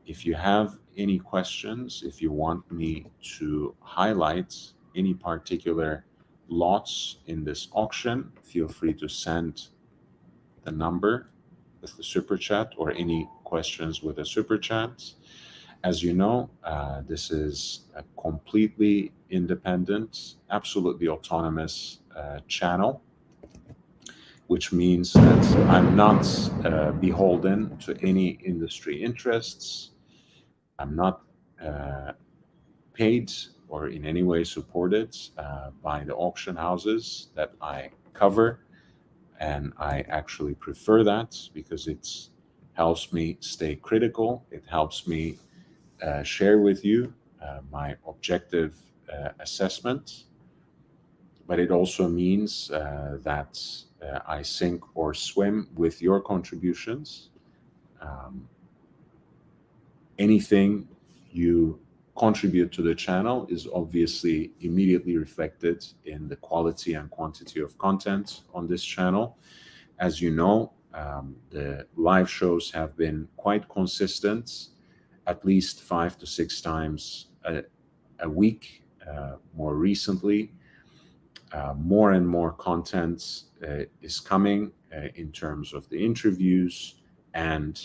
if you have any questions, if you want me to highlight any particular lots in this auction, feel free to send the number with the super chat or any questions with a super chat. As you know, this is a completely independent, absolutely autonomous channel, which means that I'm not beholden to any industry interests. I'm not paid or in any way supported by the auction houses that I cover. And I actually prefer that because it helps me stay critical. It helps me share with you my objective assessment. But it also means that I sink or swim with your contributions. Anything you contribute to the channel is obviously immediately reflected in the quality and quantity of content on this channel. As you know, the live shows have been quite consistent, at least 5 to 6 times a week. More recently, more and more content is coming in terms of the interviews and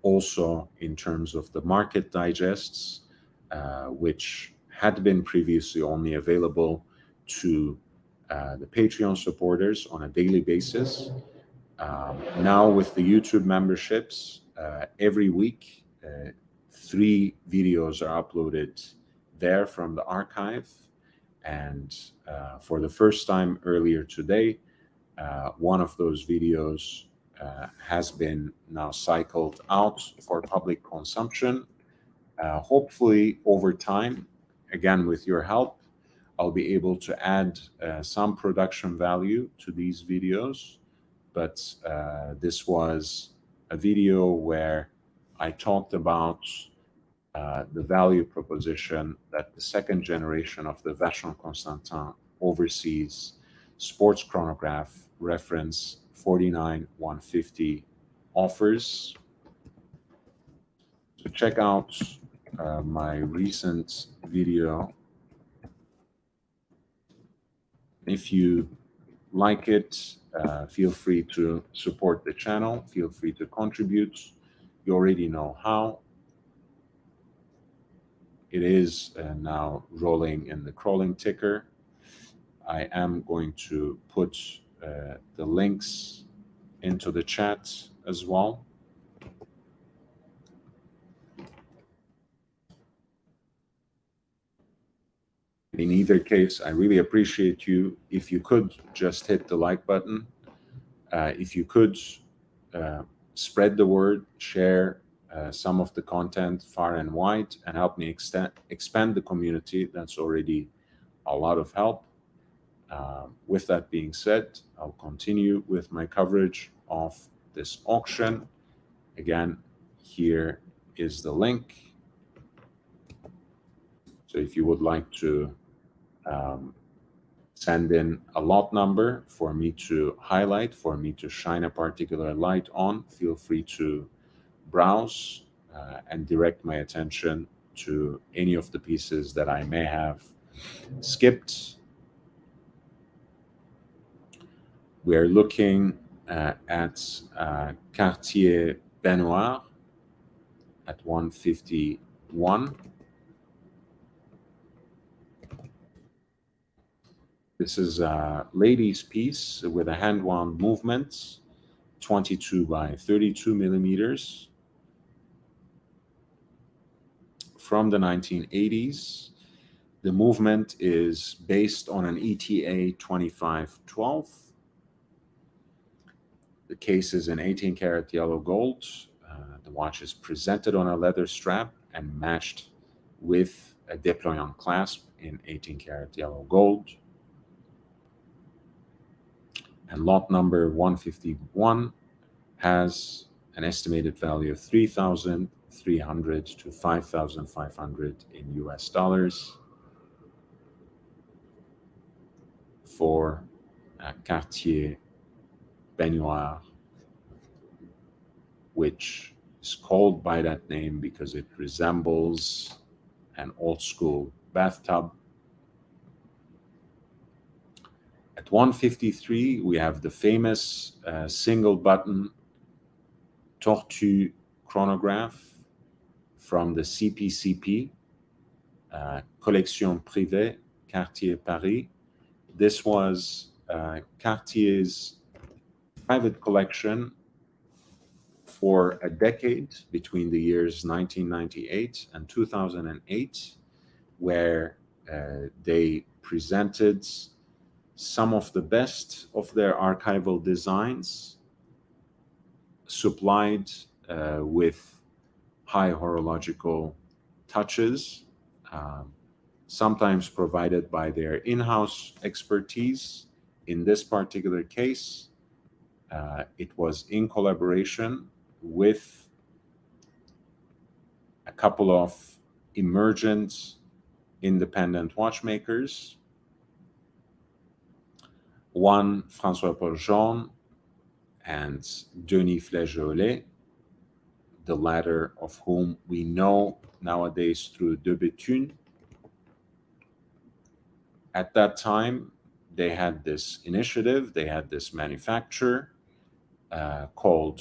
also in terms of the market digests, which had been previously only available to the Patreon supporters on a daily basis. Now with the YouTube memberships, every week, 3 videos are uploaded there from the archive. And for the first time earlier today, one of those videos has been now cycled out for public consumption. Hopefully over time, again with your help, I'll be able to add some production value to these videos. But this was a video where I talked about the value proposition that the second generation of the Vacheron Constantin overseas sports chronograph reference 49150 offers. So check out my recent video. If you like it, feel free to support the channel, feel free to contribute. You already know how. It is now rolling in the crawling ticker. I am going to put the links into the chat as well. In either case, I really appreciate you. If you could just hit the like button. If you could spread the word, share some of the content far and wide, and help me expand the community. That's already a lot of help. With that being said, I'll continue with my coverage of this auction. Again, here is the link. So if you would like to send in a lot number for me to highlight, for me to shine a particular light on, feel free to browse and direct my attention to any of the pieces that I may have skipped. We're looking at Cartier Baignoire at 151. This is a ladies' piece with a hand-wound movement, 22 by 32 millimeters, from the 1980s. The movement is based on an ETA 2512. The case is in 18 karat yellow gold. The watch is presented on a leather strap and matched with a déployant clasp in 18 karat yellow gold. And lot number 151 has an estimated value of 3,300 to 5,500 in US dollars for Cartier Baignoire, which is called by that name because it resembles an old school bathtub. At 153, we have the famous single button Tortue chronograph from the CPCP, Collection Privée Cartier Paris. This was Cartier's private collection for a decade between the years 1998 and 2008, where they presented some of the best of their archival designs, supplied with high horological touches, sometimes provided by their in-house expertise. In this particular case, it was in collaboration with a couple of emergent independent watchmakers. One, François-Paul Jean and Denis Flageolet, the latter of whom we know nowadays through De Bethune. At that time, they had this initiative, they had this manufacture called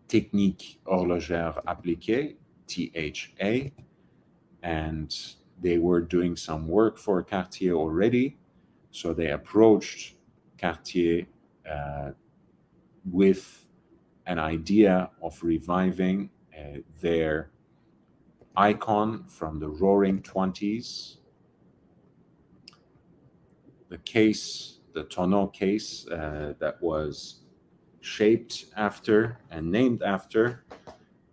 Technique Horlogère Appliquée, THA, and they were doing some work for Cartier already. So they approached Cartier with an idea of reviving their icon from the Roaring '20s. The case, the tonneau case, that was shaped after and named after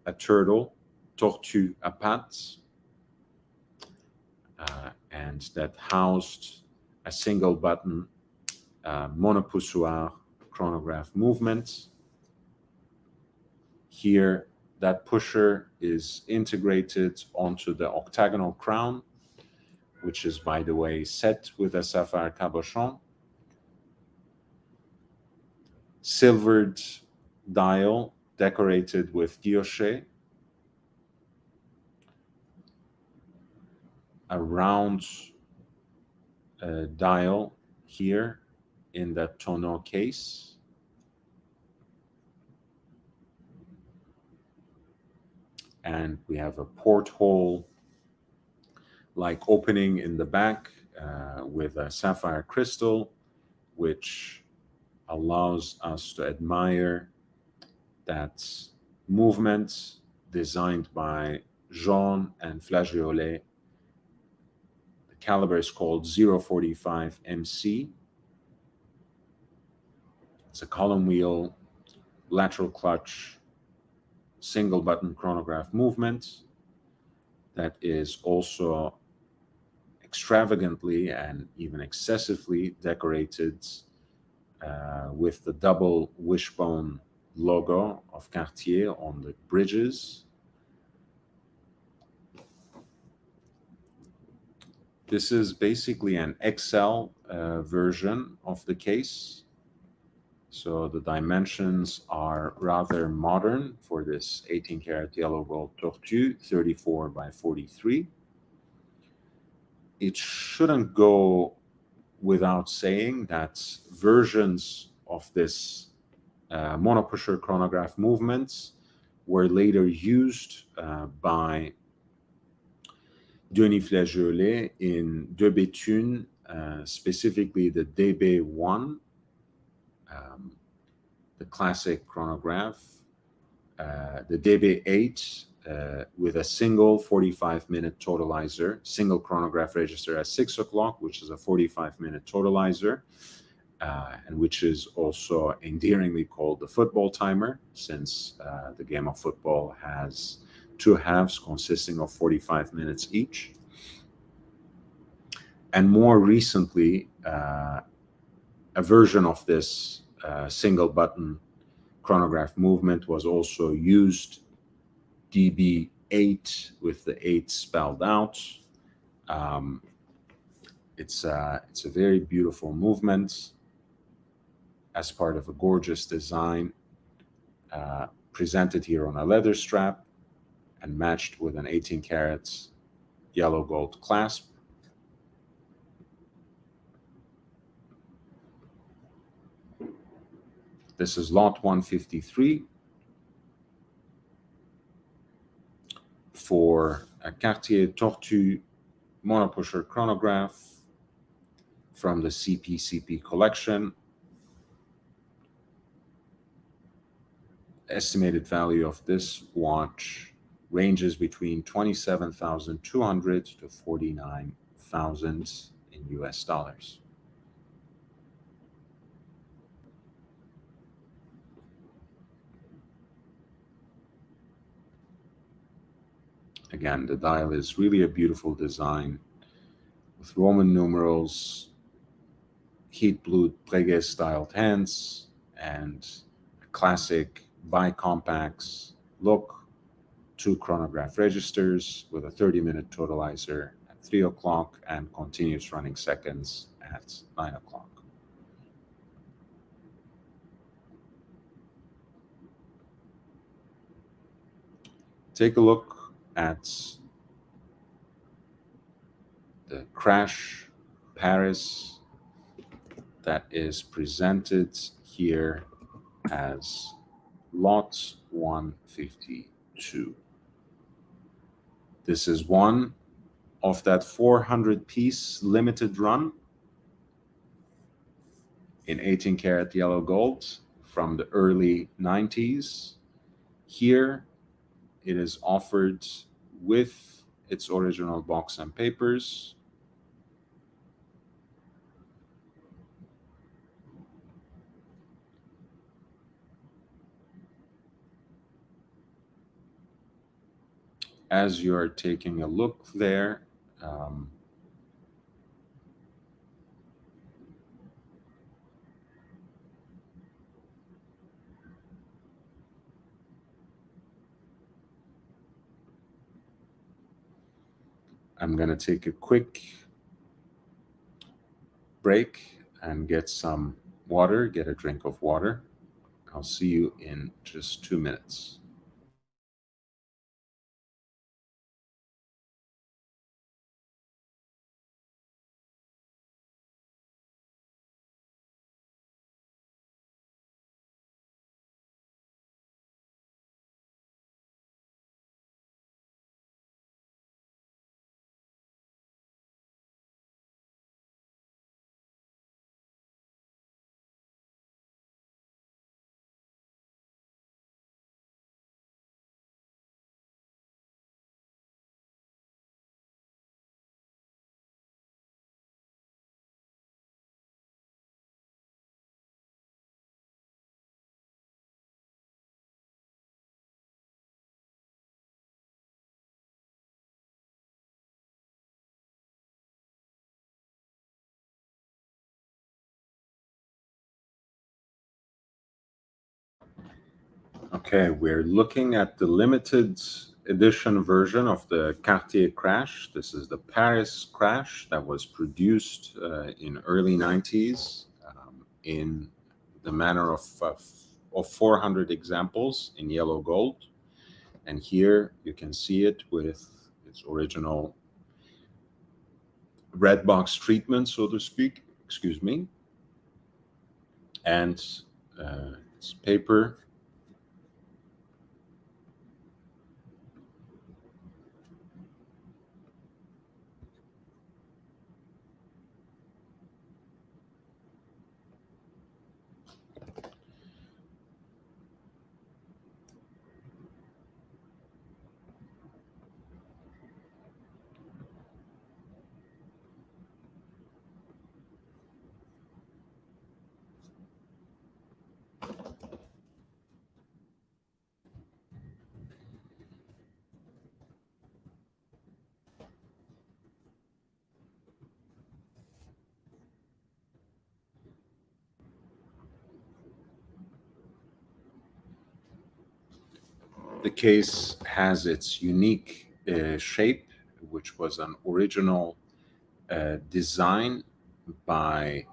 a turtle, Tortue à pattes, and that housed a single button monopoussoir chronograph movement. Here, that pusher is integrated onto the octagonal crown, which is, by the way, set with a sapphire cabochon. Silvered dial decorated with guilloche. A round dial here in the tonneau case. And we have a porthole like opening in the back with a sapphire crystal, which allows us to admire that movement designed by Jean and Flageolet. The caliber is called 045 MC. It's a column wheel, lateral clutch, single button chronograph movement that is also extravagantly and even excessively decorated with the double wishbone logo of Cartier on the bridges. This is basically an XL version of the case. So the dimensions are rather modern for this 18 karat yellow gold tortue, 34 by 43. It shouldn't go without saying that versions of this monopusher chronograph movements were later used by Denis Flageolet in De Béthune, specifically the DB1, the classic chronograph, the DB8 with a single 45-minute totalizer, single chronograph register at 6 o'clock, which is a 45-minute totalizer, and which is also endearingly called the football timer, since the game of football has two halves consisting of 45 minutes each. And more recently, a version of this single button chronograph movement was also used, DB8 with the 8 spelled out. It's a very beautiful movement as part of a gorgeous design presented here on a leather strap and matched with an 18 karat yellow gold clasp. This is lot 153 for a Cartier Tortue monopusher chronograph from the CPCP collection. Estimated value of this watch ranges between $27,200 to $49,000 in US dollars. Again, the dial is really a beautiful design with Roman numerals, heat blued Breguet styled hands, and a classic bicompax look. 2 chronograph registers with a 30-minute totalizer at 3 o'clock and continuous running seconds at 9 o'clock. Take a look at the Crash Paris that is presented here as lot 152. This is one of that 400-piece limited run in 18 karat yellow gold from the early 90s. Here it is offered with its original box and papers. As you're taking a look there, I'm going to take a quick break and get some water, get a drink of water. I'll see you in just 2 minutes. Okay, we're looking at the limited edition version of the Cartier crash. This is the Paris crash that was produced in early 90s in the manner of 400 examples in yellow gold. And here you can see it with its original red box treatment, so to speak, excuse me, and its paper. The case has its unique shape, which was an original design by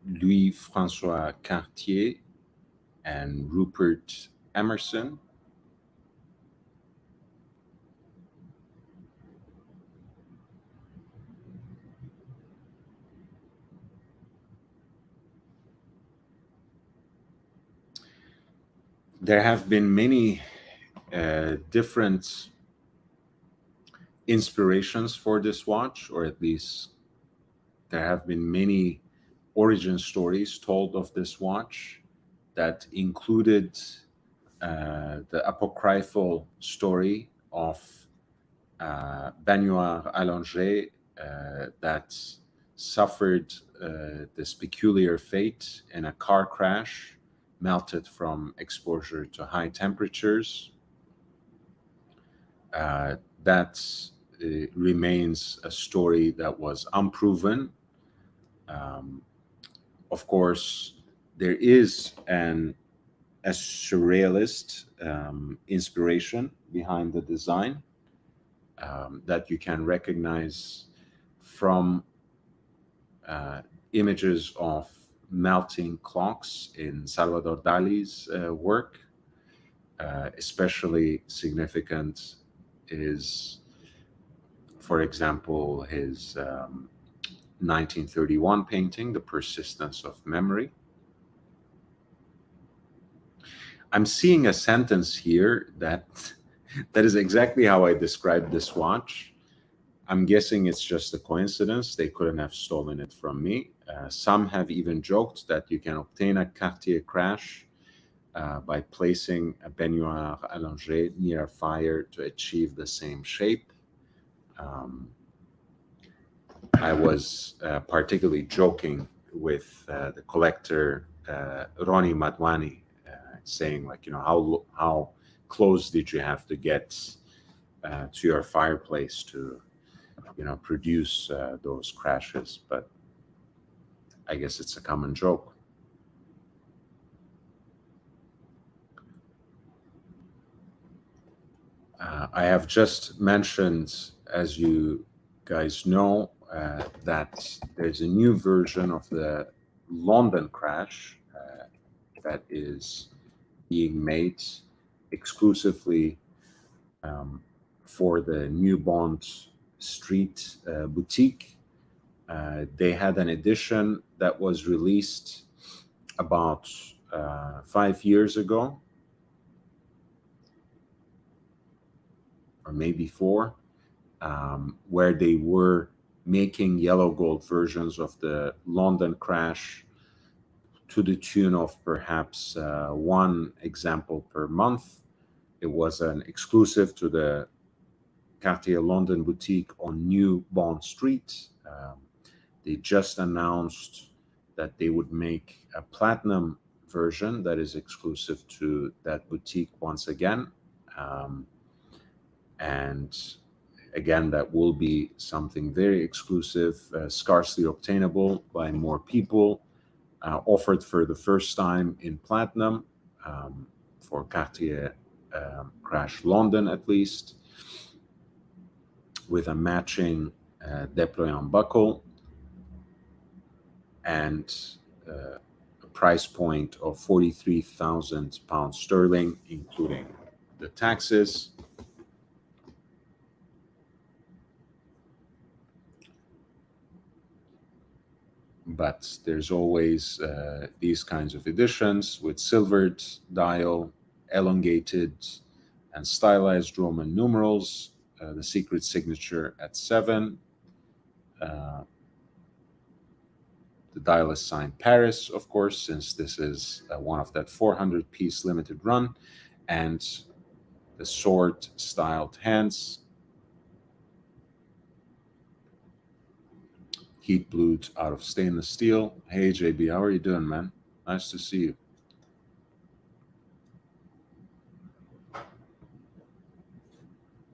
Louis-François Cartier and Rupert Emerson. There have been many different inspirations for this watch, or at least there have been many origin stories told of this watch that included the apocryphal story of Baignoire Allongé that suffered this peculiar fate in a car crash, melted from exposure to high temperatures. That remains a story that was unproven. Of course, there is a surrealist inspiration behind the design that you can recognize from images of melting clocks in Salvador Dali's work. Especially significant is, for example, his 1931 painting, The Persistence of Memory. I'm seeing a sentence here that is exactly how I described this watch. I'm guessing it's just a coincidence. They couldn't have stolen it from me. Some have even joked that you can obtain a Cartier crash by placing a Baignoire Allongé near a fire to achieve the same shape. I was particularly joking with the collector Ronnie Madwani, saying, like, how close did you have to get to your fireplace to produce those crashes? But I guess it's a common joke. I have just mentioned, as you guys know, that there's a new version of the London crash that is being made exclusively for the New Bond Street boutique. They had an edition that was released about 5 years ago, or maybe 4, where they were making yellow gold versions of the London crash to the tune of perhaps 1 example per month. It was an exclusive to the Cartier London boutique on New Bond Street. They just announced that they would make a platinum version that is exclusive to that boutique once again. And again, that will be something very exclusive, scarcely obtainable by more people, offered for the first time in platinum for Cartier crash London at least, with a matching déployant buckle and a price point of £43,000 sterling, including the taxes. But there's always these kinds of editions with silvered dial, elongated and stylized Roman numerals, the secret signature at 7. The dial is signed Paris, of course, since this is one of that 400-piece limited run, and the sword-styled hands, heat blued out of stainless steel. Hey, JB, how are you doing, man? Nice to see you.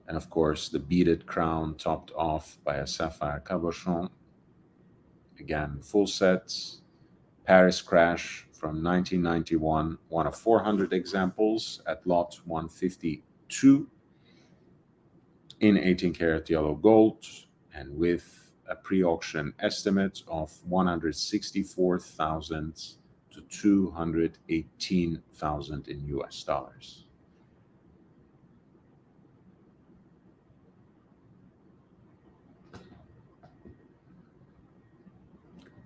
And of course, the beaded crown topped off by a sapphire cabochon. Again, full sets. Paris crash from 1991, one of 400 examples at lot 152 in 18-karat yellow gold, and with a pre-auction estimate of 164,000 to 218,000 in US dollars.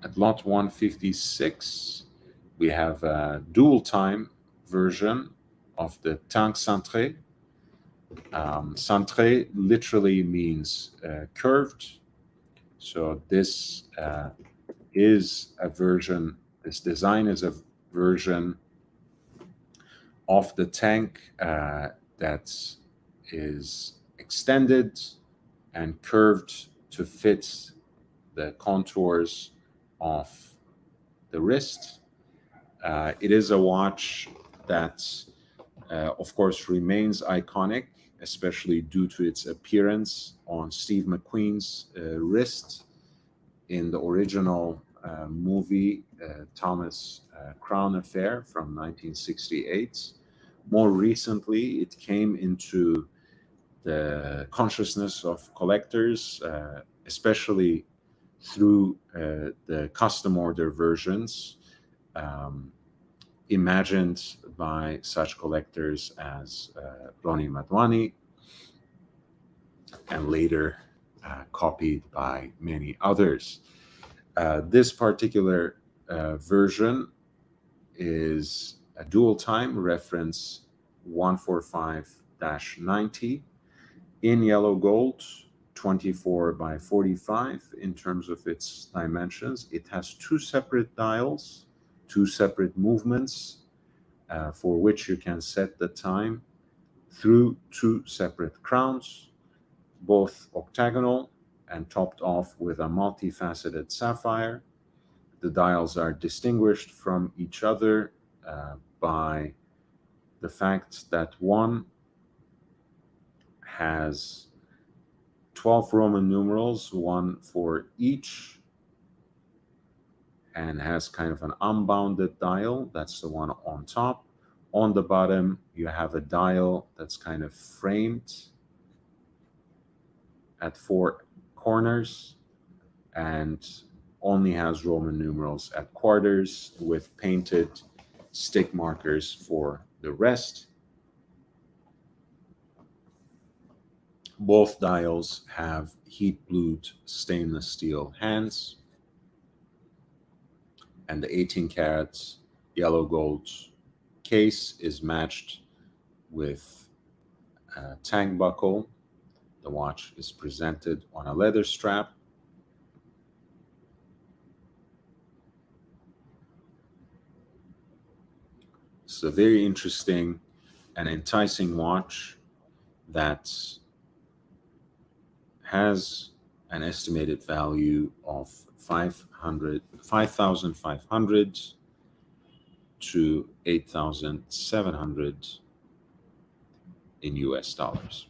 At lot 156, we have a dual time version of the tank cintré. Cintré literally means curved. So this is a version, this design is a version of the tank that is extended and curved to fit the contours of the wrist. It is a watch that, of course, remains iconic, especially due to its appearance on Steve McQueen's wrist in the original movie Thomas Crown Affair from 1968. More recently, it came into the consciousness of collectors, especially through the custom order versions imagined by such collectors as Ronnie Madwani, and later copied by many others. This particular version is a dual time reference 145-90 in yellow gold, 24 by 45 in terms of its dimensions. It has two separate dials, two separate movements for which you can set the time through two separate crowns, both octagonal and topped off with a multifaceted sapphire. The dials are distinguished from each other by the fact that one has 12 Roman numerals, one for each, and has kind of an unbounded dial. That's the one on top. On the bottom, you have a dial that's kind of framed at four corners and only has Roman numerals at quarters with painted stick markers for the rest. Both dials have heat blued stainless steel hands, and the 18 karat yellow gold case is matched with a tang buckle. The watch is presented on a leather strap. It's a very interesting and enticing watch that has an estimated value of 5,500 to 8,700 in US dollars.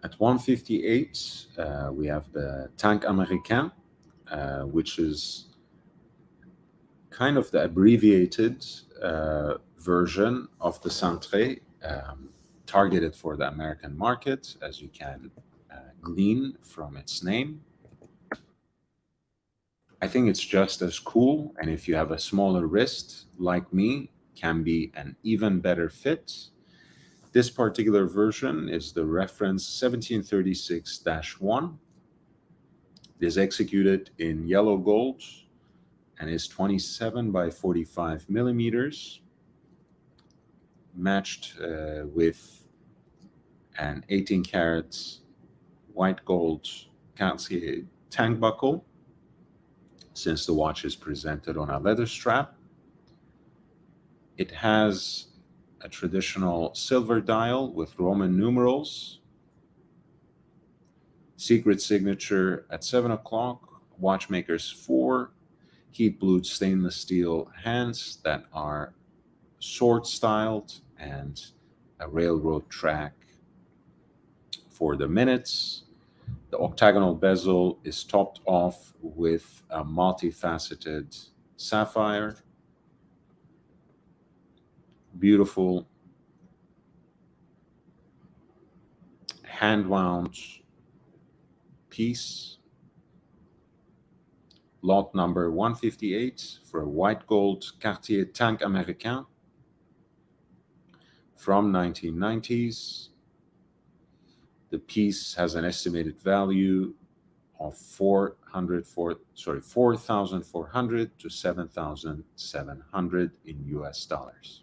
At 158, we have the Tank Américain, which is kind of the abbreviated version of the Centre, targeted for the American market, as you can glean from its name. I think it's just as cool, and if you have a smaller wrist like me, can be an even better fit. This particular version is the reference 1736-1. It is executed in yellow gold and is 27 by 45 millimeters, matched with an 18 karat white gold Cartier tank buckle, since the watch is presented on a leather strap. It has a traditional silver dial with Roman numerals, secret signature at 7 o'clock, watchmaker's 4, heat blued stainless steel hands that are sword styled, and a railroad track for the minutes. The octagonal bezel is topped off with a multifaceted sapphire. Beautiful hand-wound piece. Lot number 158 for a white gold Cartier Tank Américain from 1990s. The piece has an estimated value of 4,400 to 7,700 in US dollars.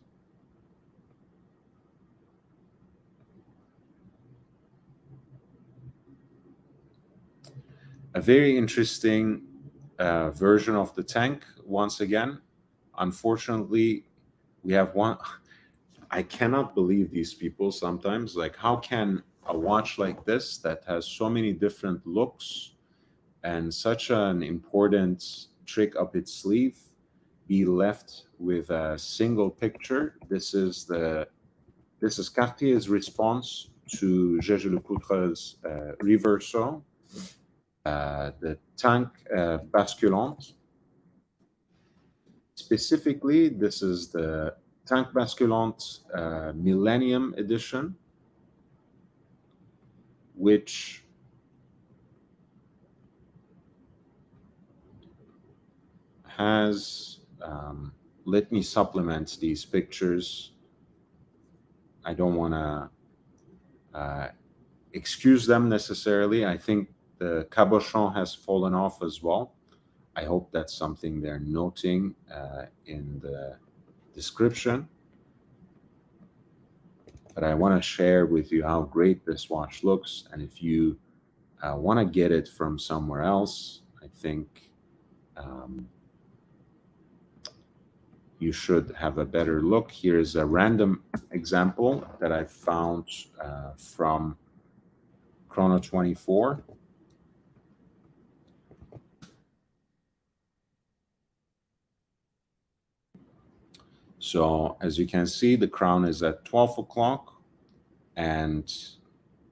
A very interesting version of the tank, once again. Unfortunately, we have one. I cannot believe these people sometimes. Like, how can a watch like this that has so many different looks and such an important trick up its sleeve be left with a single picture? This is Cartier's response to Jaeger-LeCoultre's Reverso, the Tank Basculante. Specifically, this is the Tank Basculante Millennium Edition, which has, let me supplement these pictures. I don't want to excuse them necessarily. I think the cabochon has fallen off as well. I hope that's something they're noting in the description. But I want to share with you how great this watch looks. And if you want to get it from somewhere else, I think you should have a better look. Here's a random example that I found from Chrono 24. So as you can see, the crown is at 12 o'clock, and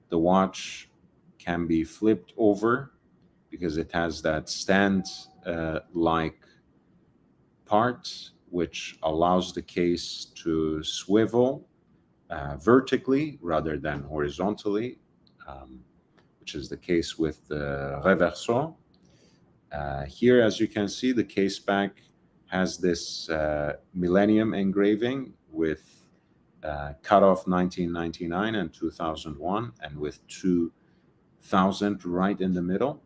the watch can be flipped over because it has that stand-like part, which allows the case to swivel vertically rather than horizontally, which is the case with the Reverso. Here, as you can see, the case back has this Millennium engraving with cutoff 1999 and 2001, and with 2000 right in the middle.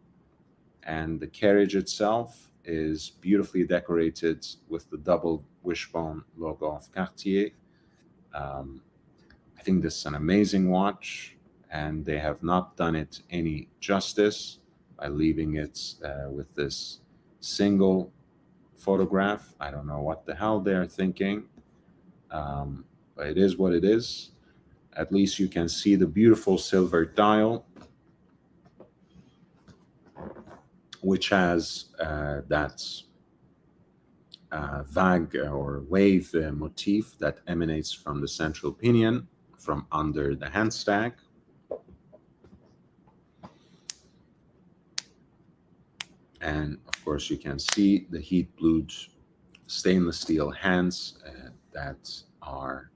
And the carriage itself is beautifully decorated with the double wishbone logo of Cartier. I think this is an amazing watch, and they have not done it any justice by leaving it with this single photograph. I don't know what the hell they're thinking, but it is what it is. At least you can see the beautiful silver dial, which has that vague or wave motif that emanates from the central pinion from under the hand stack. And of course, you can see the heat blued stainless steel hands that are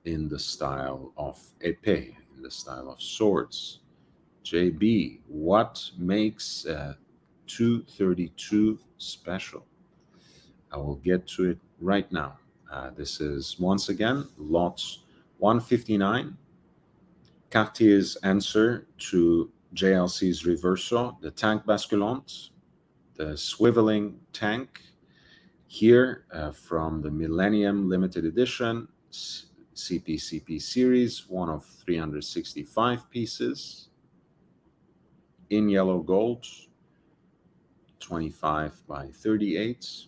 in the style of épée, in the style of swords. JB, what makes 232 special? I will get to it right now. This is once again lot 159, Cartier's answer to JLC's Reverso, the tank basculante, the swiveling tank, here from the Millennium Limited Edition CPCP series, one of 365 pieces in yellow gold, 25 by 38,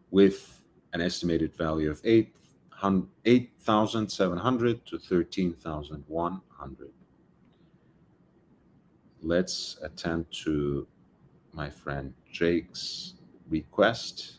with an estimated value of 8,700 to 13,100. Let's attend to my friend Jake's request.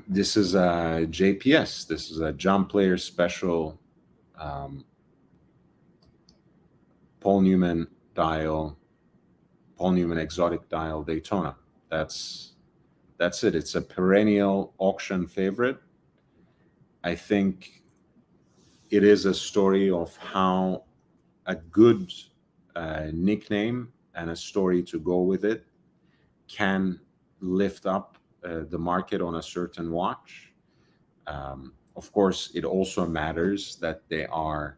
This is a JPS. This is a Jump Player Special Paul Newman dial, Paul Newman exotic dial Daytona. That's it. It's a perennial auction favorite. I think it is a story of how a good nickname and a story to go with it can lift up the market on a certain watch. Of course, it also matters that they are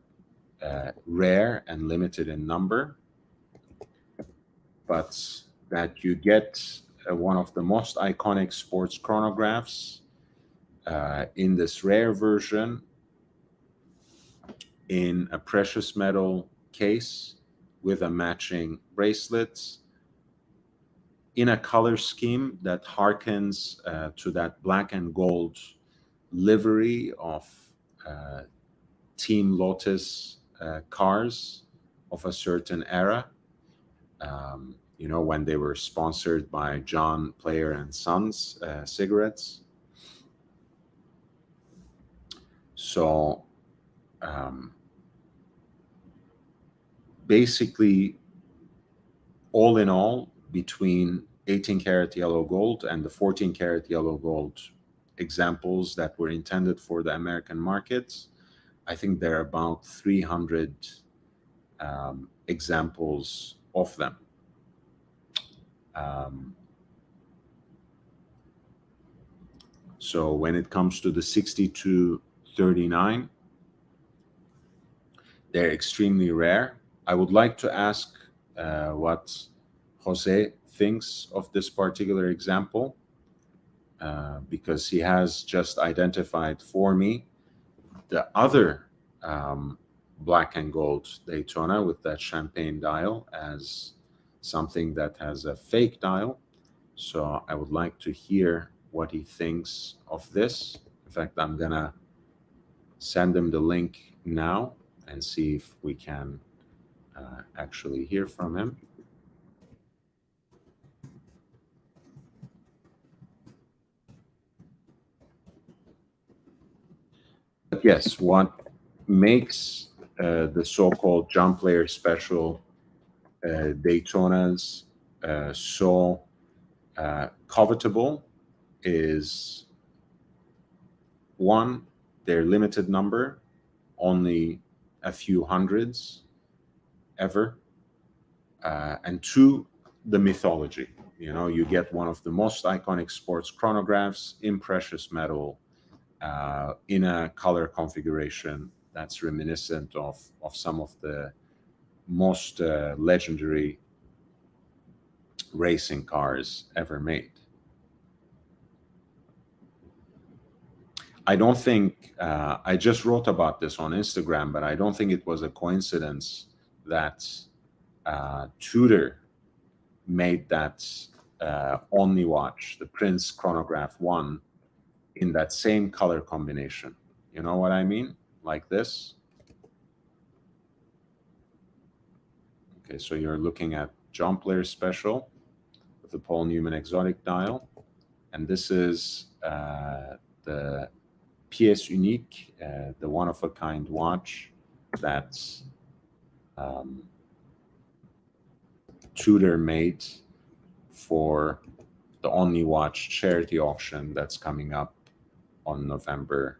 rare and limited in number, but that you get one of the most iconic sports chronographs in this rare version in a precious metal case with a matching bracelet in a color scheme that harkens to that black and gold livery of Team Lotus cars of a certain era. When they were sponsored by John Player and Sons cigarettes. So basically, all in all, between 18 karat yellow gold and the 14 karat yellow gold examples that were intended for the American markets, I think there are about 300 examples of them. So when it comes to the 6239, they're extremely rare. I would like to ask what Jose thinks of this particular example, because he has just identified for me the other black and gold Daytona with that champagne dial as something that has a fake dial. So I would like to hear what he thinks of this. In fact, I'm gonna send him the link now and see if we can actually hear from him. But yes, what makes the so-called Jump Player Special Daytonas so covetable is, one, their limited number, only a few hundreds ever, and two, the mythology. You get one of the most iconic sports chronographs in precious metal, in a color configuration that's reminiscent of some of the most legendary racing cars ever made. I don't think, I just wrote about this on Instagram, but I don't think it was a coincidence that Tudor made that Omni watch, the Prince Chronograph 1, in that same color combination. You know what I mean? Like this. Okay, so you're looking at John Player Special with the Paul Newman exotic dial. And this is the pièce unique, the one-of-a-kind watch that's Tudor made for the Only Watch charity auction that's coming up on November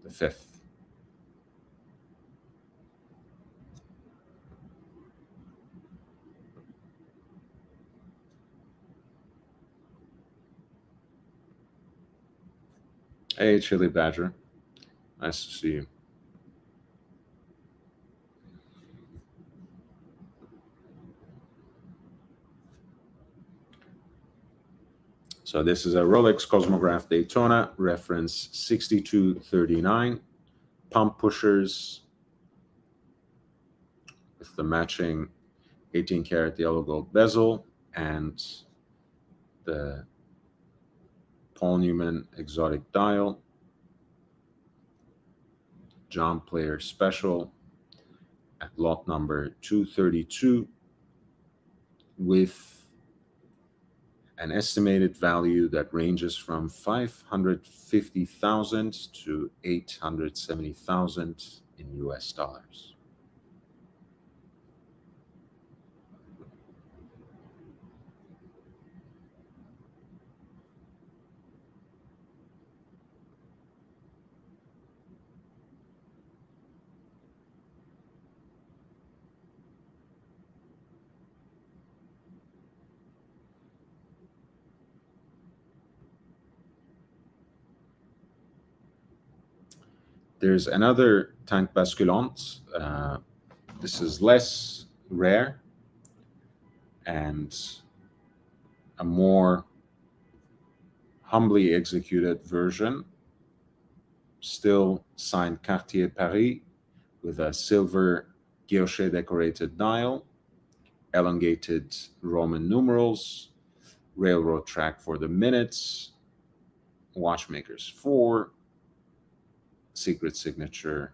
the 5th. Hey, Chili Badger. Nice to see you. So this is a Rolex Cosmograph Daytona, reference 6239, pump pushers with the matching 18 karat yellow gold bezel and the Paul Newman exotic dial, John Player Special at lot number 232 with an estimated value that ranges from 550,000 to 870,000 in US dollars. There's another tank basculante. This is less rare and a more humbly executed version, still signed Cartier Paris with a silver guilloche decorated dial, elongated Roman numerals, railroad track for the minutes, watchmakers 4, secret signature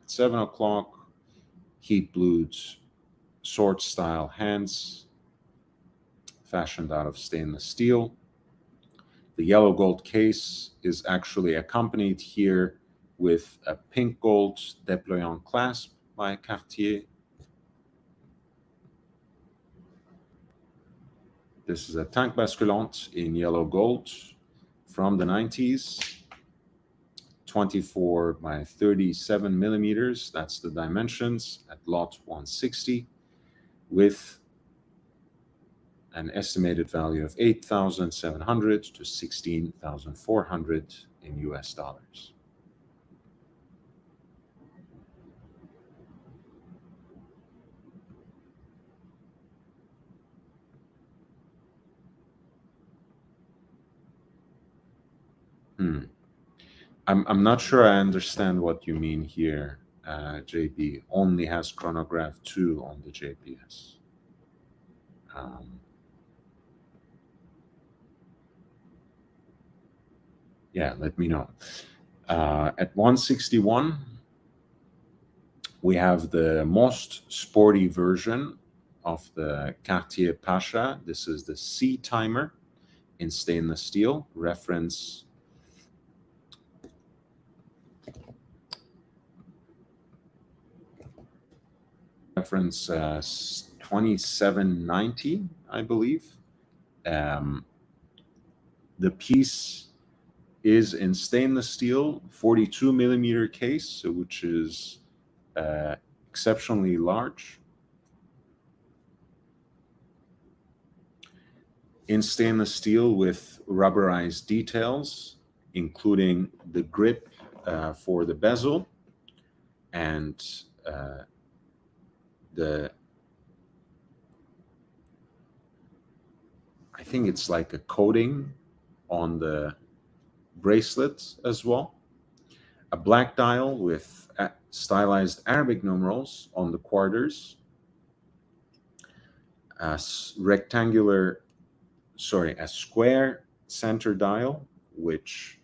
at 7 o'clock, heat blued sword style hands, fashioned out of stainless steel. The yellow gold case is actually accompanied here with a pink gold déployant clasp by Cartier. This is a tank basculante in yellow gold from the 90s. 24 by 37 millimeters, that's the dimensions at lot 160, with an estimated value of 8,700 to 16,400 in US dollars. I'm not sure I understand what you mean here, JB. Only has chronograph 2 on the JPS. Yeah, let me know. At 161, we have the most sporty version of the Cartier Pasha. This is the C timer in stainless steel, reference 2790, I believe. The piece is in stainless steel, 42 millimeter case, which is exceptionally large. In stainless steel with rubberized details, including the grip for the bezel and I think it's like a coating on the bracelet as well. A black dial with stylized Arabic numerals on the quarters. A square center dial, which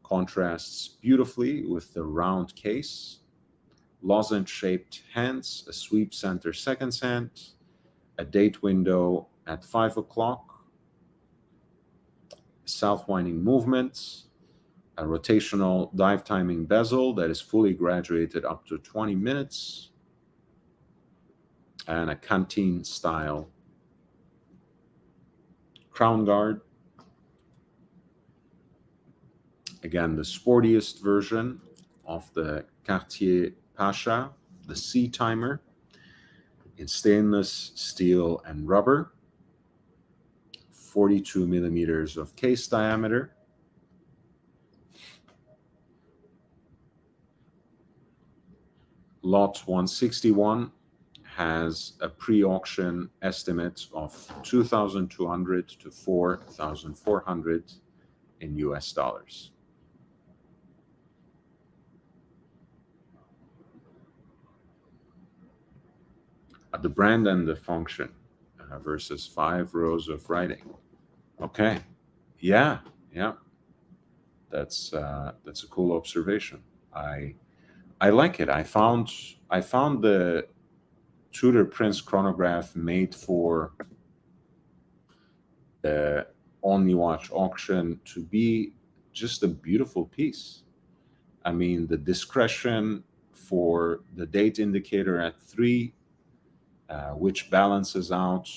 contrasts beautifully with the round case. Lozenge-shaped hands, a sweep center second hand, a date window at 5 o'clock, south-winding movements, a rotational dive timing bezel that is fully graduated up to 20 minutes, and a canteen style crown guard. Again, the sportiest version of the Cartier Pasha, the C timer, in stainless steel and rubber, 42 millimeters of case diameter. Lot 161 has a pre-auction estimate of 2,200 to 4,400 in US dollars. The brand and the function versus 5 rows of writing. Okay, yeah, that's a cool observation. I like it. I found the Tudor Prince chronograph made for the Only Watch auction to be just a beautiful piece. I mean, the discretion for the date indicator at 3, which balances out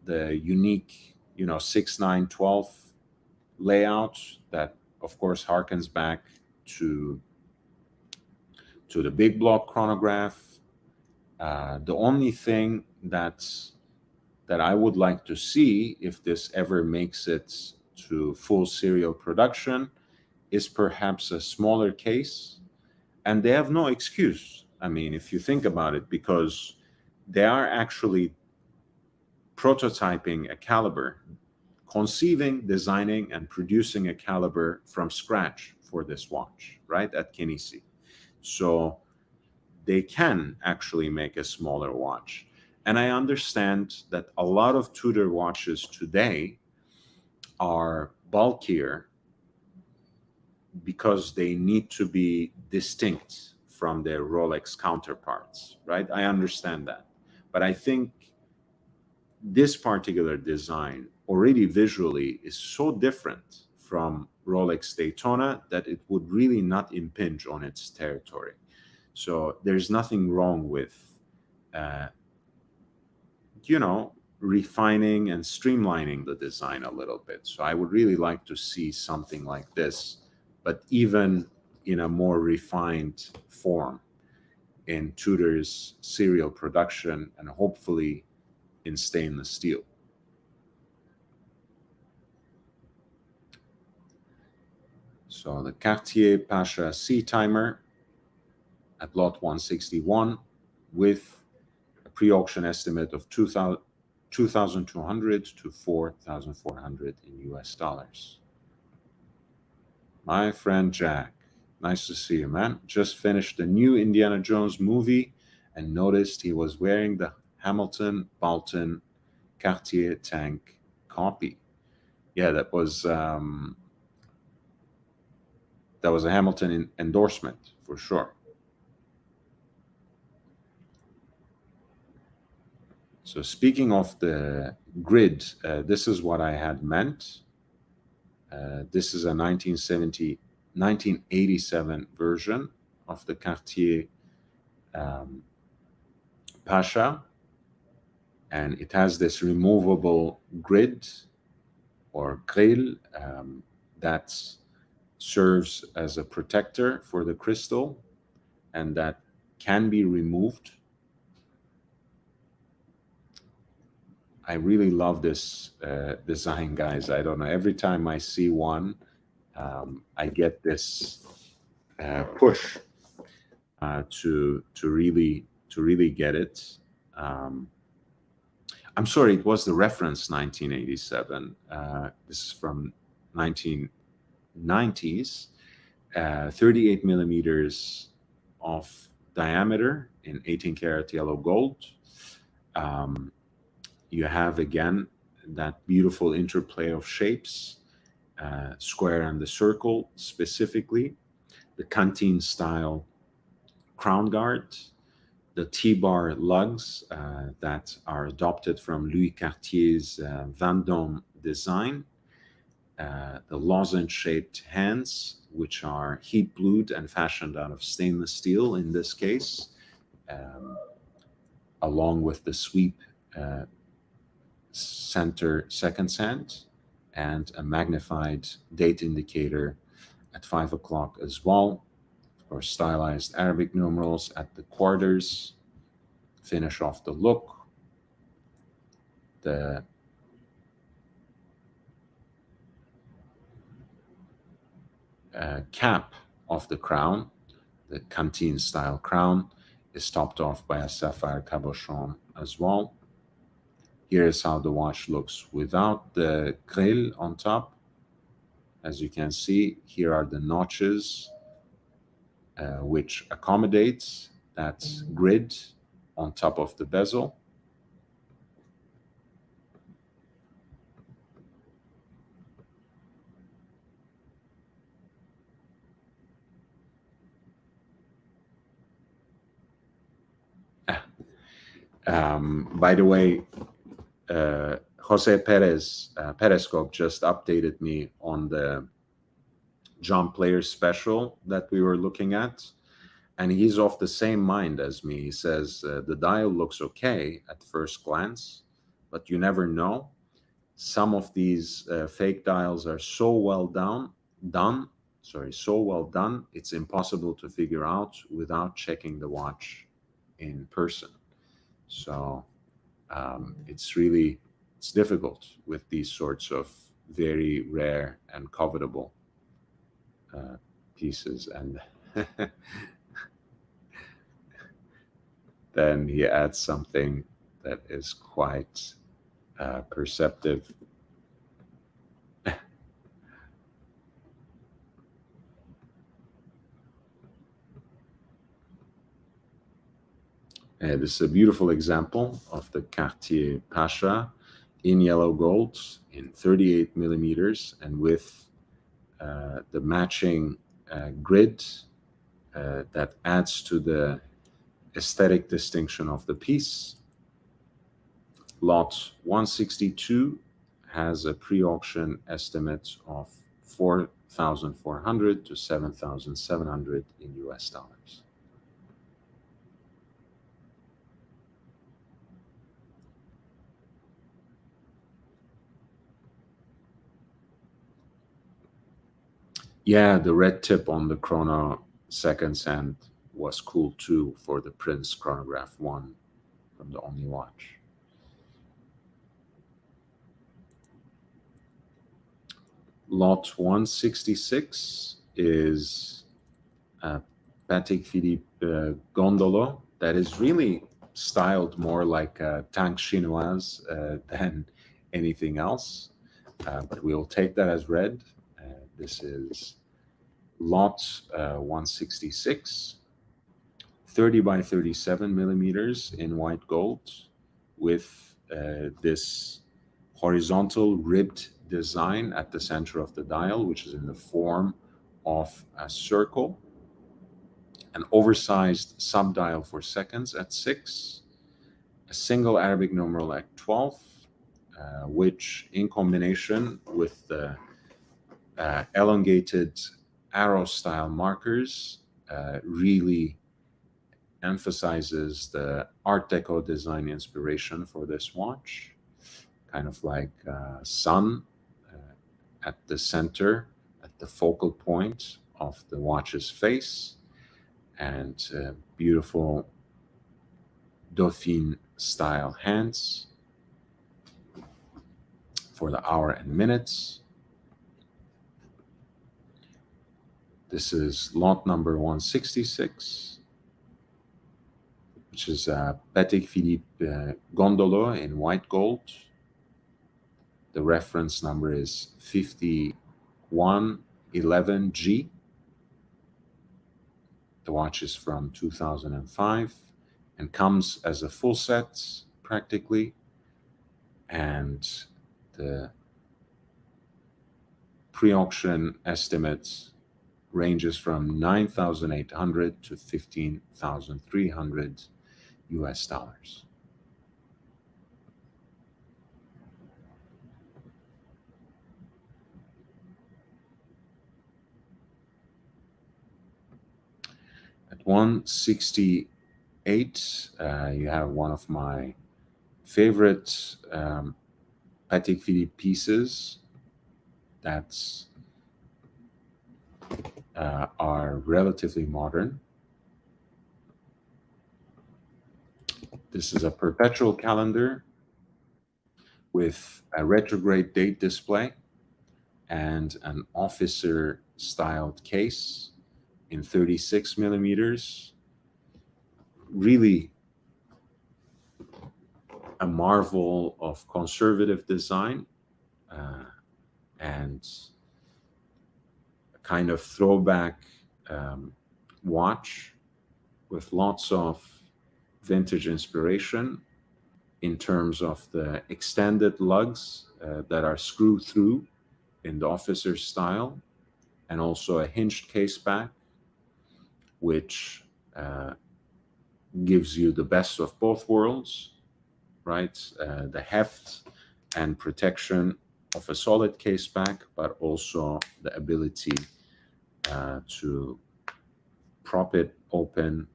the unique, 6, 9, 12 layout that, of course, harkens back to the big block chronograph. The only thing that I would like to see, if this ever makes it to full serial production, is perhaps a smaller case. And they have no excuse. I mean, if you think about it, because they are actually prototyping a caliber, conceiving, designing, and producing a caliber from scratch for this watch, right, at Kinesi. So they can actually make a smaller watch. And I understand that a lot of Tudor watches today are bulkier because they need to be distinct from their Rolex counterparts, right? I understand that. But I think this particular design already visually is so different from Rolex Daytona that it would really not impinge on its territory. So there's nothing wrong with, refining and streamlining the design a little bit. So I would really like to see something like this, but even in a more refined form in Tudor's serial production, and hopefully in stainless steel. So the Cartier Pasha C timer at lot 161 with a pre-auction estimate of 2,200 to 4,400 in US dollars. My friend Jack, nice to see you, man. Just finished the new Indiana Jones movie and noticed he was wearing the Hamilton Bolton Cartier tank copy. Yeah, that was a Hamilton endorsement for sure. So speaking of the grid, this is what I had meant. This is a 1987 version of the Cartier Pasha, and it has this removable grid or grille that serves as a protector for the crystal and that can be removed. I really love this design, guys. I don't know. Every time I see one, I get this push to really get it. I'm sorry, it was the reference 1987. This is from 1990s. 38 millimeters of diameter in 18 karat yellow gold. You have, again, that beautiful interplay of shapes, square and the circle specifically, the canteen style crown guard, the T-bar lugs that are adopted from Louis Cartier's Vendôme design, the lozenge-shaped hands, which are heat-blued and fashioned out of stainless steel in this case, along with the sweep center second cent and a magnified date indicator at 5 o'clock as well, or stylized Arabic numerals at the quarters, finish off the look. The cap of the crown, the canteen style crown, is topped off by a sapphire cabochon as well. Here is how the watch looks without the grill on top. As you can see, here are the notches which accommodates that grid on top of the bezel. By the way, Jose Perez, Periscope just updated me on the John Player special that we were looking at, and he's of the same mind as me. He says the dial looks okay at first glance, but you never know. Some of these fake dials are so well done, it's impossible to figure out without checking the watch in person. So it's difficult with these sorts of very rare and covetable pieces. And then he adds something that is quite perceptive. This is a beautiful example of the Cartier Pasha in yellow gold in 38 millimeters and with the matching grid that adds to the aesthetic distinction of the piece. Lot 162 has a pre-auction estimate of $4,400 to $7,700 in US dollars. Yeah, the red tip on the chrono seconds hand was cool too for the Prince Chronograph 1 from the Only Watch. Lot 166 is Patek Philippe Gondolo that is really styled more like a Tank Chinoise than anything else, but we'll take that as read. This is lot 166, 30 by 37 millimeters in white gold with this horizontal ribbed design at the center of the dial, which is in the form of a circle, an oversized subdial for seconds at 6, a single Arabic numeral at 12, which in combination with the elongated arrow style markers really emphasizes the Art Deco design inspiration for this watch, kind of like sun at the center, at the focal point of the watch's face, and beautiful Dauphine style hands for the hour and minutes. This is lot number 166, which is Patek Philippe Gondolo in white gold. The reference number is 5111G. The watch is from 2005 and comes as a full set practically. And the pre-auction estimates ranges from 9,800 to 15,300 US dollars. At 168, you have one of my favorite Patek Philippe pieces that's are relatively modern. This is a perpetual calendar with a retrograde date display and an officer styled case in 36 millimeters. Really a marvel of conservative design and a kind of throwback watch with lots of vintage inspiration in terms of the extended lugs that are screwed through in the officer style, and also a hinged case back, which gives you the best of both worlds, right? The heft and protection of a solid case back, but also the ability to pop it open,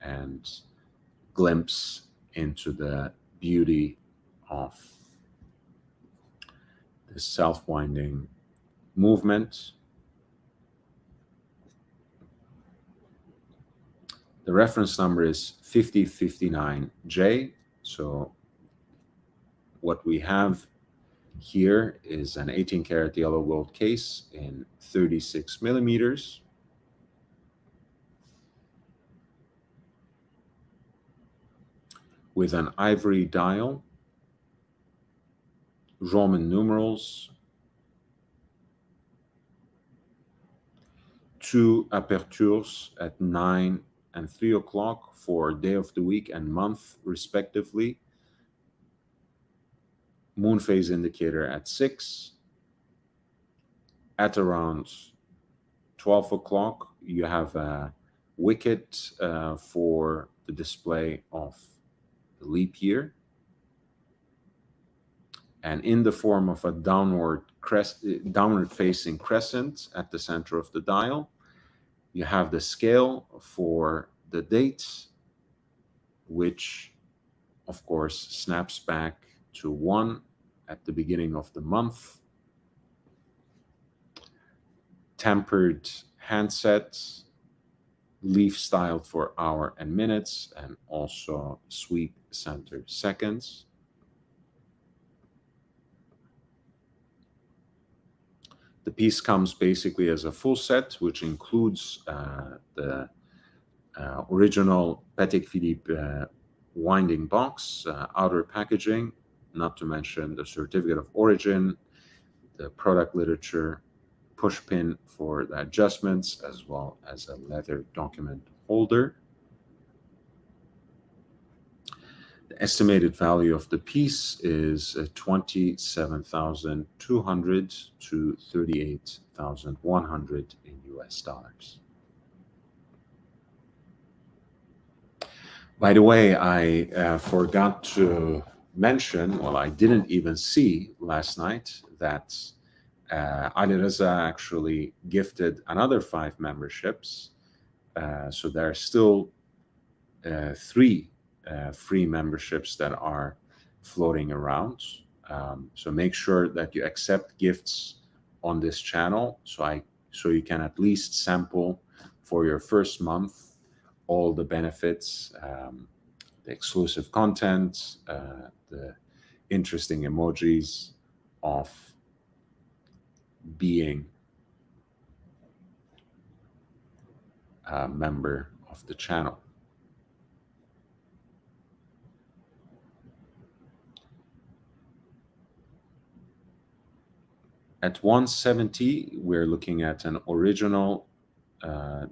and glimpse into the beauty of the self-winding movement. The reference number is 5059J. So what we have here is an 18 karat yellow gold case in 36 millimeters. With an ivory dial, Roman numerals, 2 apertures at 9 and 3 o'clock for day of the week and month respectively. Moon phase indicator at 6. At around 12 o'clock, you have a wicket for the display of the leap year. And in the form of a downward facing crescent at the center of the dial, you have the scale for the dates, which of course snaps back to 1 at the beginning of the month. Tempered handsets, leaf styled for hour and minutes, and also sweep center seconds. The piece comes basically as a full set, which includes the original Patek Philippe winding box, outer packaging, not to mention the certificate of origin, the product literature, push pin for the adjustments, as well as a leather document holder. The estimated value of the piece is 27,200 to 38,100 in US dollars. By the way, I forgot to mention, well, I didn't even see last night that Ali Reza actually gifted another 5 memberships. So there are still 3 free memberships that are floating around. So make sure that you accept gifts on this channel so you can at least sample for your first month all the benefits, the exclusive content, the interesting emojis of being a member of the channel. At 170, we're looking at an original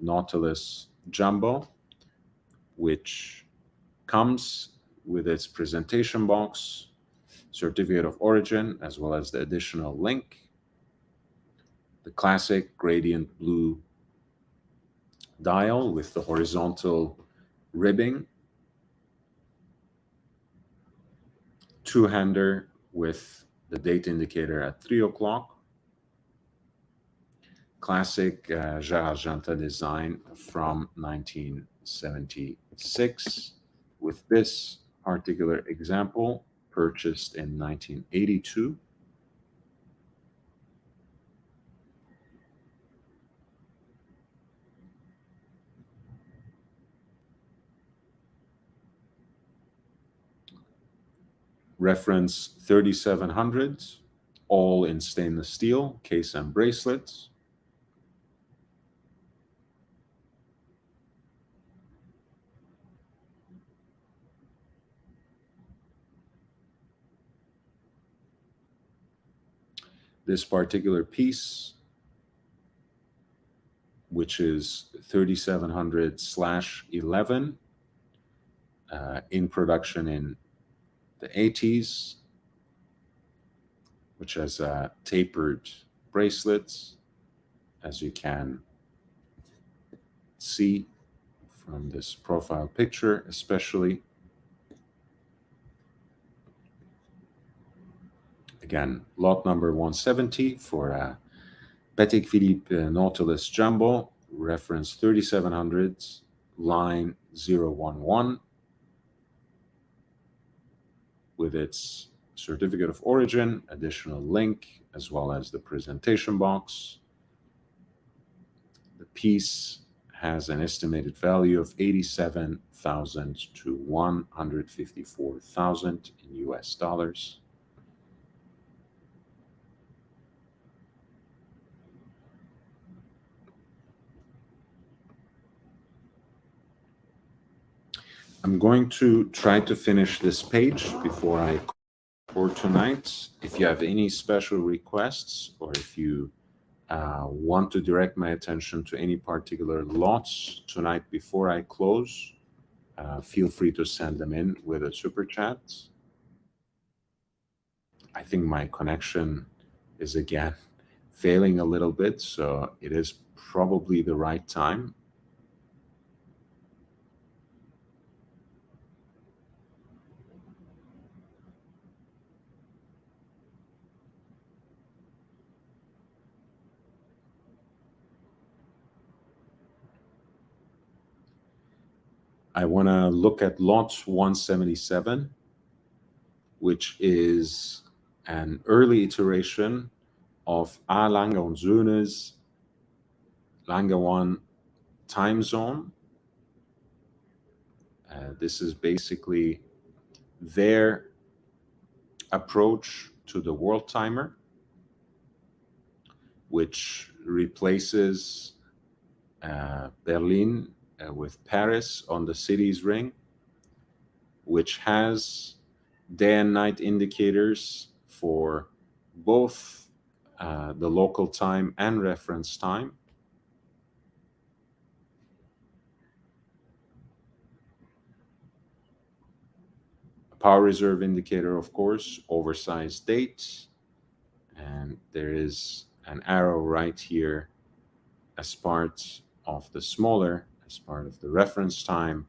Nautilus Jumbo, which comes with its presentation box, certificate of origin, as well as the additional link, the classic gradient blue dial with the horizontal ribbing two-hander with the date indicator at 3 o'clock. Classic Gérard Argentat design from 1976, with this particular example purchased in 1982. Reference 3700, all in stainless steel, case and bracelets. This particular piece, which is 3700/11, in production in the 80s, which has tapered bracelets, as you can see from this profile picture, especially. Again, lot number 170 for Patek Philippe Nautilus Jumbo, reference 3700, line 011, with its certificate of origin, additional link, as well as the presentation box. The piece has an estimated value of 87,000 to 154,000 in US dollars. I'm going to try to finish this page before I for tonight. If you have any special requests, or if you want to direct my attention to any particular lots tonight before I close, feel free to send them in with a super chat. I think my connection is again failing a little bit, so it is probably the right time. I want to look at lot 177, which is an early iteration of A. Lange und Söhne's Lange 1 time zone. This is basically their approach to the world timer, which replaces Berlin with Paris on the city's ring, which has day and night indicators for both the local time and reference time. A power reserve indicator, of course, oversized date, and there is an arrow right here as part of the smaller, as part of the reference time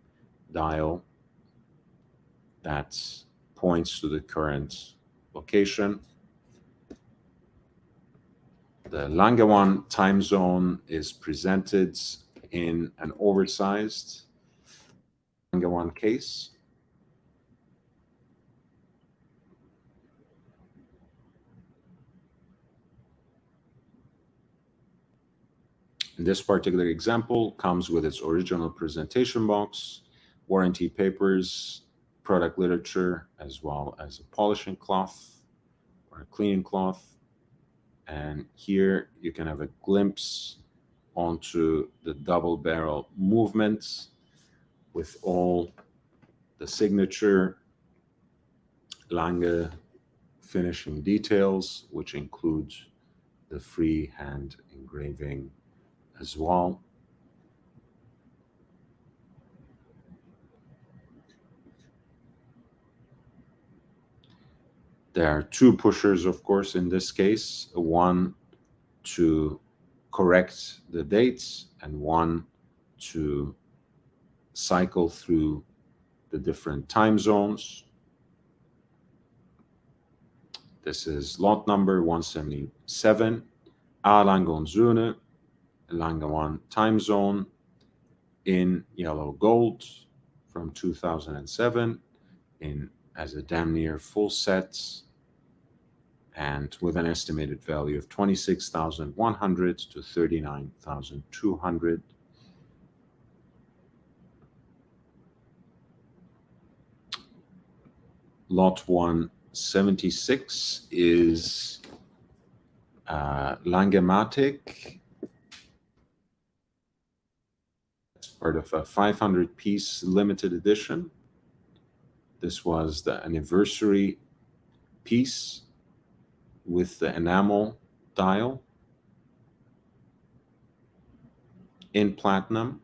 dial that points to the current location. The Lange 1 time zone is presented in an oversized Lange 1 case. This particular example comes with its original presentation box, warranty papers, product literature, as well as a polishing cloth or a cleaning cloth. And here you can have a glimpse onto the double barrel movements with all the signature Lange finishing details, which include the freehand engraving as well. There are two pushers, of course, in this case, one to correct the dates and one to cycle through the different time zones. This is lot number 177, A-Lange Lange 1 time zone in yellow gold from 2007 as a damn near full set and with an estimated value of 26,100 to 39,200. Lot 176 is Langematic. It's part of a 500-piece limited edition. This was the anniversary piece with the enamel dial in platinum.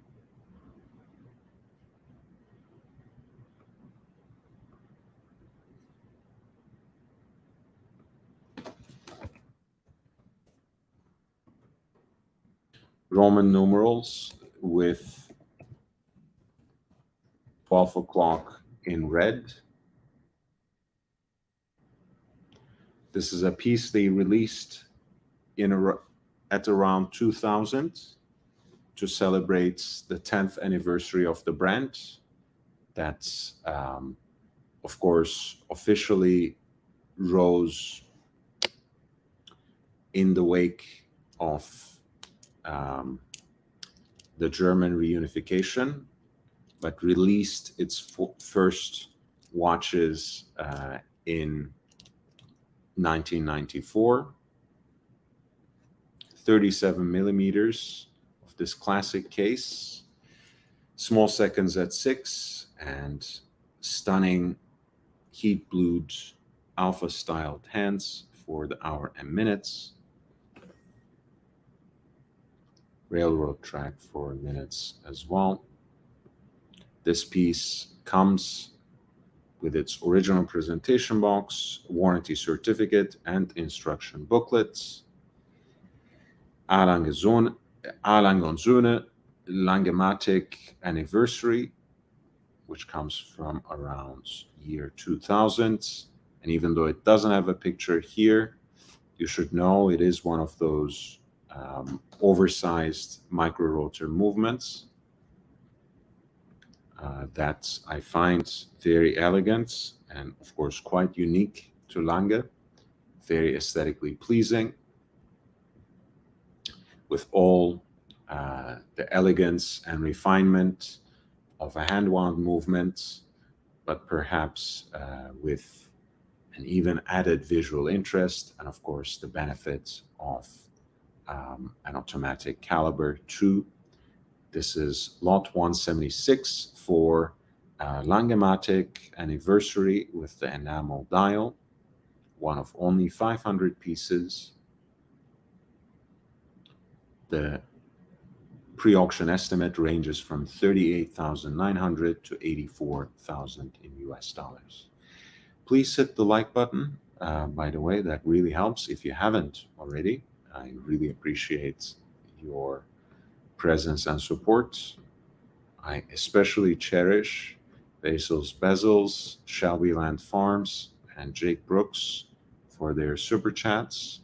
Roman numerals with 12 o'clock in red. This is a piece they released at around 2000 to celebrate the 10th anniversary of the brand. That's, of course, officially rose in the wake of the German reunification, but released its first watches in 1994. 37 millimeters of this classic case, small seconds at 6, and stunning heat blued alpha styled hands for the hour and minutes. Railroad track for minutes as well. This piece comes with its original presentation box, warranty certificate, and instruction booklets. A-Lange Langematic anniversary, which comes from around year 2000. And even though it doesn't have a picture here, you should know it is one of those oversized micro rotor movements that I find very elegant and of course quite unique to Lange, very aesthetically pleasing, with all the elegance and refinement of a hand-wound movement, but perhaps with an even added visual interest and of course the benefit of an automatic caliber too. This is lot 176 for Langematic anniversary with the enamel dial, one of only 500 pieces. The pre-auction estimate ranges from 38,900 to 84,000 in US dollars. Please hit the like button. By the way, that really helps. If you haven't already, I really appreciate your presence and support. I especially cherish Basil's Bezels, Shelby Land Farms, and Jake Brooks for their super chats.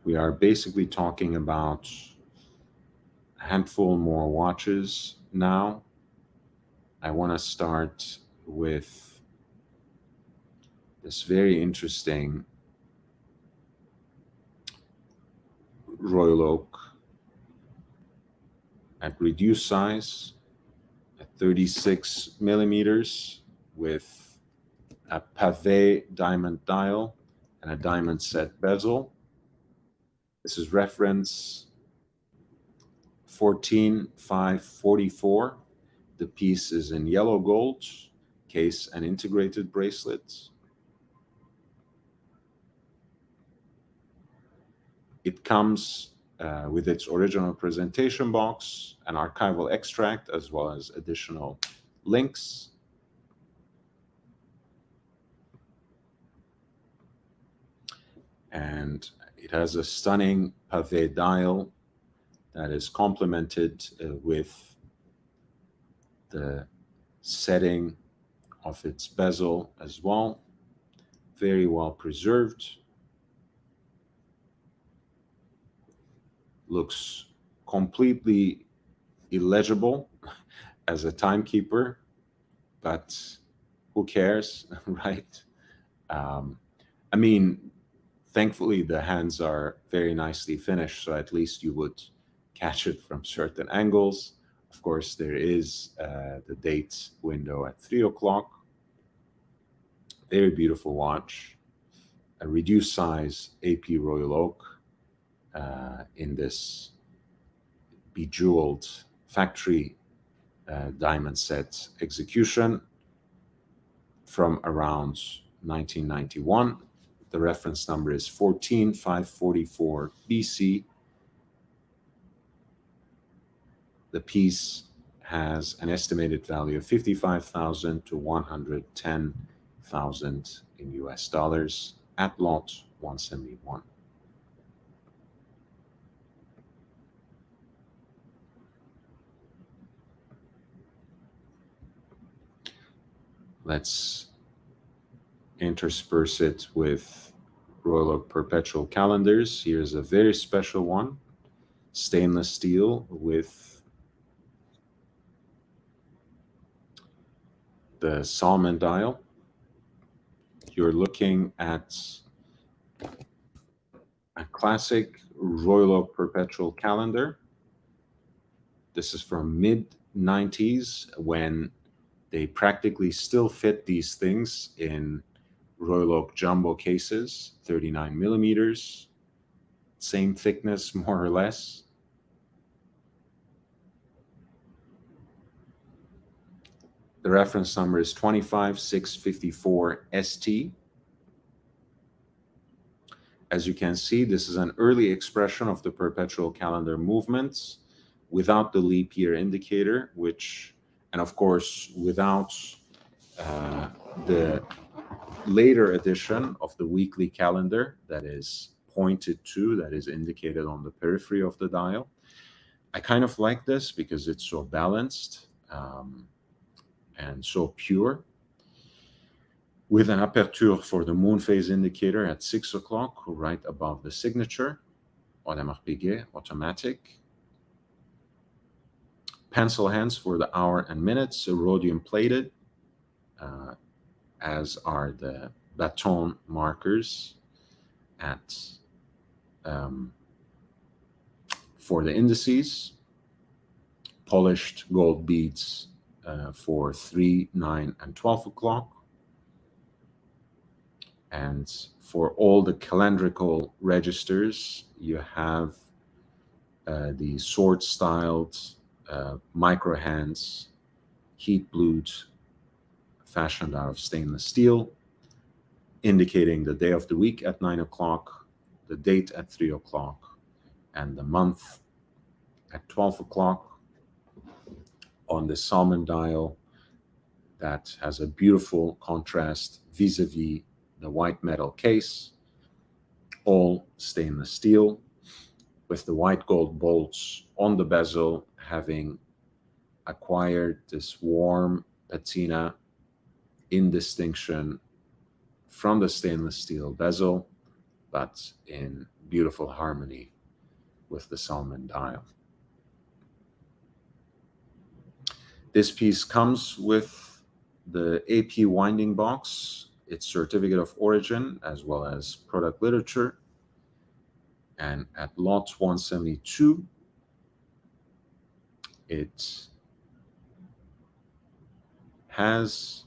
We are basically talking about a handful more watches now. I want to start with this very interesting Royal Oak at reduced size at 36 millimeters with a pavé diamond dial and a diamond set bezel. This is reference 14544. The piece is in yellow gold, case and integrated bracelets. It comes with its original presentation box, an archival extract, as well as additional links. And it has a stunning pavé dial that is complemented with the setting of its bezel as well. Very well preserved. Looks completely illegible as a timekeeper, but who cares, right? I mean, thankfully the hands are very nicely finished, so at least you would catch it from certain angles. Of course, there is the date window at 3 o'clock. Very beautiful watch. A reduced size AP Royal Oak in this bejeweled factory diamond set execution from around 1991. The reference number is 14544 BC. The piece has an estimated value of 55,000 to 110,000 in US dollars at lot 171. Let's intersperse it with Royal Oak Perpetual calendars. Here's a very special one, stainless steel with the salmon dial. You're looking at a classic Royal Oak Perpetual calendar. This is from mid-90s when they practically still fit these things in Royal Oak jumbo cases, 39 millimeters, same thickness more or less. The reference number is 25654 ST. As you can see, this is an early expression of the perpetual calendar movements without the leap year indicator, and of course, without the later edition of the weekly calendar that is pointed to, that is indicated on the periphery of the dial. I kind of like this because it's so balanced and so pure, with an aperture for the moon phase indicator at 6 o'clock, right above the signature, Audemars Piguet, automatic. Pencil hands for the hour and minutes, rhodium plated, as are the baton markers at for the indices. Polished gold beads for 3, 9, and 12 o'clock. And for all the calendrical registers, you have the sword-styled micro hands, heat blued, fashioned out of stainless steel, indicating the day of the week at 9 o'clock, the date at 3 o'clock, and the month at 12 o'clock on the salmon dial that has a beautiful contrast vis-a-vis the white metal case, all stainless steel, with the white gold bolts on the bezel having acquired this warm patina in distinction from the stainless steel bezel, but in beautiful harmony with the salmon dial. This piece comes with the AP winding box, its certificate of origin, as well as product literature. And at lot 172, it has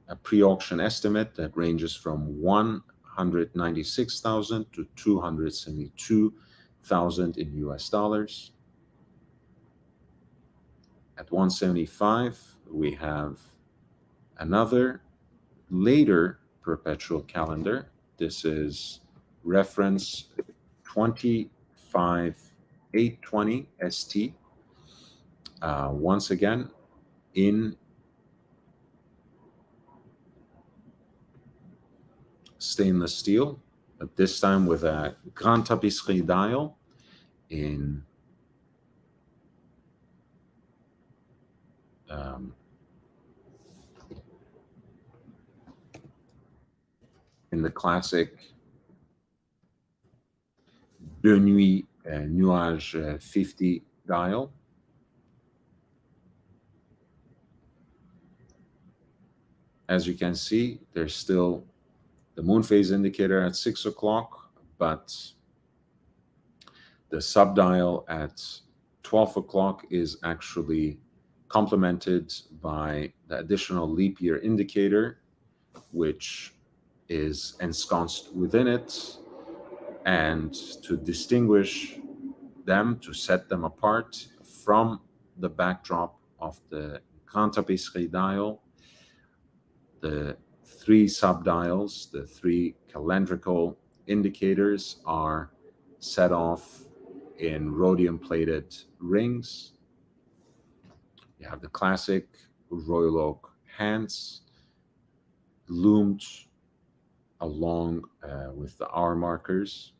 a pre-auction estimate that ranges from 196,000 to 272,000 in US dollars. At 175, we have another later perpetual calendar. This is reference 25820 ST. Once again, in stainless steel, but this time with a Grande Tapisserie dial in in the classic De Nuit Nuage 50 dial. As you can see, there's still the moon phase indicator at 6 o'clock, but the subdial at 12 o'clock is actually complemented by the additional leap year indicator, which is ensconced within it. And to distinguish them, to set them apart from the backdrop of the Grand Tapisserie dial, the three subdials, the three calendrical indicators are set off in rhodium-plated rings. You have the classic Royal Oak hands loomed along with the hour markers,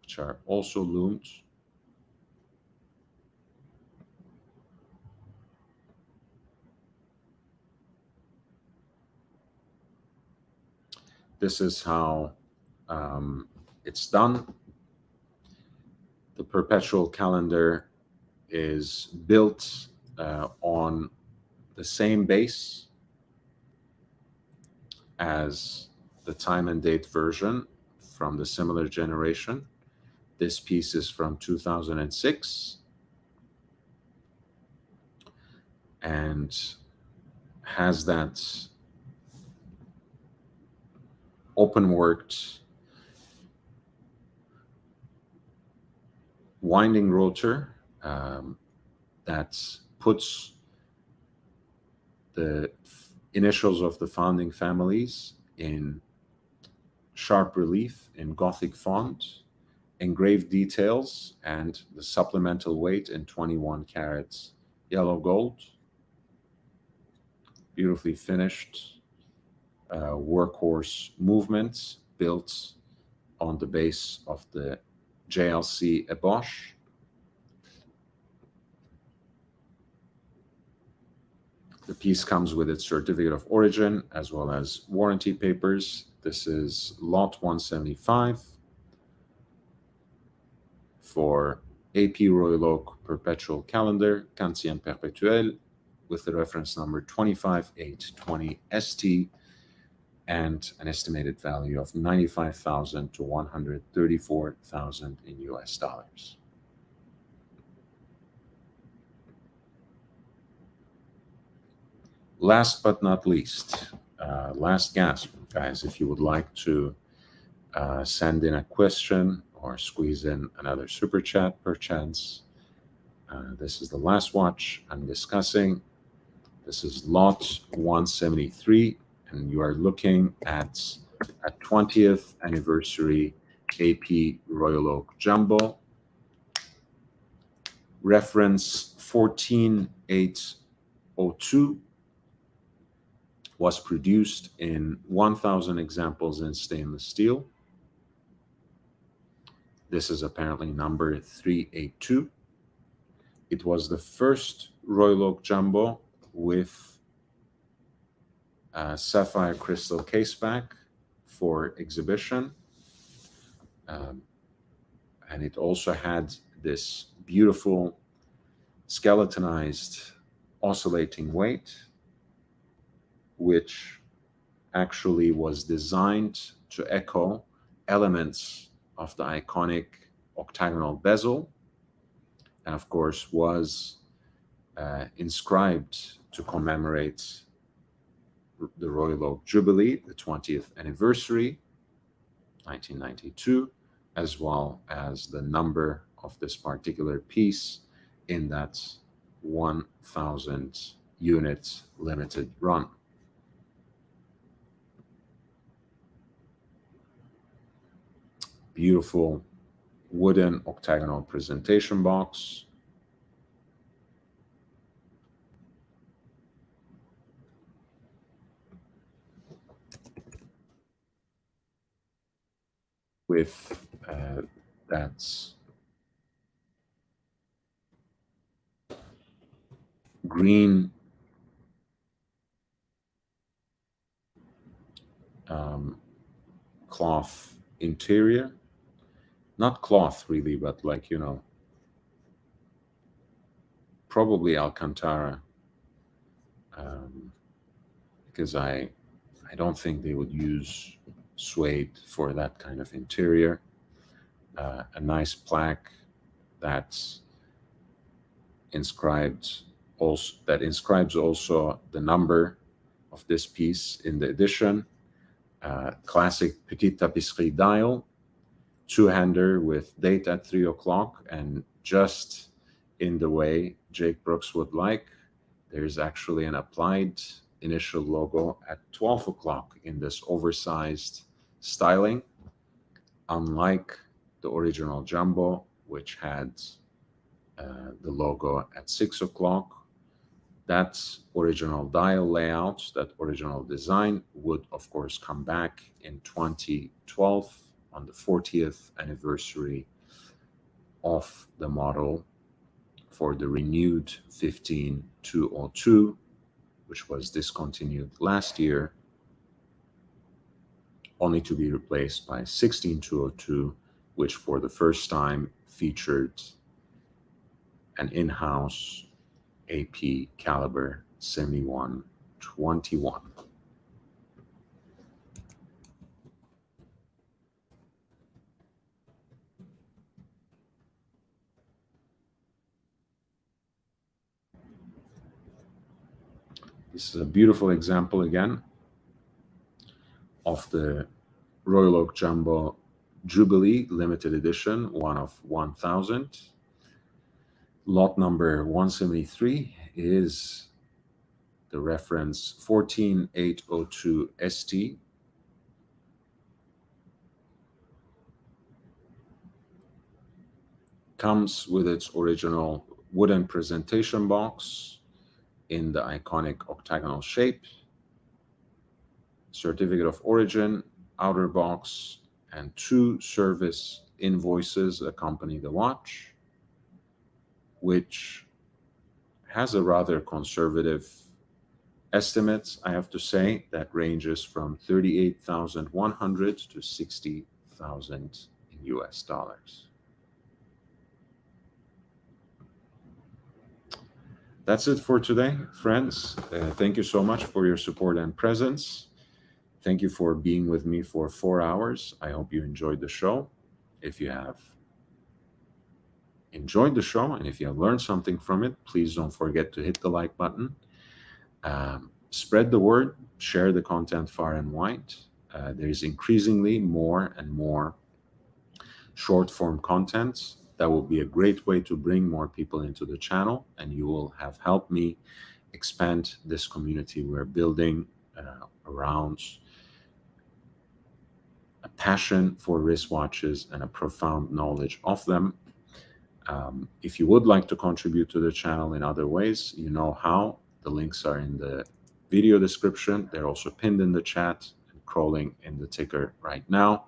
which are also loomed. This is how it's done. The perpetual calendar is built on the same base as the time and date version from the similar generation. This piece is from 2006 and has that open-worked winding rotor that puts the initials of the founding families in sharp relief in Gothic font, engraved details, and the supplemental weight in 21 carats yellow gold. Beautifully finished workhorse movements built on the base of the JLC ébauche. The piece comes with its certificate of origin as well as warranty papers. This is lot 175 for AP Royal Oak Perpetual Calendar, Quintième Perpétuel, with the reference number 25820ST and an estimated value of $95,000 to $134,000 in US dollars. Last but not least, last gasp, guys, if you would like to send in a question or squeeze in another super chat per chance. This is the last watch I'm discussing. This is lot 173, and you are looking at a 20th anniversary AP Royal Oak Jumbo. Reference 14802 was produced in 1,000 examples in stainless steel. This is apparently number 382. It was the first Royal Oak Jumbo with a sapphire crystal caseback for exhibition. And it also had this beautiful skeletonized oscillating weight, which actually was designed to echo elements of the iconic octagonal bezel, and of course was inscribed to commemorate the Royal Oak Jubilee, the 20th anniversary, 1992, as well as the number of this particular piece in that 1,000 unit limited run. Beautiful wooden octagonal presentation box. With that green cloth interior. Not cloth really, but like, probably Alcantara, because I don't think they would use suede for that kind of interior. A nice plaque that's inscribes also the number of this piece in the edition. Classic Petite Tapisserie dial, two-hander with date at 3 o'clock, and just in the way Jake Brooks would like, there's actually an applied initial logo at 12 o'clock in this oversized styling, unlike the original Jumbo, which had the logo at 6 o'clock. That original dial layout, that original design would, of course, come back in 2012 on the 40th anniversary of the model for the renewed 15202, which was discontinued last year, only to be replaced by 16202, which for the first time featured an in-house AP caliber 7121. This is a beautiful example again of the Royal Oak Jumbo Jubilee limited edition, one of 1,000. Lot number 173 is the reference 14802 ST. Comes with its original wooden presentation box in the iconic octagonal shape, certificate of origin, outer box, and 2 service invoices accompany the watch, which has a rather conservative estimate, I have to say, that ranges from 38,100 to 60,000 in US dollars. That's it for today, friends. Thank you so much for your support and presence. Thank you for being with me for 4 hours. I hope you enjoyed the show. If you have enjoyed the show and if you have learned something from it, please don't forget to hit the like button. Spread the word, share the content far and wide. There's increasingly more and more short form content that will be a great way to bring more people into the channel, and you will have helped me expand this community we're building around a passion for wristwatches and a profound knowledge of them. If you would like to contribute to the channel in other ways, you know how. The links are in the video description. They're also pinned in the chat and crawling in the ticker right now.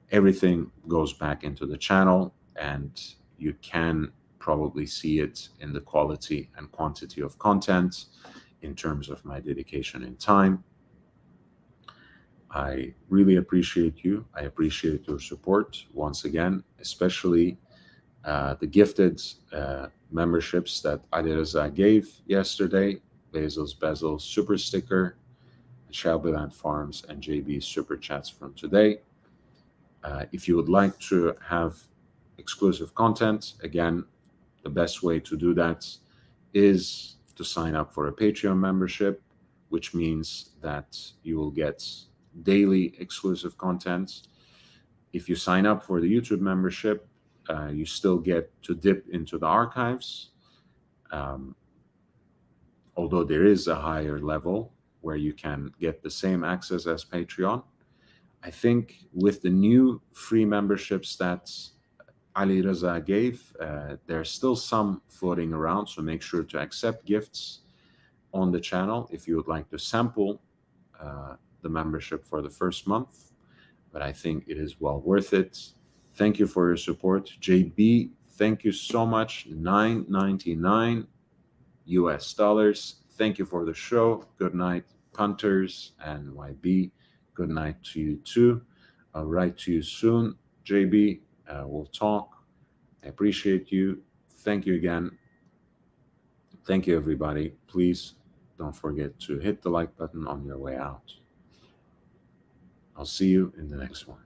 Everything goes back into the channel, and you can probably see it in the quality and quantity of content in terms of my dedication and time. I really appreciate you. I appreciate your support once again, especially the gifted memberships that Alireza gave yesterday, Basil's Bezel Super Sticker, Shelbyland Farms, and JB's Super Chats from today. If you would like to have exclusive content, again, the best way to do that is to sign up for a Patreon membership, which means that you will get daily exclusive content. If you sign up for the YouTube membership, you still get to dip into the archives, although there is a higher level where you can get the same access as Patreon. I think with the new free memberships that Alireza gave, there's still some floating around, so make sure to accept gifts on the channel if you would like to sample the membership for the first month, but I think it is well worth it. Thank you for your support. JB, thank you so much. $9.99 US dollars. Thank you for the show. Good night. punters, and YB, good night to you too. I'll write to you soon, JB. We'll talk. I appreciate you. Thank you again. Thank you, everybody. Please don't forget to hit the like button on your way out. I'll see you in the next one.